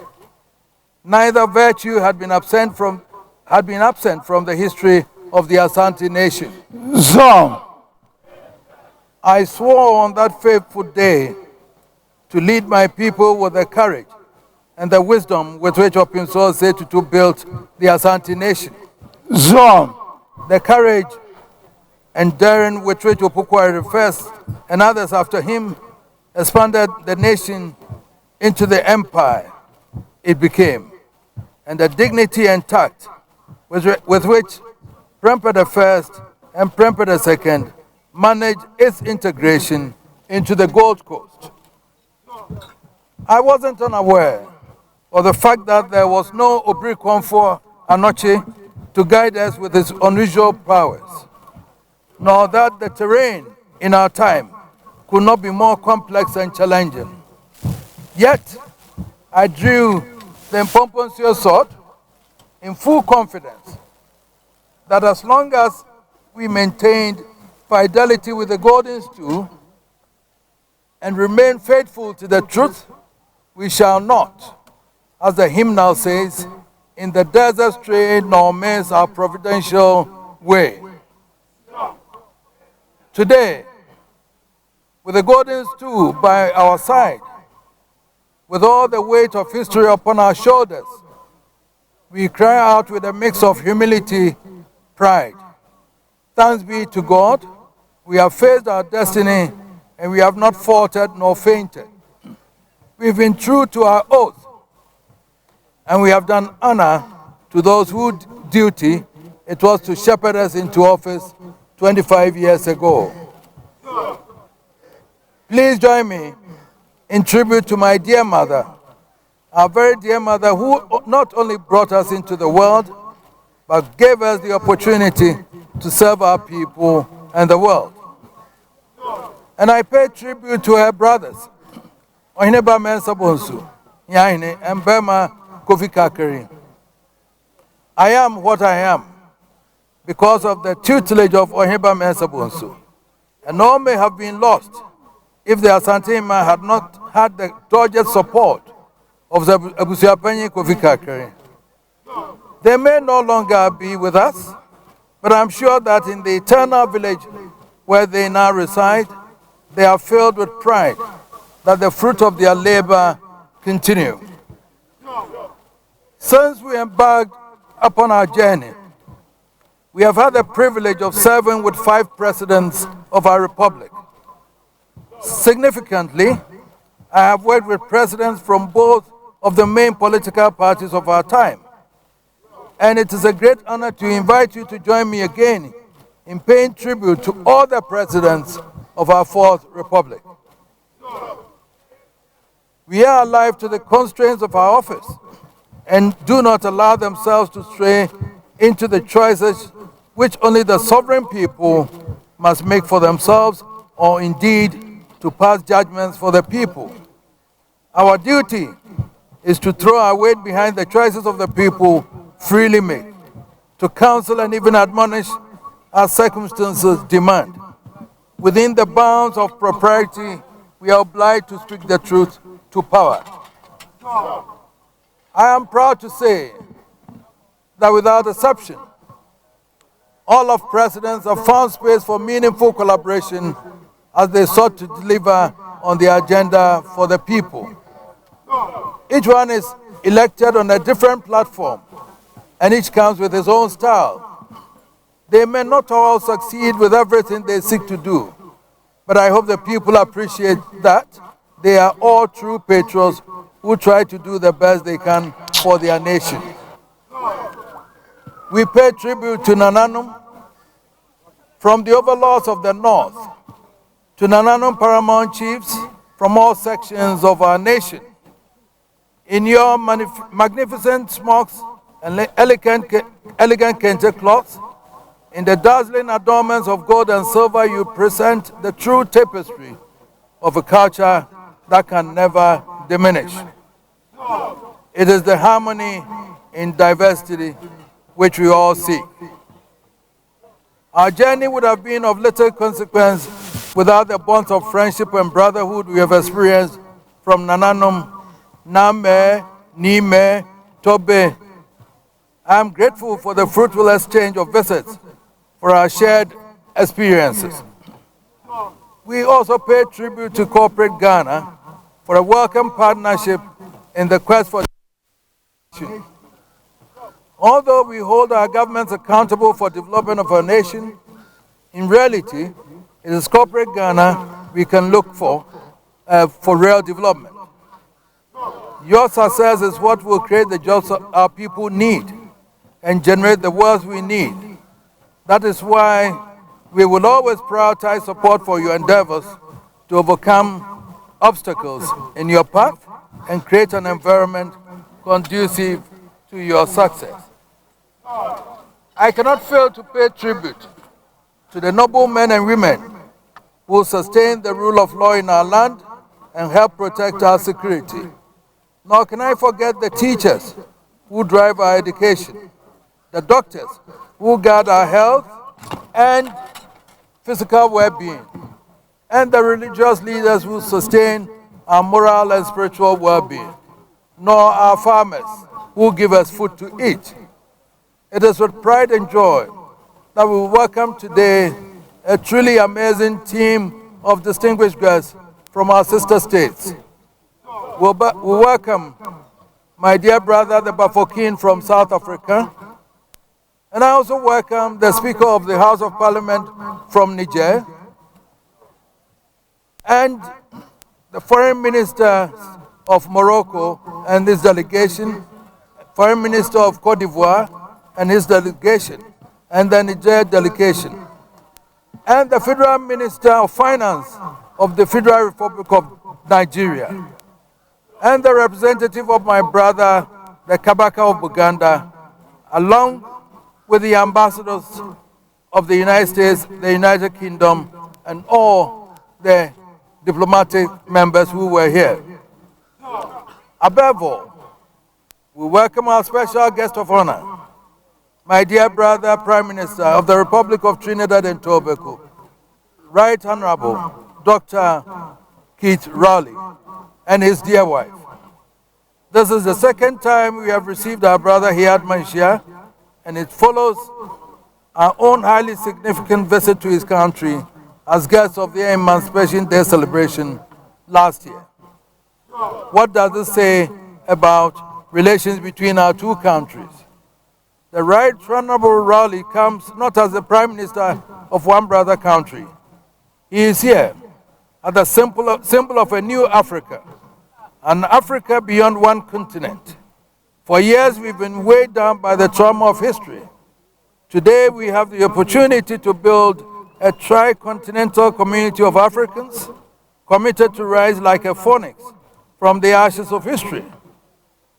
S4: neither virtue had been absent from the history of the Asante nation.
S8: Zong.
S4: I swore on that fateful day to lead my people with the courage and the wisdom with which Otumfou Osei Tutu built the Asante nation.
S8: Zong.
S4: The courage and daring with which Opukwari first and others after him expanded the nation into the empire it became, and the dignity and tact with which Prempeh the First and Prempeh the Second manage its integration into the Gold Coast. I wasn't unaware of the fact that there was no Otumfou Anoche to guide us with his unusual prowess, nor that the terrain in our time could not be more complex and challenging. Yet, I drew the Mpomponsuo sword in full confidence that as long as we maintained fidelity with the golden stool and remain faithful to the truth, we shall not, as the hymnal says, in the desert stray nor miss our providential way. Today, with the golden stool by our side, with all the weight of history upon our shoulders, we cry out with a mix of humility, pride. Thanks be to God, we have faced our destiny and we have not faltered nor fainted. We've been true to our oath and we have done honor to those whose duty it was to shepherd us into office 25 years ago. Please join me in tribute to my dear mother, our very dear mother, who not only brought us into the world, but gave us the opportunity to serve our people and the world. And I pay tribute to her brothers, Ohineba Mensah Bonsu, Yahine, and Bema Kofi Kakari. I am what I am because of the tutelage of Ohineba Mensah Bonsu, and all may have been lost if the Asante man had not had the dogged support of the Abusuapanyi Kofi Kakari. They may no longer be with us, but I'm sure that in the eternal village where they now reside, they are filled with pride that the fruit of their labor continue. Since we embarked upon our journey, we have had the privilege of serving with 5 presidents of our republic. Significantly, I have worked with presidents from both of the main political parties of our time. And it is a great honor to invite you to join me again in paying tribute to all the presidents of our 4th Republic. We are alive to the constraints of our office and do not allow themselves to stray into the choices which only the sovereign people must make for themselves, or indeed to pass judgments for the people. Our duty is to throw our weight behind the choices of the people freely made, to counsel and even admonish as circumstances demand. Within the bounds of propriety, we are obliged to speak the truth to power. I am proud to say that without exception, all of presidents have found space for meaningful collaboration as they sought to deliver on the agenda for the people. Each one is elected on a different platform, and each comes with his own style. They may not all succeed with everything they seek to do, but I hope the people appreciate that they are all true patriots who try to do the best they can for their nation. We pay tribute to Nananum, from the overlords of the North to Nananum paramount chiefs from all sections of our nation. In your magnificent smocks and elegant kente cloths, in the dazzling adornments of gold and silver, you present the true tapestry of a culture that can never diminish. It is the harmony in diversity which we all seek. Our journey would have been of little consequence without the bonds of friendship and brotherhood we have experienced from Nananum, Name, Nime, Tobe. I am grateful for the fruitful exchange of visits, for our shared experiences. We also pay tribute to corporate Ghana for a welcome partnership in the quest for change. Although we hold our governments accountable for development of our nation, in reality, it is corporate Ghana we can look for real development. Your success is what will create the jobs our people need and generate the wealth we need. That is why
S15: We will always prioritize support for your endeavors to overcome obstacles in your path and create an environment conducive to your success. I cannot fail to pay tribute to the noble men and women who sustain the rule of law in our land and help protect our security. Nor can I forget the teachers who drive our education, the doctors who guard our health and physical well-being, and the religious leaders who sustain our moral and spiritual well-being, nor our farmers who give us food to eat. It is with pride and joy that we welcome today a truly amazing team of distinguished guests from our sister states. We welcome my dear brother, the Bafokeng from South Africa, and I also welcome the Speaker of the House of Parliament from Niger, and the Foreign Minister of Morocco and his delegation, Foreign Minister of Cote d'Ivoire and his delegation, and the Niger delegation, and the Federal Minister of Finance of the Federal Republic of Nigeria, and the representative of my brother, the Kabaka of Buganda, along with the ambassadors of the United States, the United Kingdom, and all the diplomatic members who were here. Above all, we welcome our special guest of honor, my dear brother, Prime Minister of the Republic of Trinidad and Tobago, Right Honorable Dr. Keith Rowley, and his dear wife. This is the second time we have received our brother here at Malaysia, and it follows our own highly significant visit to his country as guests of the Emancipation Day celebration last year. What does this say about relations between our two countries? The Right Honorable Rowley comes not as the Prime Minister of one brother country. He is here as the symbol of a new Africa, an Africa beyond one continent. For years we've been weighed down by the trauma of history. Today we have the opportunity to build a tri-continental community of Africans committed to rise like a phoenix from the ashes of history.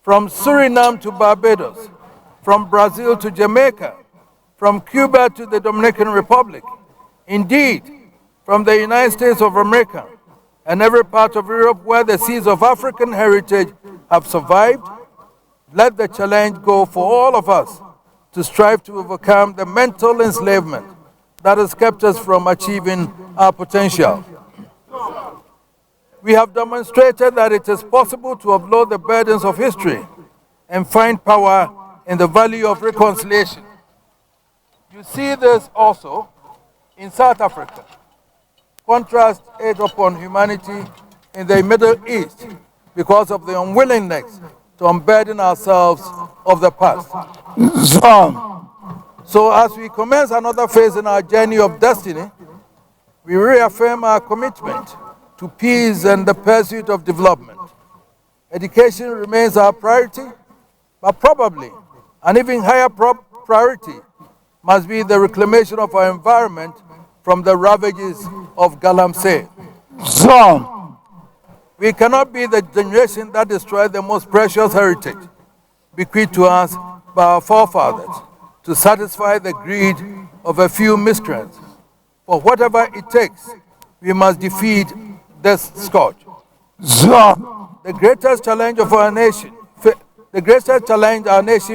S15: From Suriname to Barbados, from Brazil to Jamaica, from Cuba to the Dominican Republic, indeed, from the United States of America and every part of Europe where the seeds of African heritage have survived, let the challenge go for all of us to strive to overcome the mental enslavement that has kept us from achieving our potential. We have demonstrated that it is possible to offload the burdens of history and find power in the value of reconciliation. You see this also in South Africa. Contrast aid upon humanity in the Middle East because of the unwillingness to unburden ourselves of the past. So as we commence another phase in our journey of destiny, we reaffirm our commitment to peace and the pursuit of development. Education remains our priority, but probably an even higher priority must be the reclamation of our environment from the ravages of Galamsey. We cannot be the generation that destroyed the most precious heritage bequeathed to us by our forefathers to satisfy the greed of a few miscreants. For whatever it takes, we must defeat this scourge. The greatest challenge of our nation,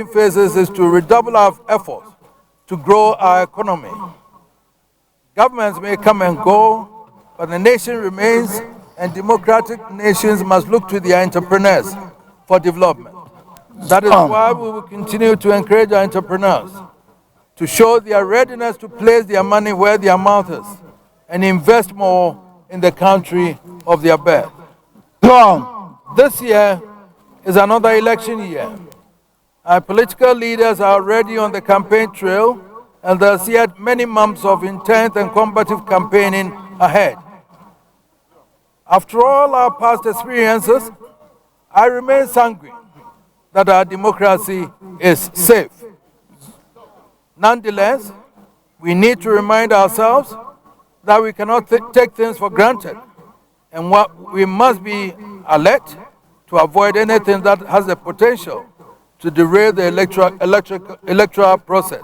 S15: faces is to redouble our efforts to grow our economy. Governments may come and go, but the nation remains, and democratic nations must look to their entrepreneurs for development. That is why we will continue to encourage our entrepreneurs to show their readiness to place their money where their mouth is and invest more in the country of their birth. This year is another election year. Our political leaders are already on the campaign trail, and there's yet many months of intense and combative campaigning ahead. After all our past experiences, I remain sanguine that our democracy is safe. Nonetheless, We need to remind ourselves that we cannot take things for granted, and we must be alert to avoid anything that has the potential to derail the electoral process.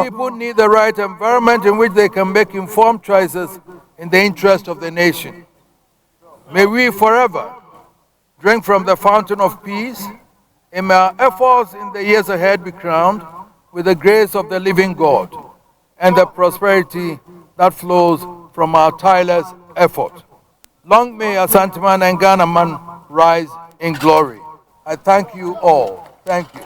S15: People need the right environment in which they can make informed choices in the interest of the nation. May we forever drink from the fountain of peace, and may our efforts in the years ahead be crowned with the grace of the living God and the prosperity that flows from our tireless effort. Long may Asanteman and Ghana man rise in glory. I thank you all. Thank you.